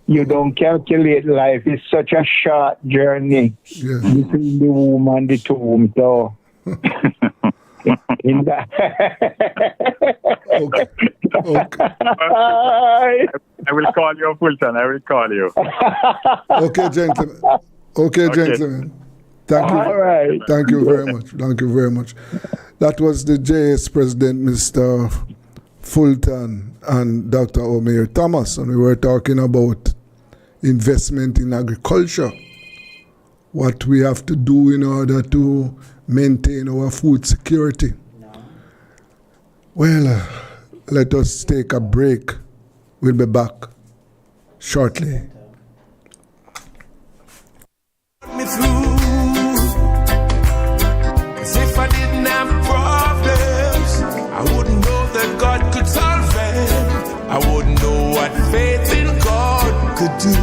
You don't calculate life. It's such a short journey between the womb and the tomb. So, in that. Okay. I I will call you, Fulton. I will call you. Okay, gentlemen. Okay, gentlemen. Thank you. All right. Thank you very much. Thank you very much. That was the JS President, Mr. Fulton, and Dr. Omer Thomas, and we were talking about investment in agriculture, what we have to do in order to maintain our food security. Well, let us take a break. We'll be back shortly. Me through, as if I didn't have problems, I wouldn't know that God could solve them. I wouldn't know what faith in God could do.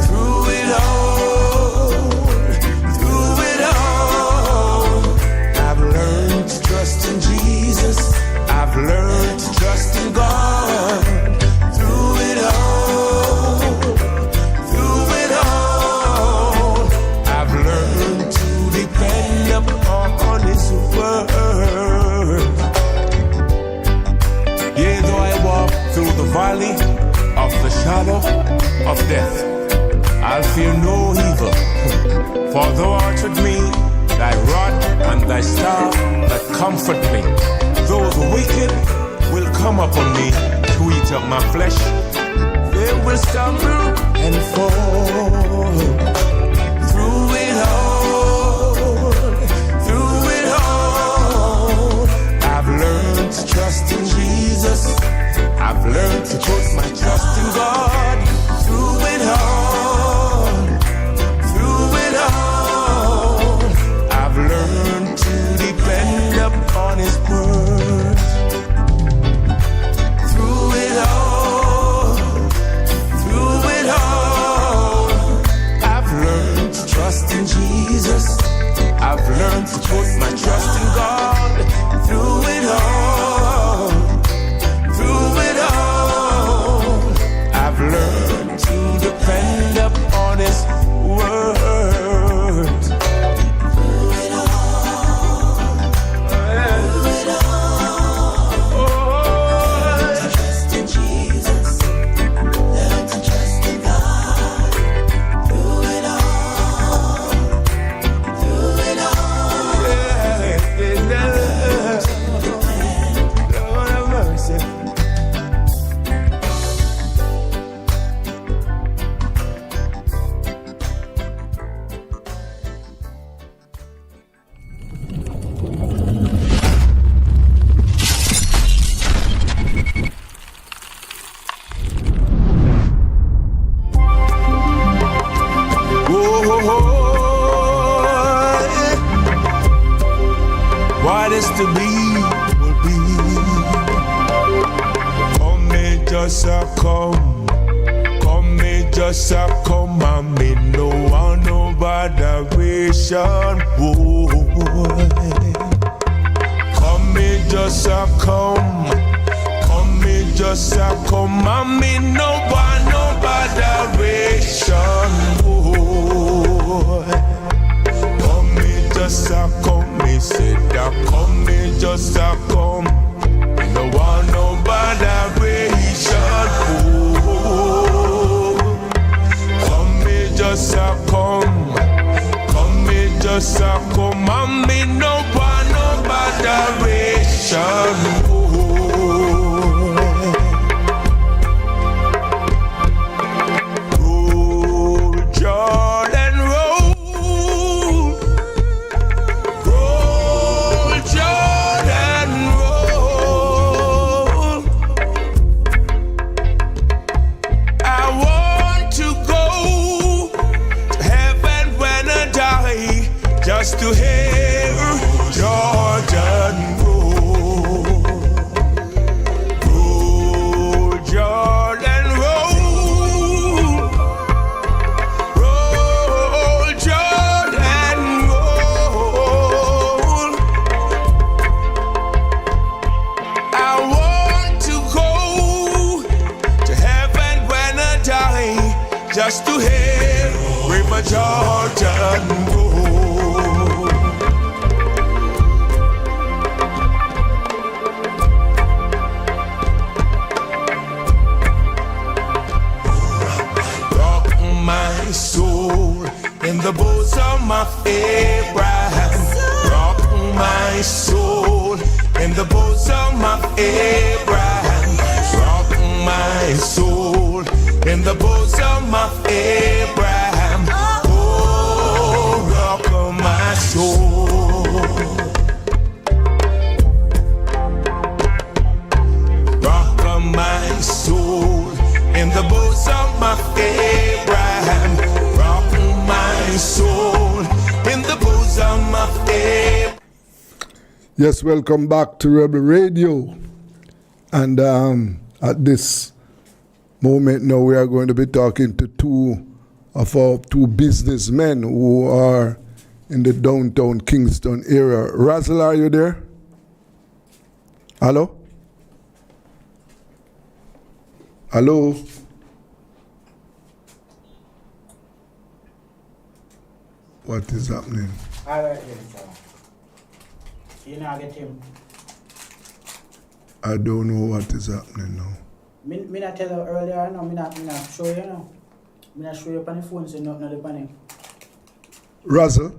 Through it all, I've learned to trust in Jesus. I've learned to trust in God. Through it all, I've learned to depend upon His word. Yea, though I walk through the valley of the shadow of death, I'll fear no evil, for thou art with me, thy rod and thy staff that comfort me. Though the wicked will come upon me to eat up my flesh, they will stumble and fall. Through it all, I've learned to trust in Jesus. I've learned to put my trust in God. Through it all, I've learned to depend upon His word. Through it all, I've learned to trust in Jesus. I've learned to put my trust in God. Through it all, I've learned to depend upon His word. What is to be will be. Come me just a come me just a come, and me no want no botheration. Come me just a come me just a come, and me no want no botheration. Come me just a come, me said that come me just a come. Me no want no botheration. Come me just a come me just a come, and me no want no botheration. Just to hear Jordan roll, roll, Jordan roll, roll, Jordan roll. I want to go to heaven when I die, just to hear River Jordan roll. bosom of Abraham. Rock my soul in the bosom of Abraham. Rock my soul in the bosom of Abraham. Oh, rock my soul. Rock my soul in the bosom of Abraham. Rock my soul in the bosom of Abraham. Yes, welcome back to Rebel Radio. And at this moment now, we are going to be talking to two businessmen who are in the downtown Kingston area. Razzle, are you there? Hello? Hello? What is happening? All right then, sir. You know, I get him. I don't know what is happening now. Me not tell you earlier, no. Me not show you, no. Me not show you on the phone, so nothing on the panel. Razzle?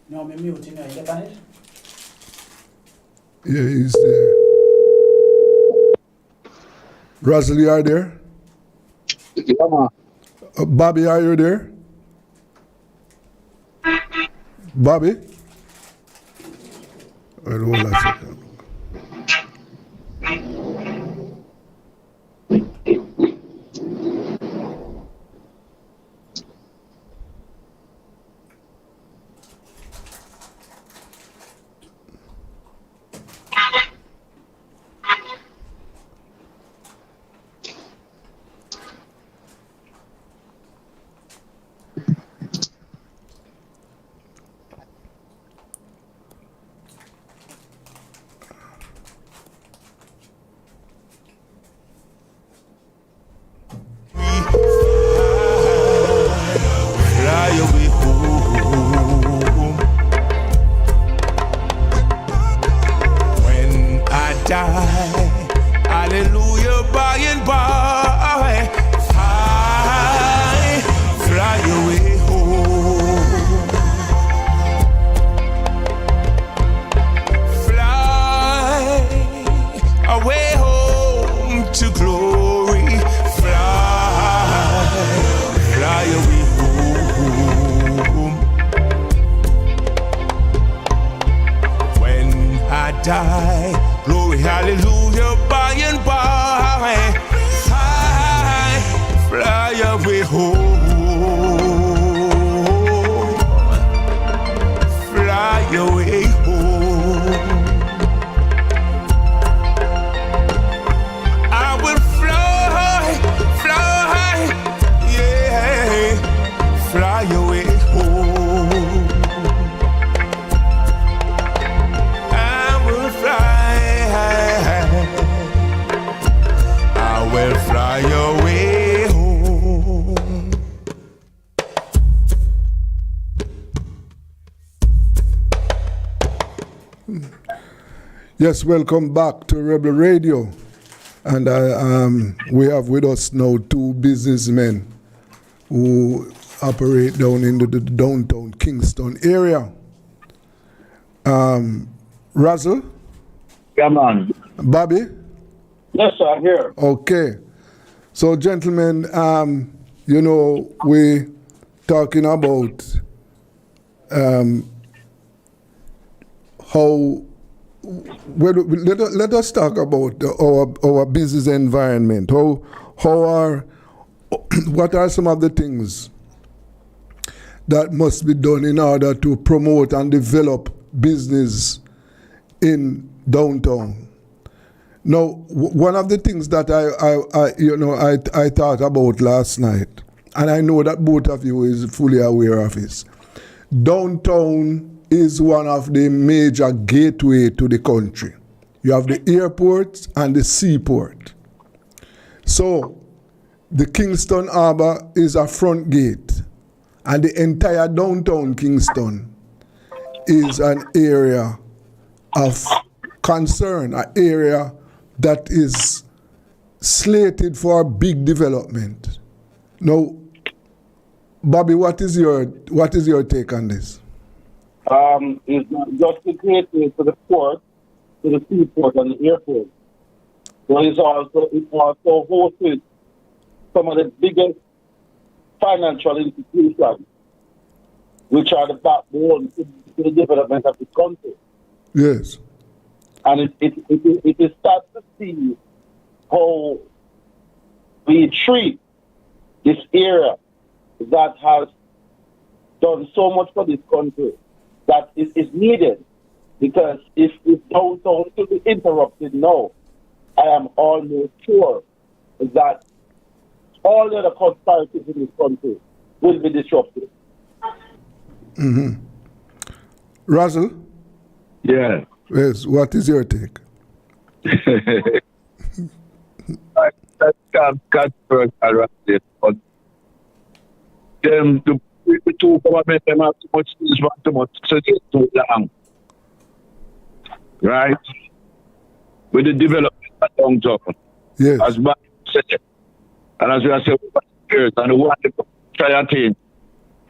No, me mute, you know. You get on it? Yeah, he's there. Razzle, you are there? Yeah, man. Bobby, are you there? Bobby? Wait, hold on a second. Fly away home. When I die, hallelujah, by and by, I fly away home. Fly away home to glory. Fly away home. When I die, glory, hallelujah, by and by, I fly away home. Fly away home. I will fly, yeah, fly away home. I will fly away home. Yes, welcome back to Rebel Radio. And we have with us now two businessmen who operate down in the downtown Kingston area. Razzle? Yeah, man. Bobby? Yes, sir, I'm here. Okay. So, gentlemen, you know, we talking about how. Well, let us talk about our business environment. What are some of the things that must be done in order to promote and develop business in downtown? Now, one of the things that I thought about last night, and I know that both of you is fully aware of it. Downtown is one of the major gateway to the country. You have the airport and the seaport. So the Kingston Harbor is a front gate, and the entire downtown Kingston is an area of concern, an area that is slated for big development. Now, Bobby, what is your take on this? It's not just to create to the port, to the seaport and the airport. So it also hosted some of the biggest financial institutions, which are the backbone to the development of the country. Yes. And it is sad to see how we treat this area that has done so much for this country that is needed. Because if downtown to be interrupted now, I am almost sure that all the other conspiracies in this country will be disrupted. Mm-hmm. Russell? Yeah. Yes, what is your take? I can't first around it, but the two government them have too much things, too much, so it's too long. Right? With the development of downtown. Yes. As Bob said, and as we are saying, and the one that try to think,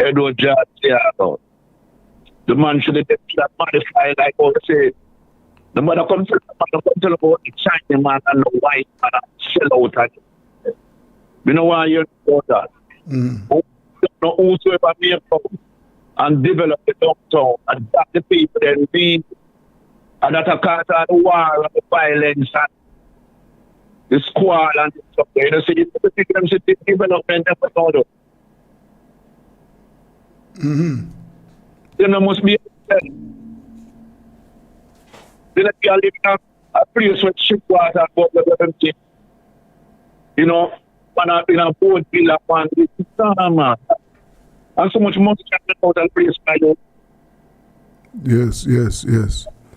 Edward John about. The man should have that modify like what I say. The mother comes to about the Chinese man and the white man and sell out. We don't want to hear about that. Whosoever may come and develop the downtown and that the people then be and that a cause of the war and the violence and the squad and stuff. You know, see, the development of the order. There must be then if you are living a place with ship water and water everything, you know, in a boat villa and it's man. And so much money can out and place by you. Yes.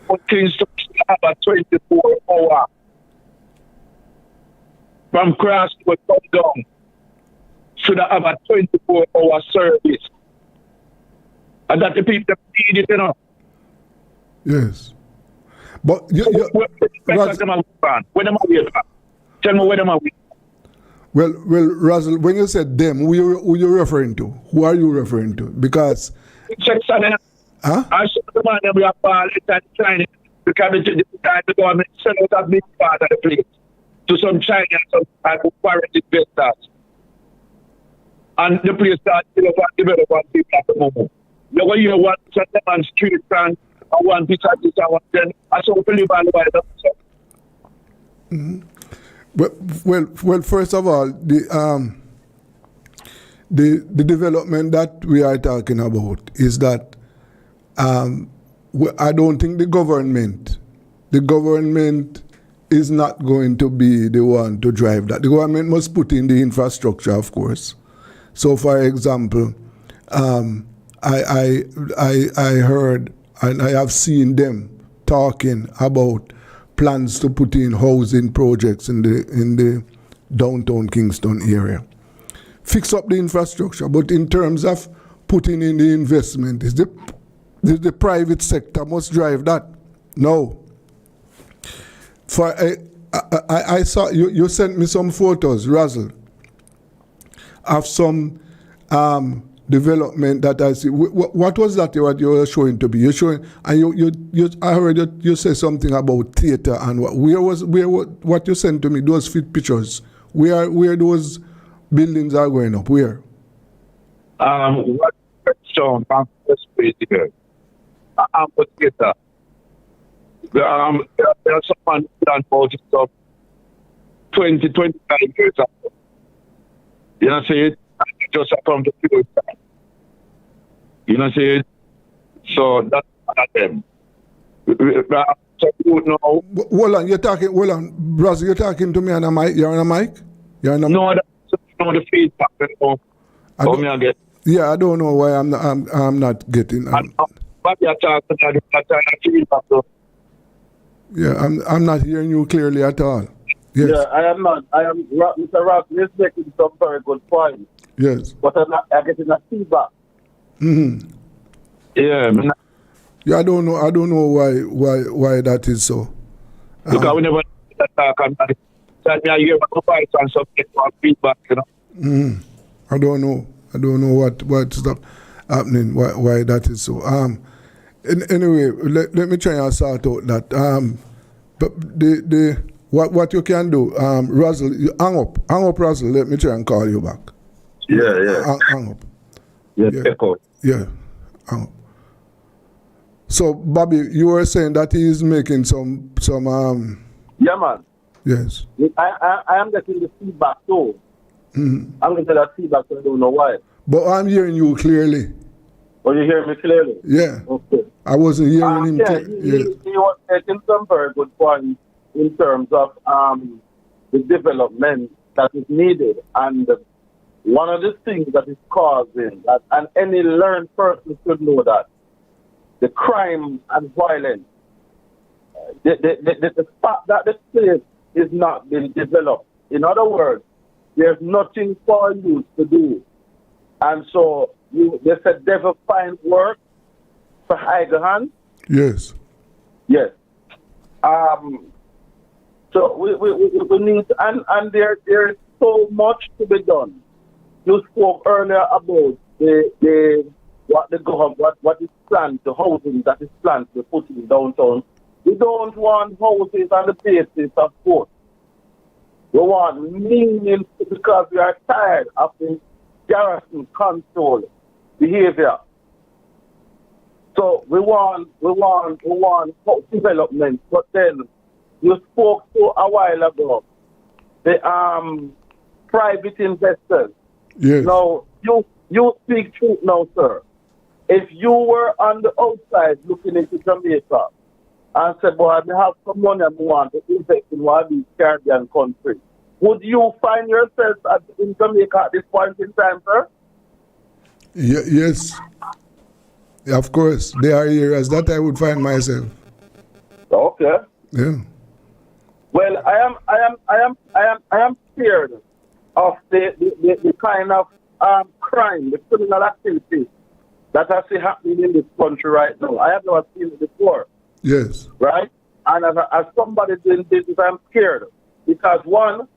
But things to have a 24-hour from cross to come down. Should have a 24-hour service. And that the people need it, you know. Yes. But where them are with? Tell me where them are with. Well, Russell, when you said them, who you referring to? Who are you referring to? Because I saw the man that we are trying because the government sell out a big part of the place to some Chinese some type of foreign investors. And the place starts to develop on people at the moment. You go here one on street and one piece of this and one then I saw people live on the way. Well, first of all, the development that we are talking about is that I don't think the government is not going to be the one to drive that. The government must put in the infrastructure, of course. So, for example, I heard and I have seen them talking about plans to put in housing projects in the downtown Kingston area. Fix up the infrastructure, but in terms of putting in the investment, is the private sector must drive that. No. For I saw you sent me some photos, Russell, of some development that I see. What was that what you were showing to me? You're showing, and I heard you say something about theater and what you sent to me, those fit pictures. Where those buildings are going up? Where? What shown from the street here? I'm a theater. There's someone done about it of 20, 25 years ago. You know, say it just from the field. You know, say it. So that's one of them. So you know. Hold on, brother, you're talking to me on a mic? You're on a mic? No, that's the feedback. Yeah, I don't know why I'm not getting. But you're talking to the feedback. Yeah, I'm not hearing you clearly at all. Yes. Yeah, I am not. Mr. Rock, you're making some very good points. Yes. But I'm getting a feedback. Mm-hmm. Yeah. Yeah, I don't know why that is so. Because we never talk about it. I hear about and subject for feedback, you know. I don't know. I don't know what's happening, why that is so. Anyway, let me try and sort out that. But the what you can do, Russell, you hang up, Russell. Let me try and call you back. Yeah. Hang up. Yeah, Yeah. echo. Yeah, hang up. So, Bobby, you were saying that he is making some Yeah, man. yes. I am getting the feedback too. Mm-hmm. I'm getting that feedback, so I don't know why. But I'm hearing you clearly. Oh, you hear me clearly? Yeah. Okay. I wasn't hearing him. Yeah, he was making some very good points in terms of the development that is needed. And one of the things that is causing that, and any learned person should know that, the crime and violence, the fact that the state is not being developed. In other words, there's nothing for you to do. And so they said devil find work for idle hands. Yes. Yes. So we need, and there is so much to be done. You spoke earlier about what the government, what is planned, the housing that is planned to put in downtown. We don't want houses on the basis of force. We want meaning because we are tired of the garrison control behavior. So we want development. But then you spoke to a while ago the private investors. Yes. Now you speak truth now, sir. If you were on the outside looking into Jamaica and said, boy, I have some money I want to invest in one of these Caribbean countries, would you find yourself in Jamaica at this point in time, sir? Yes. Of course. There are areas that I would find myself. Okay. Yeah. Well, I am scared of the kind of crime, the criminal activities that I see happening in this country right now. I have never seen it before. Yes. Right? And as somebody doing business, I'm scared. Because one,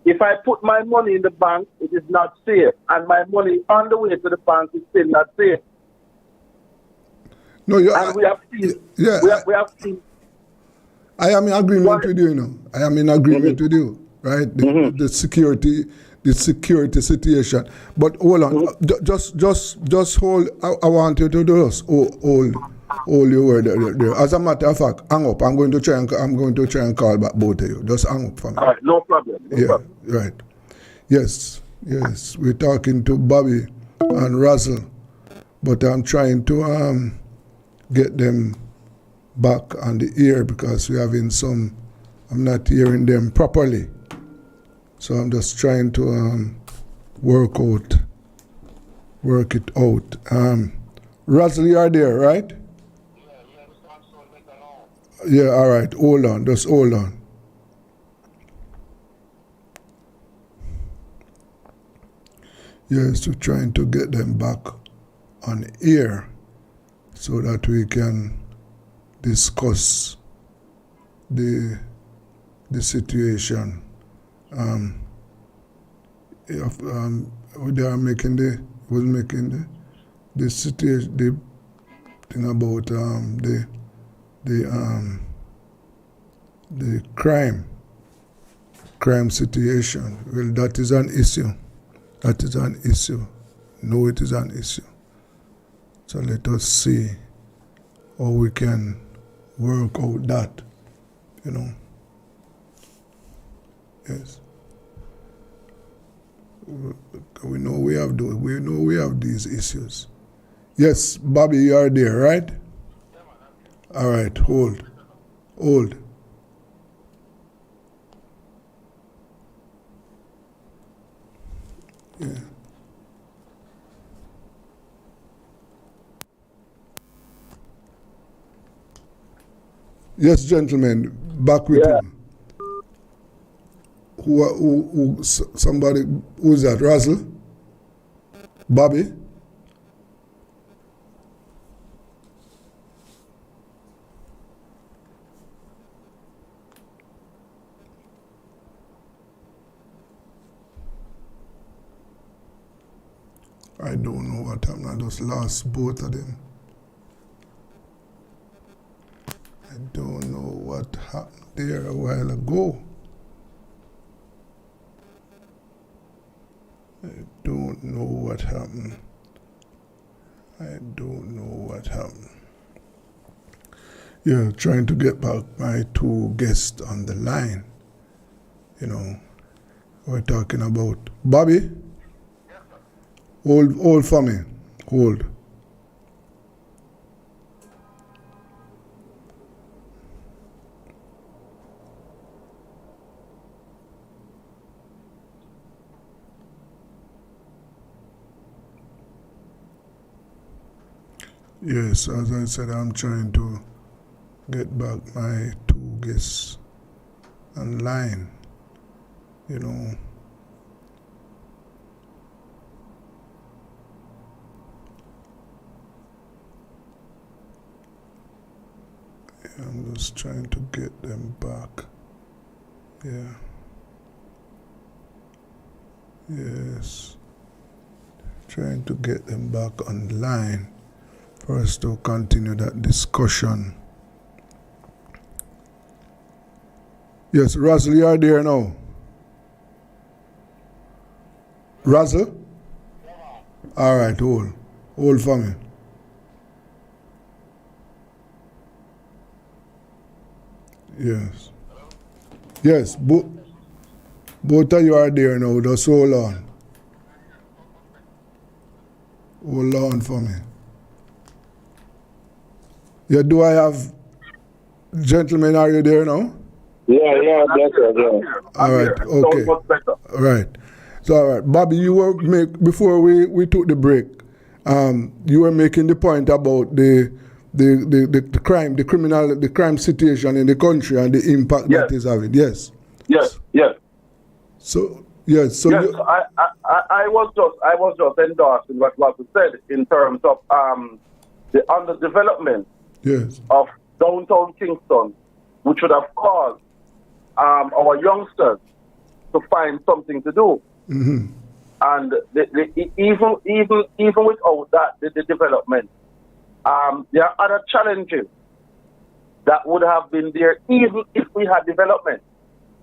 if I put my money in the bank, it is not safe. And my money on the way to the bank is still not safe. No, and we have seen, yeah, we have seen. I am in agreement with you, I am in agreement with you, right? The security situation. But hold on, just hold. I want you to just hold your word there. As a matter of fact, hang up. I'm going to try and call back both of you. Just hang up for me. All right, no problem. No problem. Right. Yes. We're talking to Bobby and Russell, but I'm trying to get them back on the air because we're having I'm not hearing them properly. So I'm just trying to work it out. Russell, you are there, right? Yeah, all right. Hold on. Just hold on. Yes, we're trying to get them back on air so that we can discuss the situation. They are making the situation, the thing about the crime situation. Well, that is an issue. No, it is an issue. So let us see how we can work out that, Yes. We know we have these issues. Yes, Bobby, you are there, right? All right, hold. Yeah. Yes, gentlemen, back with you. Somebody, who's that? Russell? Bobby? All I don't know what happened. I just lost both of them. I don't know what happened there a while ago. I don't know what happened. I don't know what happened. Yeah, trying to get back my two guests on the line. You know, we're talking about Bobby. Hold for me. Hold. Yes, as I said, I'm trying to get back my two guests online. You know. I'm just trying to get them back. Yeah. Yes. Trying to get them back online for us to continue that discussion. Yes, Russell, you are there now. Russell? All right, hold. Hold for me. Yes. Yes, both of you are there now. Just hold on. Hold on for me. Yeah, do I have... Gentlemen, are you there now? Yeah, better, yeah. All right, okay. All right. So, all right. Bobby, you were before we took the break, you were making the point about the crime situation in the country and the impact that is having. Yes. Yes. So yes. So yes, I was just endorsing what was said in terms of the underdevelopment of downtown Kingston, which would have caused our youngsters to find something to do. Mm-hmm. And even without that, the development, there are other challenges that would have been there even if we had development,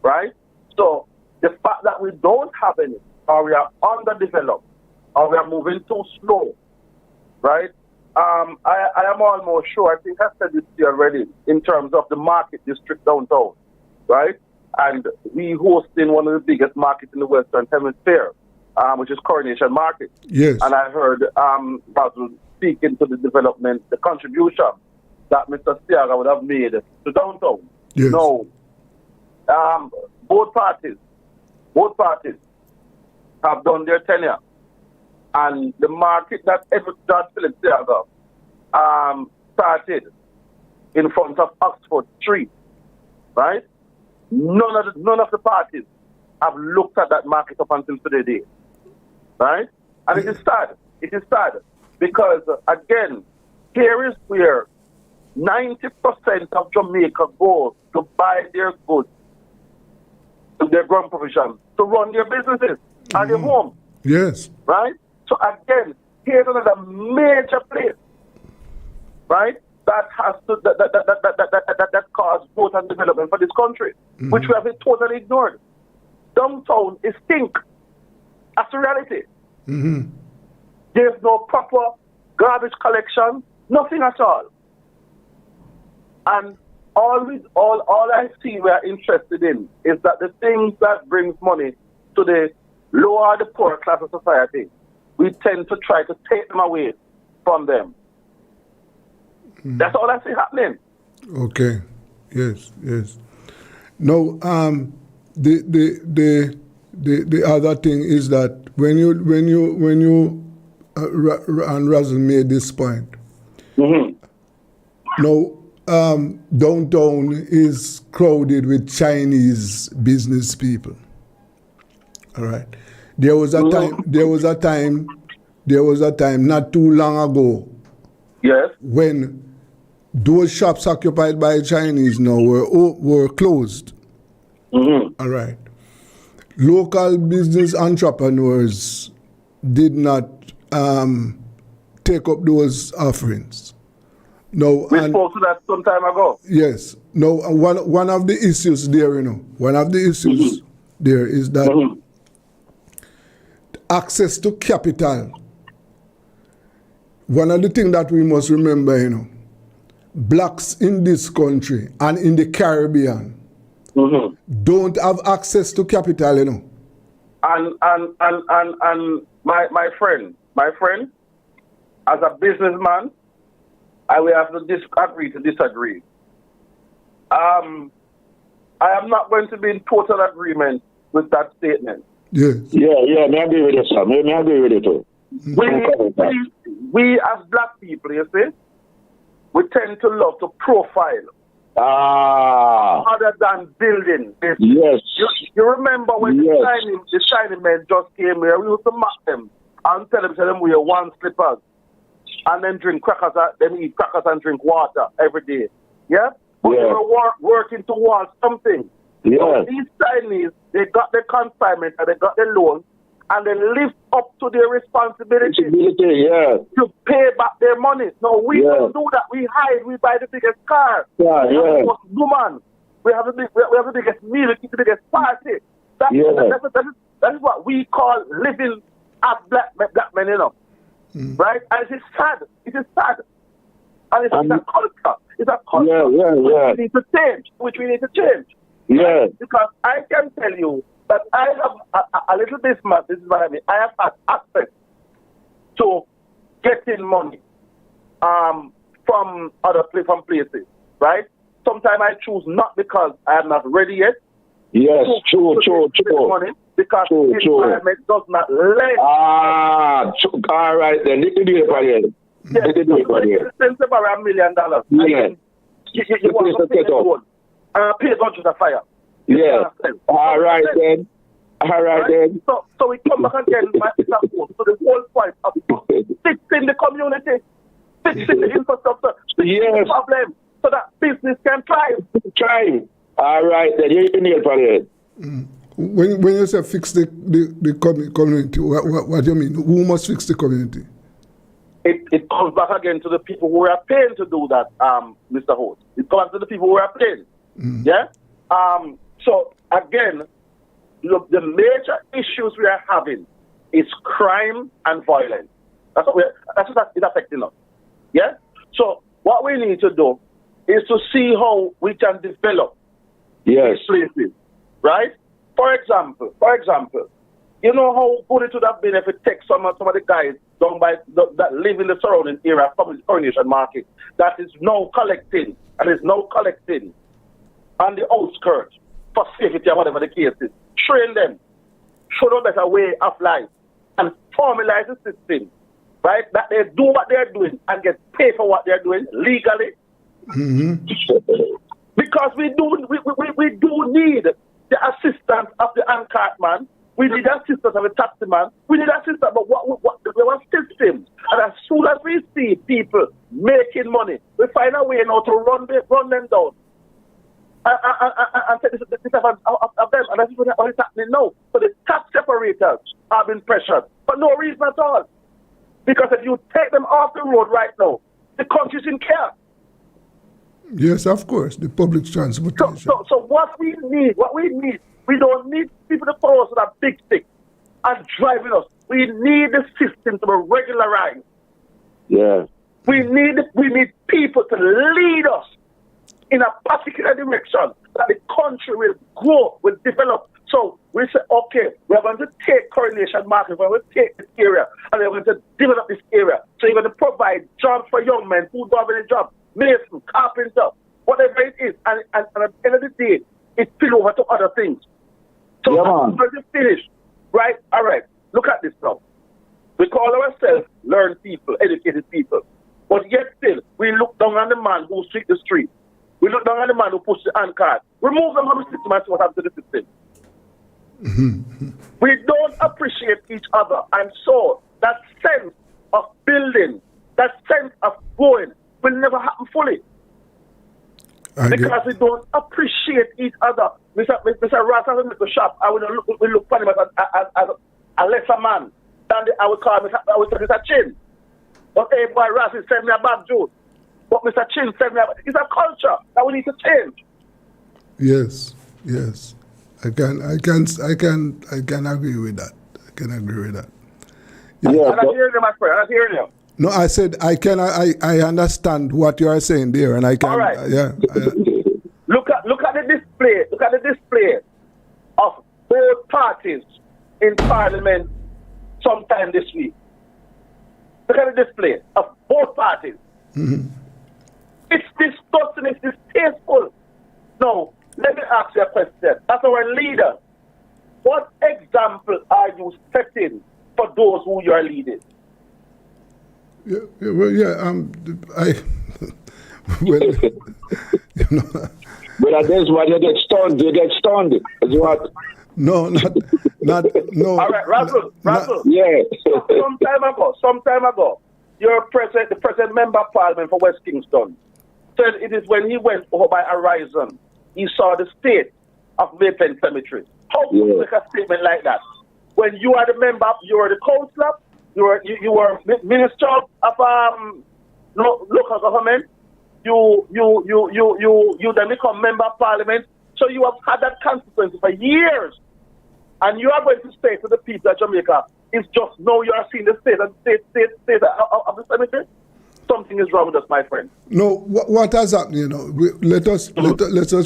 right? So the fact that we don't have any, or we are underdeveloped, or we are moving too slow, right? I am almost sure, I think I said this to you already, in terms of the market district downtown, right? And we hosting one of the biggest markets in the Western Hemisphere, which is Coronation Market. Yes. And I heard Basil speaking to the development, the contribution that Mr. Stiaga would have made to downtown. Yes. No. Both parties have done their tenure. And the market that Edward George Phillips Stiaga started in front of Oxford Street, right? None of the parties have looked at that market up until today, right? And it is sad. It is sad because, again, here is where 90% of Jamaica goes to buy their goods, to their ground provision, to run their businesses and their homes. Yes. Right? So, again, here's another major place, right? That has to that caused growth and development for this country, which we have totally ignored. Downtown is stink. That's the reality. There's no proper garbage collection, nothing at all. And all I see we are interested in is that the things that brings money to the lower, the poor class of society, we tend to try to take them away from them. That's all I see happening. Okay. Yes. Now, the other thing is that when you and Razzle made this point. Now, downtown is crowded with Chinese business people. All right. There was a time not too long ago. Yes. When those shops occupied by Chinese now were closed. All right. Local business entrepreneurs did not take up those offerings. No, We spoke to that some time ago. yes. No, one of the issues there, one of the issues there is that access to capital. One of the things that we must remember, blacks in this country and in the Caribbean don't have access to capital, And my friend, as a businessman, I will have to disagree. I am not going to be in total agreement with that statement. Yes. Yeah, me agree with you, sir. Me agree with you too. We as black people, you see, we tend to love to profile other than building. Yes. You remember when the shiny men just came here, we used to mock them and tell them we wear one slippers and then drink crackers, then eat crackers and drink water every day. Yeah? But they were working towards something. Yeah. So these Chinese, they got the consignment and they got the loan and they live up to their responsibility to pay back their money. No, we don't do that. We hide. We buy the biggest car. We have the most woman. We have the biggest meal. We keep the biggest party. That is what we call living as black men, right? And it is sad. It is sad. And it's a culture. It's a culture which we need to change. Yeah. Because I can tell you that I have a little business. This is what I mean. I have had access to getting money from places, right? Sometimes I choose not because I am not ready yet. Yes, true. Money because the environment does not let. All right then. They can do it for you. Yes, since about $1 million. Yeah. You want to pay the loan. Pay a bunch of fire. Yeah. All right then. So we come back again, so the whole point of fixing the community, fixing the infrastructure, fixing the problem, so that business can thrive. All right then. You can hear for it. When you say fix the community, what do you mean? Who must fix the community? It comes back again to the people who are paying to do that, Mr. Holt. It comes to the people who are paying. Yeah? So, again, look, the major issues we are having is crime and violence. That's what is affecting us. Yeah? So, what we need to do is to see how we can develop these places. Right? For example, you know how good it would have been if it takes some of the guys down by that live in the surrounding area from the Coronation Market that is now collecting on the outskirts for safety or whatever the case is. Train them, show them a better way of life, and formalize the system, right? That they do what they're doing and get paid for what they're doing legally. Because we do need the assistance of the uncart man. We need the assistance of the taxi man. We need assistance, but what we want systems. And as soon as we see people making money, we find a way now to run them down. And take this advantage of them. And that's what is happening now. So the tax separators have been pressured for no reason at all. Because if you take them off the road right now, the country's in chaos. Yes, of course, the public transportation. So what we need, we don't need people to follow us with a big stick and driving us. We need the system to be regularized. Yeah. We need people to lead us in a particular direction that the country will grow, will develop. So we say, okay, we're going to take Coronation Market, we're going to take this area, and we're going to develop this area. So you're going to provide jobs for young men who don't have any job, mason, carpenter, whatever it is. And at the end of the day, it spill over to other things. So when you finish, right? All right, look at this now. We call ourselves learned people, educated people. But yet still, we look down on the man who sweep the street. We look down on the man who pushes the hand card. Remove them from the system and see what happens to the system. We don't appreciate each other. And so that sense of building, that sense of growing will never happen fully. Because we don't appreciate each other. Mr. Ross has a little shop. I will look for him as a lesser man. than I would call Mr. Chin. But hey, boy, Rassi send me a bag juice. But Mr. Chin send me a... It's a culture that we need to change. Yes, yes. I can agree with that. I can agree with that. I'm not hearing you, my friend. I'm not hearing you. No, I said I understand what you are saying there, and I can. All right. Look at the display. Look at the display of both parties in Parliament sometime this week. Look at the display of both parties. Mm-hmm. It's disgusting. It's distasteful. Now, let me ask you a question. As our leader, what example are you setting for those who you are leading? Yeah, well, you know. But at this one, you get stoned. Is what? No. All right, Russell. Yeah. Some time ago, the present member of Parliament for West Kingston said it is when he went over by Horizon, he saw the state of Maypen Cemetery. How can you make a statement like that? When you are the member, you are the councillor, you were minister of local government, you then become member of Parliament, so you have had that consequence for years. And you are going to say to the people of Jamaica, it's just now you are seeing the state of the cemetery? Something is wrong with us, my friend. No, what has happened, you know, let us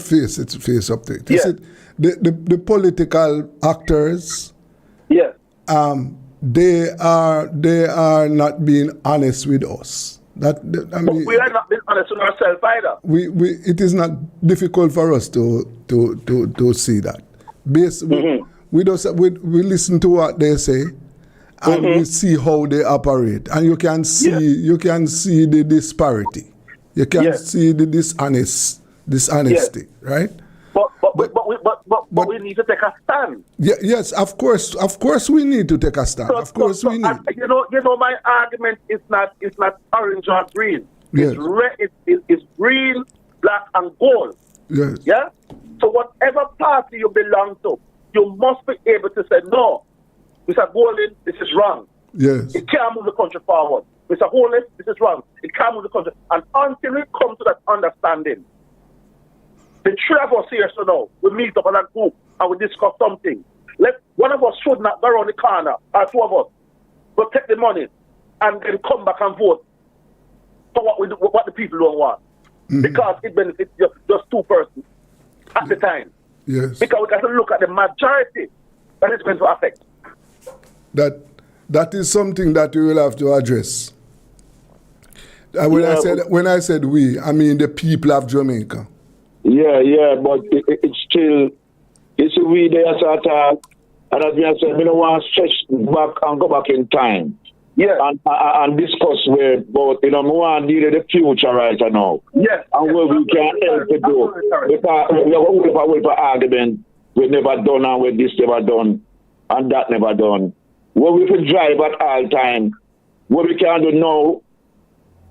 face up to it. Yeah. The political actors, yes, they are not being honest with us. But we are not being honest with ourselves either. It is not difficult for us to see that. We listen to what they say, and we see how they operate, and you can see the disparity. You can see the dishonesty, right? But we need to take a stand. Yes, of course we need to take a stand. We need. You know, my argument is not orange or green. Yes. It's red. It's green, black, and gold. Yes. Yeah. So whatever party you belong to, you must be able to say no. Mr. Golden, this is wrong. Yes. It can't move the country forward. Mr. Holness, this is wrong. It can't move the country. And until we come to that understanding, the three of us here, so now, we meet up in a group and we discuss something. One of us should not go around the corner, or two of us, but take the money and then come back and vote for what the people don't want. Mm-hmm. Because it benefits just two persons at the time. Yes. Because we got to look at the majority that it's going to affect. That is something that we will have to address. When I said we, I mean the people of Jamaica. Yeah, but it's still, it's a we there sort of, and as I said, we don't want to stretch back and go back in time. Yeah. And discuss where both, we want to deal with the future right now. Yes. And where we can help to do. Because we have a for argument, we never done and with this never done, and that never done. What we can drive at all time, what we can do now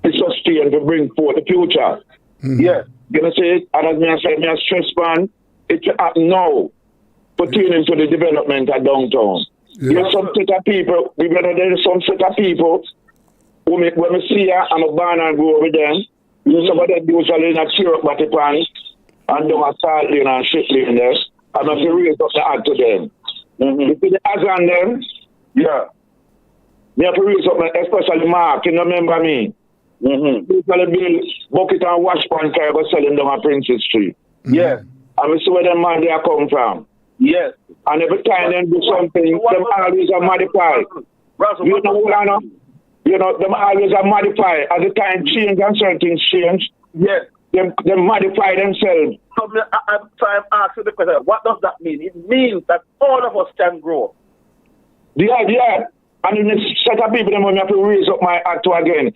is sustain to bring forth the future. Mm-hmm. Yeah. You know, say, and as I say, me a stress man, it can happen now, pertaining to the development of downtown. Yeah. There's some set of people, there's some set of people who when we see her, I'm a born and go over them. Some of them usually in a cheer up at the pan and do a salt lane and shit lane there. And I have to raise up the hand to them. Mm-hmm. You see the ads on them? Yeah. Me have to raise up, especially Mark, you remember me? Mm-hmm. Usually build bucket and wash pan car go sell them down on Princess Street. Yes. And we see where them man they come from. Yes. And every time they do something, them always are modified. You know, them always are modified. As the time change and certain things change, yes. Them modify themselves. So I'm asking the question, what does that mean? It means that all of us can grow. Yeah. And in this set of people, them have to raise up my act to again.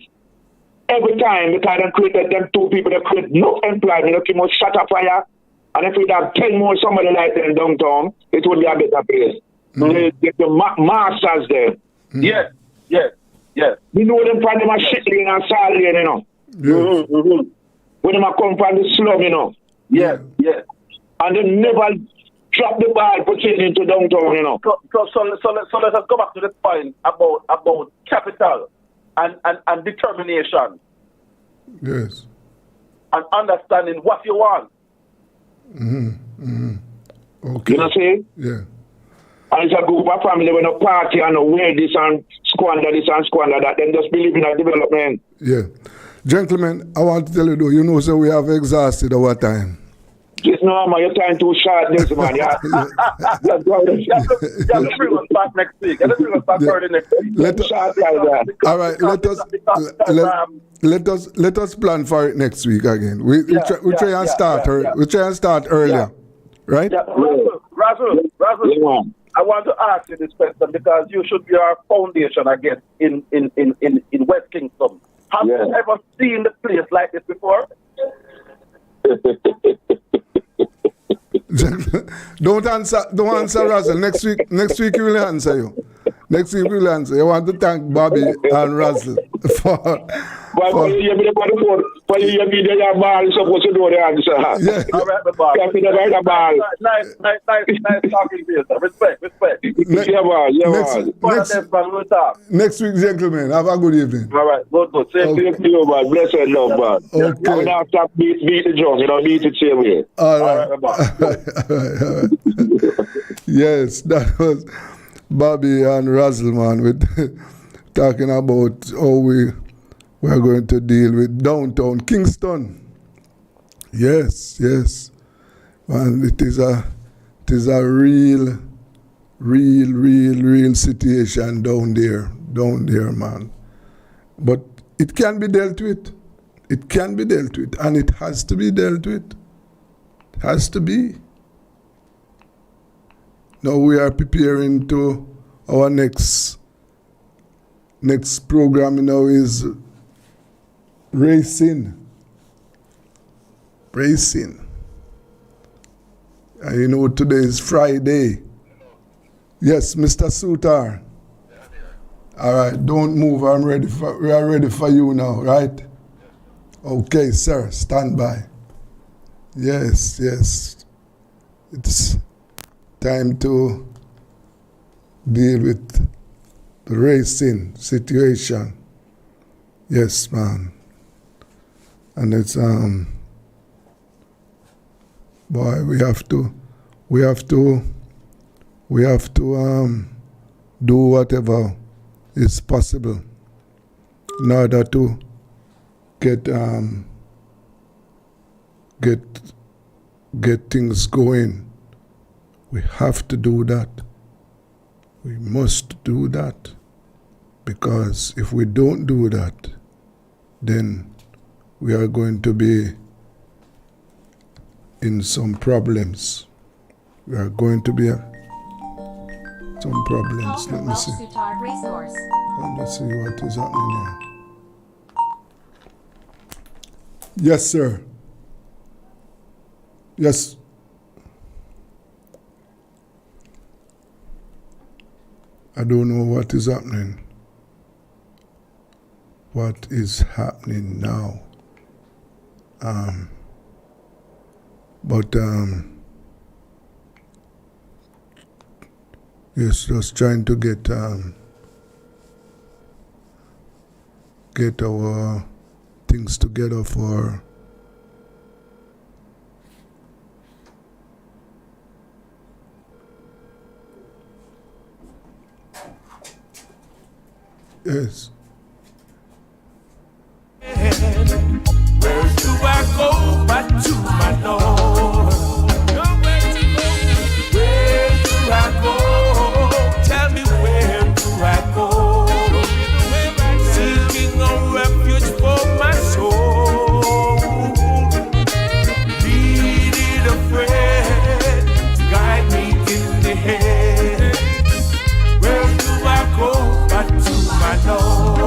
Every time, because they created them two people, they create no employment, they keep shut up fire. And if we have 10 more somebody like them downtown, it would be a better place. Mm-hmm. The masters there. Mm-hmm. Yes. We know them from them a shit lane and salt lane, you know. Yes. Mm-hmm. When them a come from the slum, you know. Yes. And they never drop the ball, put it into downtown, you know. So let us go back to the point about capital and determination. Yes. And understanding what you want. Okay. You know what I'm saying? Yeah. And it's a group of family when a party and a wear this and squander that, then just believe in our development. Yeah. Gentlemen, I want to tell you though, you know, so we have exhausted our time. Just no, man, your time too short, this man. Yeah. Just bring us back next week. Just bring us back early next week. All right, let us plan for it next week again. We try and start earlier, yeah. Right? Yeah. Razzle, I want to ask you this question because you should be our foundation again in West Kingston. Have you ever seen the place like this before? Don't answer Russell. Next week he will answer you. Next week we will answer. I want to thank Bobby and Russell for you be the ball supposed to do the answer. Yeah. All right, the ball. Nice talking to you, sir. Respect. Next week, gentlemen, have a good evening. All right, good. Same to you, man. Blessed love, man. Okay. I'm not stop beat the drum, beat it same way. All right. Yes, that was Bobby and Russell, man, with talking about how we are going to deal with downtown Kingston. Yes. And it is a real situation down there, man. But it can be dealt with. And it has to be dealt with. It has to be. Now we are preparing to our next program is racing. And you know today is Friday. Yes, Mr. Sutar. All right, don't move. We are ready for you now, right? Okay, sir, stand by. Yes. It's time to deal with the racing situation. Yes, man. And it's boy, we have to do whatever is possible in order to get things going. We have to do that. We must do that. Because if we don't do that, then we are going to be in some problems. We are going to be some problems. Let me see. Let me see what is happening here. Yes, sir. Yes. I don't know what is happening. What is happening now? Yes, just trying to get our things together for yes. Where do I go but to my Lord? Where do I go? Tell me where do I go? Seeking a refuge for my soul. Needed a friend to guide me in the head. Where do I go but to my Lord?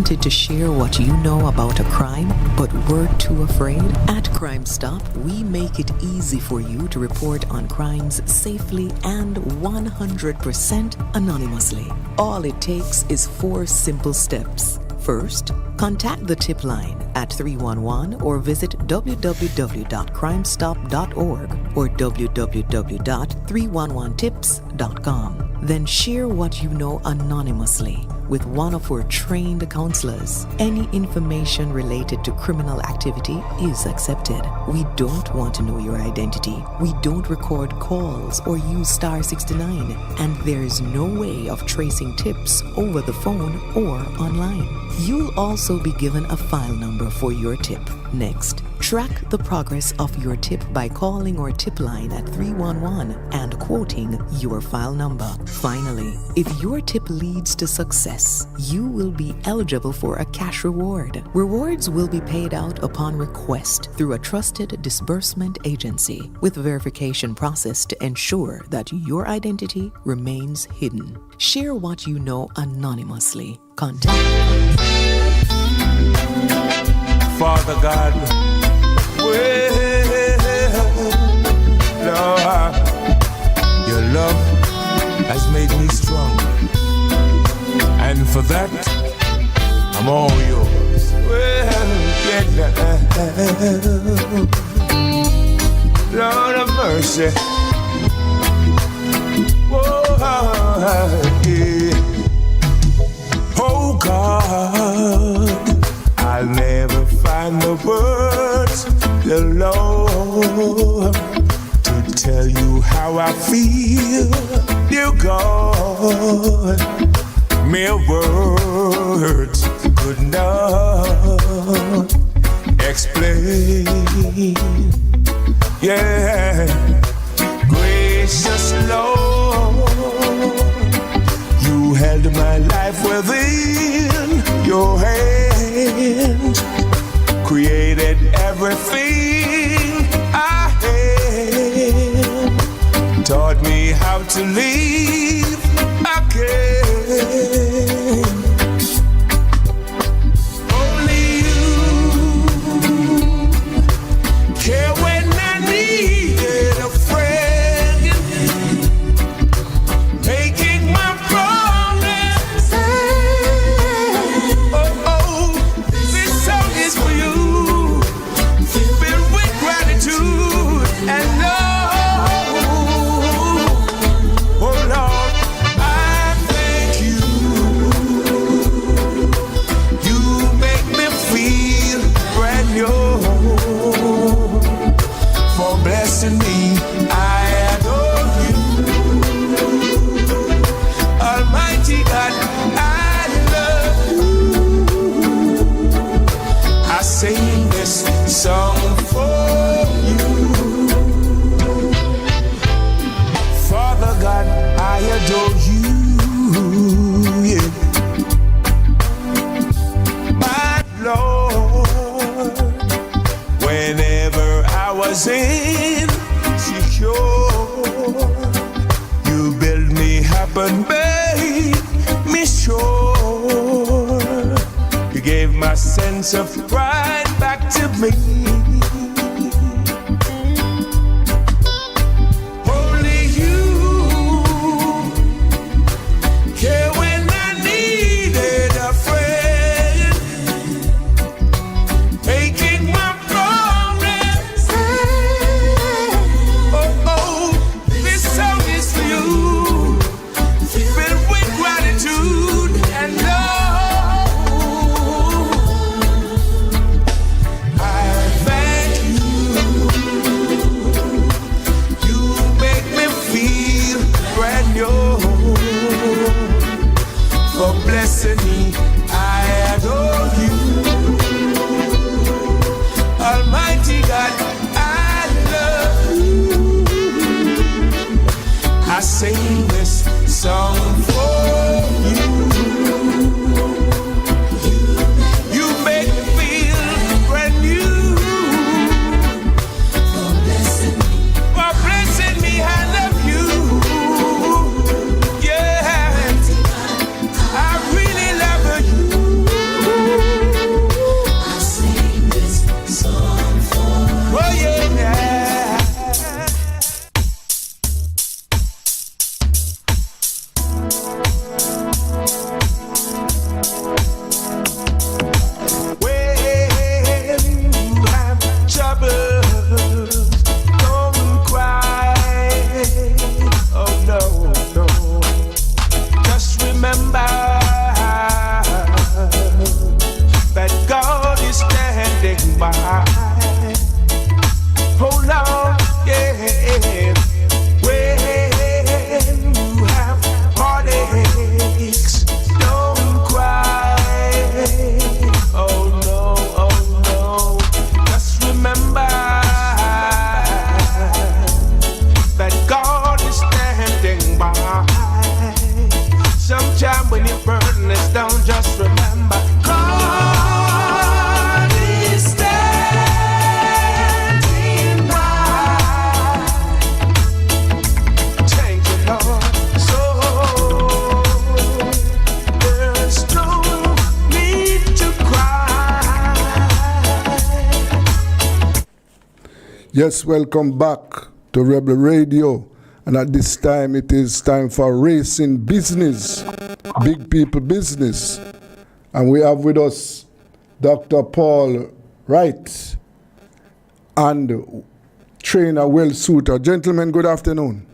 wanted to share what you know about a crime but were too afraid? At Crime Stop, we make it easy for you to report on crimes safely and 100% anonymously. All it takes is 4 simple steps. First, contact the tip line at 311 or visit www.crimestop.org or www.311tips.com. Then share what you know anonymously with one of our trained counselors. Any information related to criminal activity is accepted. We don't want to know your identity. We don't record calls or use star 69. And there is no way of tracing tips over the phone or online. You'll also be given a file number for your tip. Next, track the progress of your tip by calling our tip line at 311 and quoting your file number. Finally, if your tip leads to success, you will be eligible for a cash reward. Rewards will be paid out upon request through a trusted disbursement agency with verification process to ensure that your identity remains hidden. Share what you know anonymously. Contact Father God, well, Lord, your love has made me strong, and for that, I'm all yours. Well, Lord of mercy, oh, yeah. Oh God, I'll never find the words, the Lord, to tell you how I feel, dear God. Mere words could not explain. Yeah, gracious Lord, you held my life within your hand, created everything I am, taught me how to live again. Only you care when I needed a friend, making my promise. Oh, this song is for you, filled with gratitude and love. Oh Lord, I thank you. You make me feel brand new. For blessing me, I adore you. Almighty God, I love you. I sing this song for you. Father God, I adore you. Yeah. My Lord, whenever I was insecure, you built me up and made me sure. You gave my sense of pride back to me. Only you care when I needed a friend, making my promise. Oh, this song is for you, filled with gratitude and love. I by. Hold on, yeah. When you have heartaches, don't cry. Oh no, just remember that God is standing by. Sometime when your burden is down, just remember God is standing by. Change it, Lord. So there's no need to cry. Yes, welcome back to Rebel Radio. And at this time, it is time for racing business, big people business. And we have with us Dr. Paul Wright and trainer Will Suter. Gentlemen, good afternoon.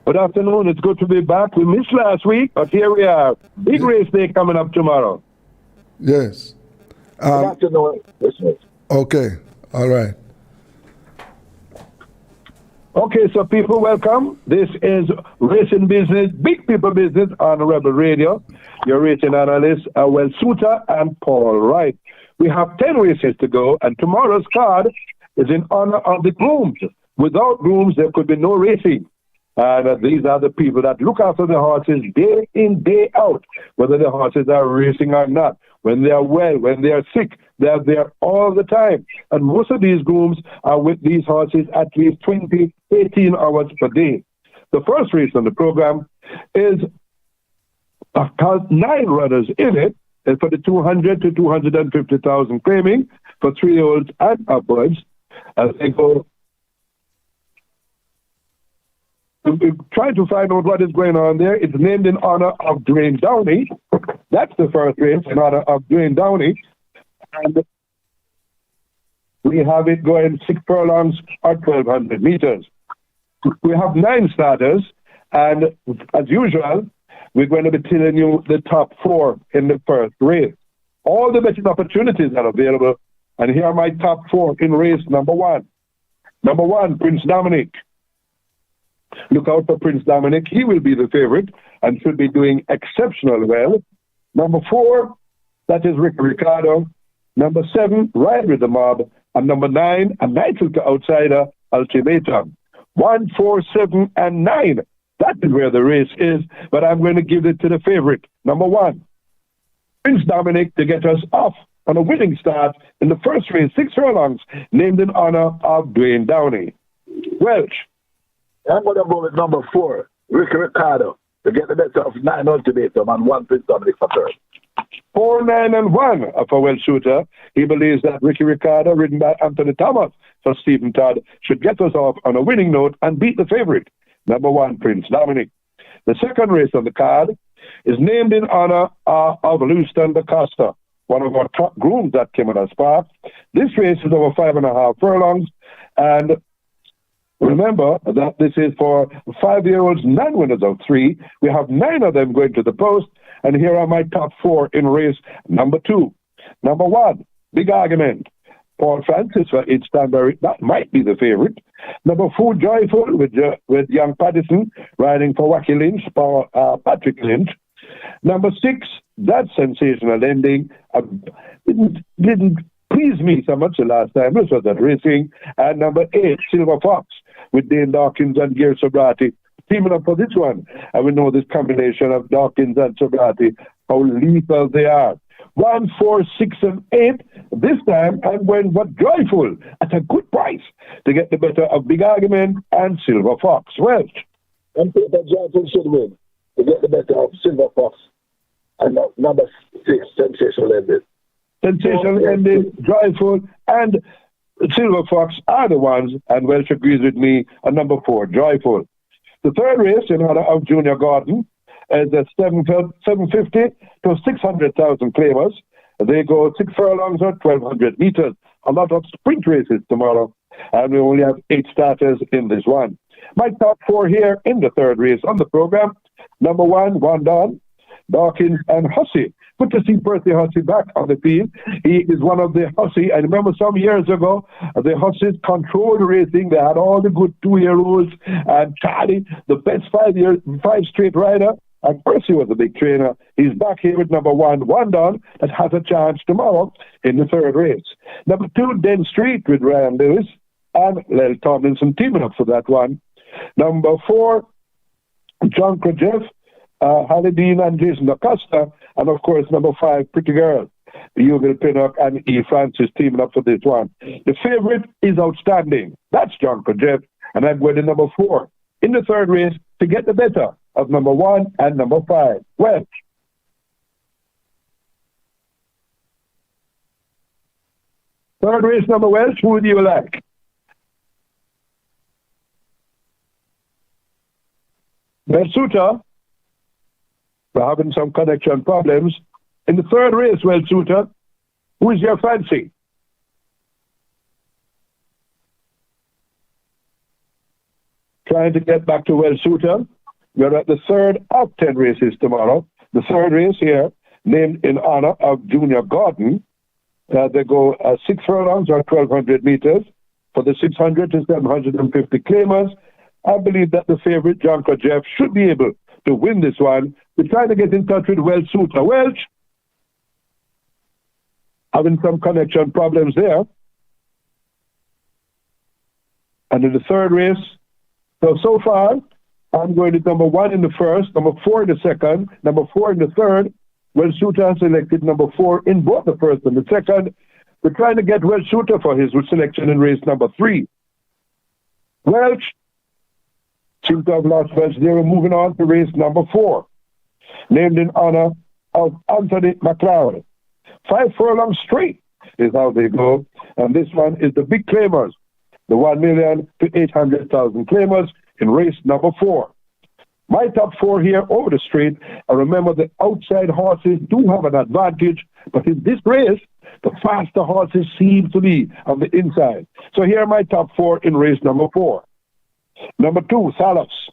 Good afternoon. It's good to be back. We missed last week, but here we are. Big race day coming up tomorrow. Yes. Good afternoon. Okay, all right. Okay, so people, welcome. This is Racing Business, Big People Business on Rebel Radio. Your racing analysts are Will Suter and Paul Wright. We have 10 races to go, and tomorrow's card is in honor of the grooms. Without grooms, there could be no racing. And these are the people that look after the horses day in, day out, whether the horses are racing or not. When they are well, when they are sick, they are there all the time. And most of these grooms are with these horses at least 20, 18 hours per day. The first race on the program is called 9 runners in it, and for the 200 to 250,000 claiming for 3-year-olds and upwards as they go. Trying to find out what is going on there. It's named in honor of Dwayne Downey. That's the first race in honor of Dwayne Downey. And we have it going 6 furlongs or 1,200 meters. We have 9 starters, and as usual, we're going to be telling you the top 4 in the first race. All the betting opportunities are available, and here are my top 4 in race number 1. Number 1, Prince Dominic. Look out for Prince Dominic. He will be the favorite and should be doing exceptionally well. Number 4, that is Ricky Ricardo. Number 7, Ride with the Mob. And number 9, a Night with the Outsider, Ultimatum. 1, 4, 7, and 9. That is where the race is, but I'm going to give it to the favorite. Number 1, Prince Dominic, to get us off on a winning start in the first race, 6 furlongs, named in honor of Dwayne Downey. Welch. I'm going to go with number 4, Ricky Ricardo, to get the better of 9 Ultimatum and 1 Prince Dominic for third. 4, 9, and 1 for Will Shooter. He believes that Ricky Ricardo, ridden by Anthony Thomas for Stephen Todd, should get us off on a winning note and beat the favorite, number 1, Prince Dominic. The second race on the card is named in honor of Lewiston da Costa, one of our top grooms that came on our spot. This race is over 5.5 furlongs, and remember that this is for 5-year-olds, non-winners of 3. We have 9 of them going to the post, and here are my top 4 in race number 2. Number 1, Big Argument. Paul Francis for Ed Stanbury, that might be the favorite. Number 4, Joyful with young Pattison, riding for Wacky Lynch, for Patrick Lynch. Number 6, That Sensational Ending. Didn't please me so much the last time. This was at racing. And number 8, Silver Fox, with Dane Dawkins and Gear Sobrati teaming up for this one. And we know this combination of Dawkins and Sobrati, how lethal they are. 1, 4, 6, and 8. This time I'm going for Joyful at a good price to get the better of Big Argument and Silver Fox. Welch. And Peter Johnson should win to get the better of Silver Fox. And number 6, Sensational Ending. Sensational Ending, Joyful, and Silver Fox are the ones, and Welsh agrees with me, on number 4, Joyful. The third race in honor of Junior Gordon is at 750 to 600,000 claimers. They go 6 furlongs or 1,200 meters. A lot of sprint races tomorrow, and we only have 8 starters in this one. My top 4 here in the third race on the program. Number 1, Wandon, Dawkins, and Hussey Good to see Percy Hussey back on the field. He is one of the Hussey. I remember some years ago, the Hussies controlled racing. They had all the good 2-year-olds, and Charlie, the best 5 straight rider. And Percy was a big trainer. He's back here with number 1, One Don, that has a chance tomorrow in the 3rd race. Number 2, Den Street with Ryan Lewis and Lel Tomlinson teaming up for that one. Number 4, John Krajev, Haladine and Jason Acosta. And of course, number 5, Pretty Girl, Hugo Pinnock and E. Francis teaming up for this one. The favorite is outstanding. That's John Krajev. And I'm going to number 4 in the 3rd race to get the better of number 1 and number 5. Well, 3rd race, number Welsh, who would you like? Well, Suter, we're having some connection problems. In the 3rd race, well, Suter, who is your fancy? Trying to get back to Well Suter. We're at the 3rd of 10 races tomorrow. The 3rd race here, named in honor of Junior Gordon. They go 6 furlongs or 1,200 meters. For the 600 to 750 claimers, I believe that the favorite, John Krajev, should be able to win this one. We're trying to get in touch with Welch Suter. Welch, having some connection problems there. And in the 3rd race, so far, I'm going to number 1 in the 1st, number 4 in the 2nd, number 4 in the 3rd. Welch Suter has selected number 4 in both the 1st and the 2nd. We're trying to get Welch Suter for his selection in race number 3. Welch seems to have lost Welch. They were moving on to race number 4, named in honor of Anthony McLeod. 5 furlongs straight is how they go. And this one is the big claimers, the 1,000,000 to 800,000 claimers in race number 4. My top 4 here over the straight. And remember, the outside horses do have an advantage, but in this race, the faster horses seem to be on the inside. So here are my top 4 in race number 4. Number 2, Salos.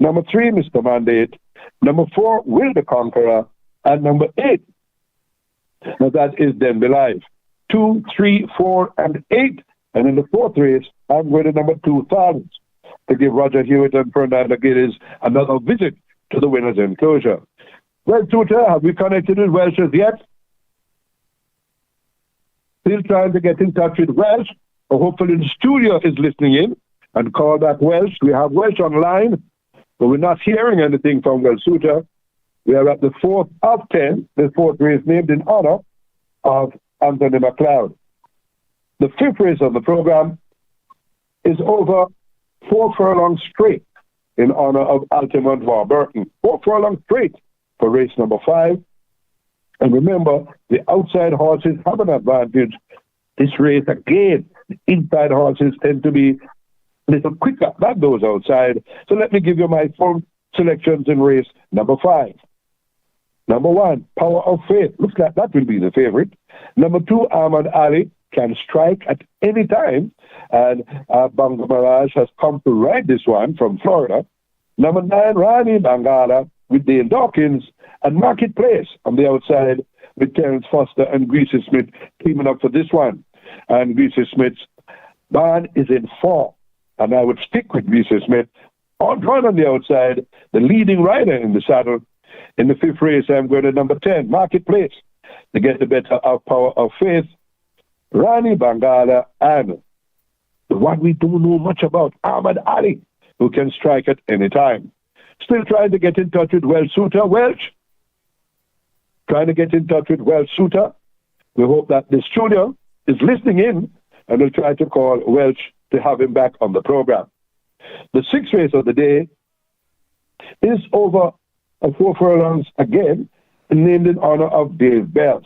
Number 3, Mr. Mandate. Number 4, Will the Conqueror. And number 8, now that is Denby Live. 2, 3, 4, and 8. And in the 4th race, I'm going to number 2, Thousands, to give Roger Hewitt and Fernando Geddes another visit to the winner's enclosure. Well, Tutor, have we connected with Welsh as yet? Still trying to get in touch with Welsh. Hopefully the studio is listening in and call back Welsh. We have Welsh online, but we're not hearing anything from Welsh Suter. We are at the 4th of 10, the 4th race named in honor of Anthony McLeod. The 5th race of the program is over 4 furlongs straight in honor of Altamont Warburton. 4 furlongs straight for race number 5. And remember, the outside horses have an advantage. This race, again, the inside horses tend to be a little quicker than those outside. So let me give you my 4 selections in race number 5. Number 1, Power of Faith. Looks like that will be the favorite. Number 2, Ahmad Ali can strike at any time. And Bongo Mirage has come to ride this one from Florida. Number 9, Rani Bangala with Dale Dawkins. And Marketplace on the outside with Terence Foster and Greasy Smith teaming up for this one. And Greasy Smith's barn is in 4. And I would stick with Greasy Smith. On the outside, the leading rider in the saddle. In the 5th race, I'm going to number 10, Marketplace, to get the better of Power of Faith. Rani Bangala and the one we don't know much about, Ahmad Ali, who can strike at any time. Still trying to get in touch with Welch Suter. Welch, trying to get in touch with Welch Suter. We hope that the studio is listening in, and we'll try to call Welch to have him back on the program. The 6th race of the day is over 4 furlongs again, named in honor of Dave Bell.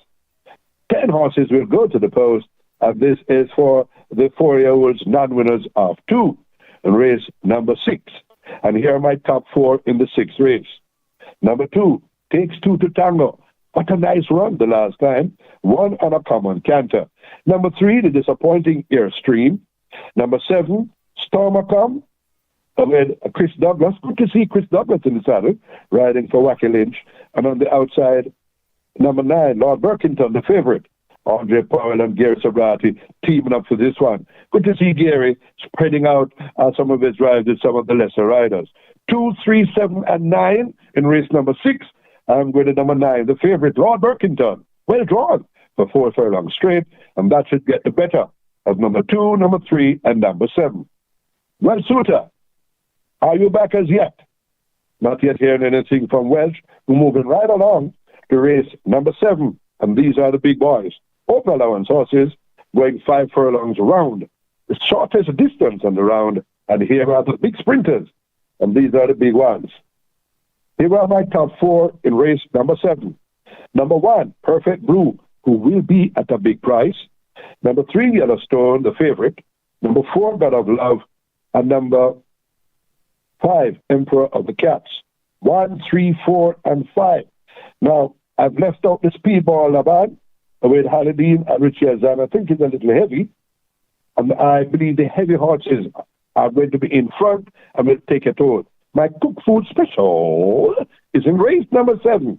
10 horses will go to the post, and this is for the 4-year-olds non-winners of 2 in race number 6. And here are my top 4 in the 6th race. Number 2, Takes 2 to Tango. What a nice run the last time. 1 on a common canter. Number 3, the disappointing Airstream. Number 7, Stormacom with Chris Douglas. Good to see Chris Douglas in the saddle, riding for Wacky Lynch. And on the outside, Number 9, Lord Burkington, the favorite. Andre Powell and Gary Sobrati teaming up for this one. Good to see Gary spreading out some of his rides with some of the lesser riders. 2, 3, 7, and 9 in race number 6. I'm going to number 9, the favorite, Lord Burkington. Well drawn for 4 furlongs straight, and that should get the better of number 2, number 3, and number 7. Well, Suter, are you back as yet? Not yet hearing anything from Welsh. We're moving right along to race number 7, and these are the big boys. Open allowance horses going 5 furlongs around. The shortest distance on the round, and here are the big sprinters, and these are the big ones. Here are my top 4 in race number 7. Number 1, Perfect Blue, who will be at a big price. Number 3, Yellowstone, the favorite. Number 4, God of Love. And number 5, Emperor of the Cats. 1, 3, 4, and 5. Now, I've left out the Speedball Laban with Haladine and Richie Azan. I think it's a little heavy. And I believe the heavy horses are going to be in front and will take it all. My cook food special is in race number 7.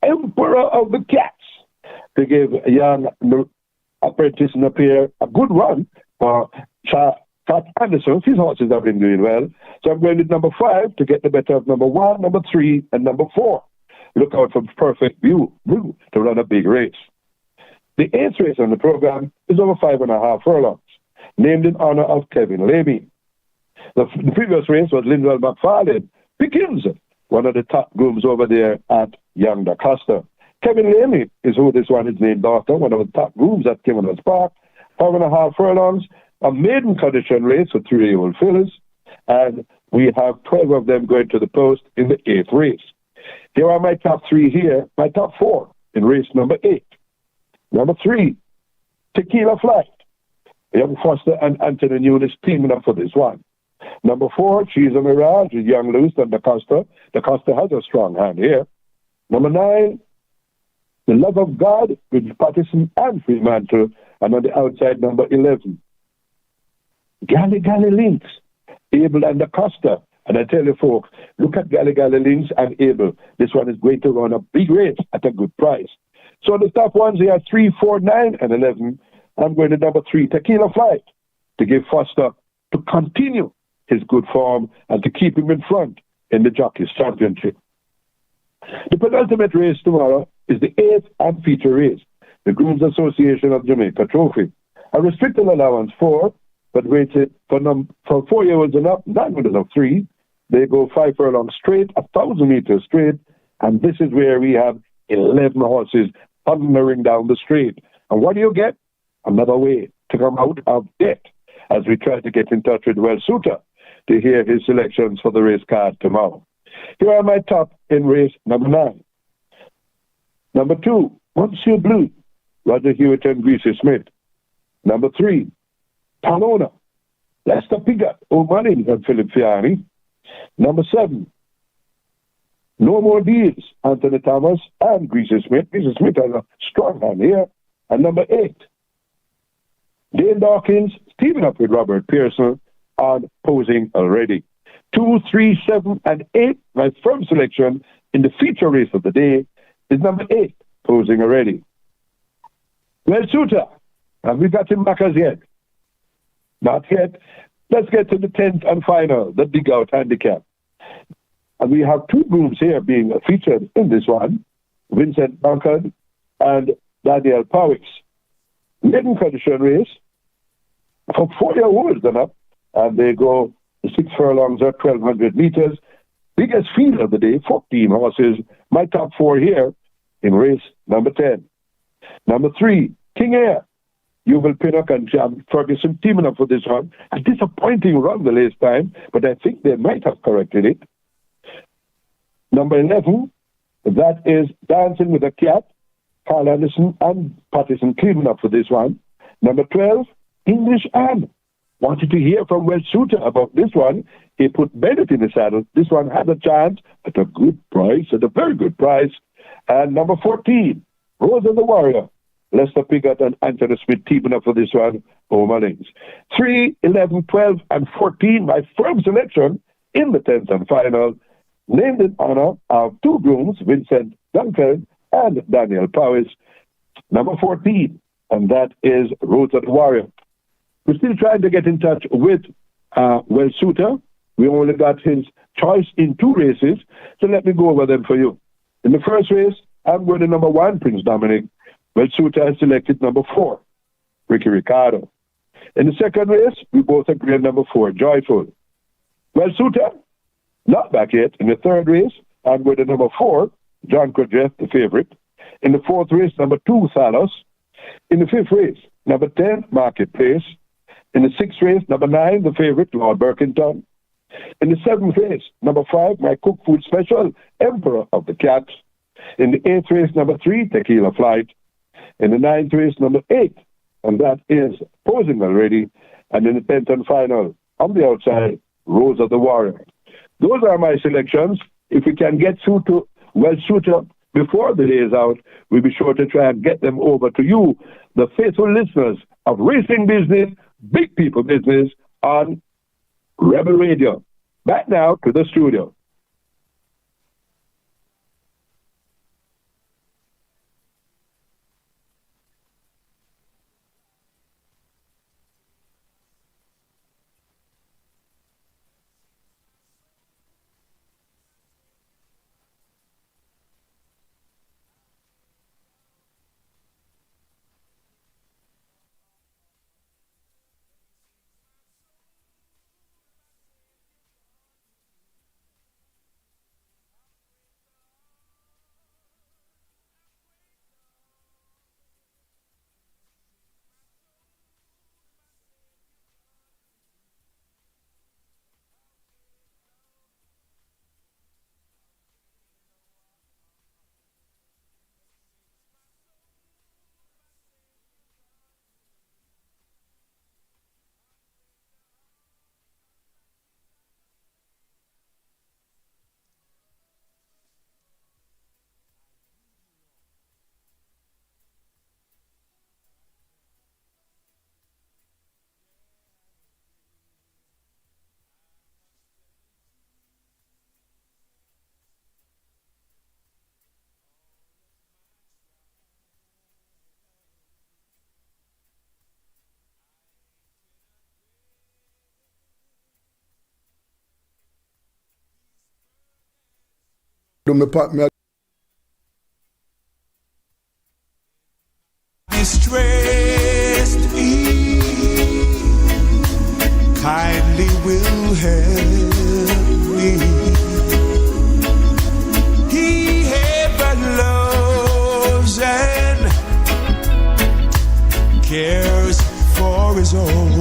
Emperor of the Cats. To give a young apprentice in a pair a good run for Pat Anderson. His horses have been doing well. So I'm going with number 5 to get the better of number 1, number 3, and number 4. Look out for Perfect Blue to run a big race. The 8th race on the program is over 5.5 furlongs, named in honor of Kevin Lamy. The previous race was Lindwell McFarlane Pickens, one of the top grooms over there at Young DaCosta. Kevin Lamy is who this one is named after, one of the top grooms at Kimmener's Park. 5.5 furlongs, a maiden condition race for 3-year-old fillies, and we have 12 of them going to the post in the 8th race. Here are my top 3 here, my top 4 in race number 8. Number 3, Tequila Flight. Young Foster and Anthony Nunes teaming up for this one. Number 4, She's a Mirage with Young Luce and DaCosta. DaCosta has a strong hand here. Number 9, The Love of God with Patterson and Fremantle. And on the outside, number 11, Gally Links, Abel and DaCosta. And I tell you, folks, look at Gally Links and Abel. This one is going to run a big race at a good price. So the top ones here are 3, 4, 9, and 11. I'm going to number 3, Tequila Flight, to give Foster to continue his good form and to keep him in front in the Jockeys Championship. The penultimate race tomorrow is the 8th and feature race, the Grooms Association of Jamaica Trophy. A restricted allowance 4, but rated for 4-year-olds and up, not good enough 3. They go 5 furlongs straight, 1,000 meters straight, and this is where we have 11 horses thundering down the straight. And what do you get? Another way to come out of debt, as we try to get in touch with Well Suter to hear his selections for the race card tomorrow. Here are my top in race number 9. Number 2, Monsieur Blue, Roger Hewitt and Greasy Smith. Number 3, Palona, Lester Piggott, O'Malley and Philip Fiani. Number 7, No More Deals, Anthony Thomas and Greasy Smith. Greasy Smith has a strong hand here. And number 8, Dane Dawkins, teaming up with Robert Pearson on Posing Already. 2, 3, 7, and 8, my firm selection in the feature race of the day is number 8, Posing Already. Well, Suter, have we got him back as yet? Not yet. Let's get to the 10th and final, the Dig Out Handicap. And we have 2 grooms here being featured in this one, Vincent Duncan and Daniel Powicks. Maiden condition race for 4-year-olds and up, and they go 6 furlongs or 1,200 meters. Biggest field of the day, 14 horses. My top 4 here in race number 10. Number 3, King Air. Yuval Pinnock and Jam Ferguson teaming up for this one. A disappointing run the last time, but I think they might have corrected it. Number 11, that is Dancing with a Cat. Carl Anderson and Patterson teaming up for this one. Number 12, English Anne. Wanted to hear from Well Suter about this one. He put Bennett in the saddle. This one had a chance at a good price, at a very good price. And number 14, Rose and the Warrior. Lester Piggott and Anthony Smith teaming up for this one, O'Malley's. 3, 11, 12, and 14, my firm selection in the 10th and final, named in honor of 2 grooms, Vincent Duncan and Daniel Powis. Number 14, and that is Roots of the Warrior. We're still trying to get in touch with Well Suter. We only got his choice in 2 races, so let me go over them for you. In the first race, I'm going to number 1, Prince Dominic. Well Suter has selected number 4, Ricky Ricardo. In the second race, we both agree on number 4, Joyful. Well Suter, not back yet. In the third race, I'm going to number 4, John Kodjeff, the favorite. In the fourth race, number 2, Thalos. In the fifth race, number 10, Marketplace. In the sixth race, number 9, the favorite, Lord Berkington. In the seventh race, number 5, my Cook Food Special, Emperor of the Cats. In the eighth race, number 3, Tequila Flight. In the ninth race, number 8, and that is Posing Already. And in the 10th and final, on the outside, Rose of the Warrior. Those are my selections. If we can get through to Well Suter before the day is out, we'll be sure to try and get them over to you, the faithful listeners of Racing Business, Big People Business on Rebel Radio. Back now to the studio. Distressed, kindly will help me. He ever loves and cares for his own.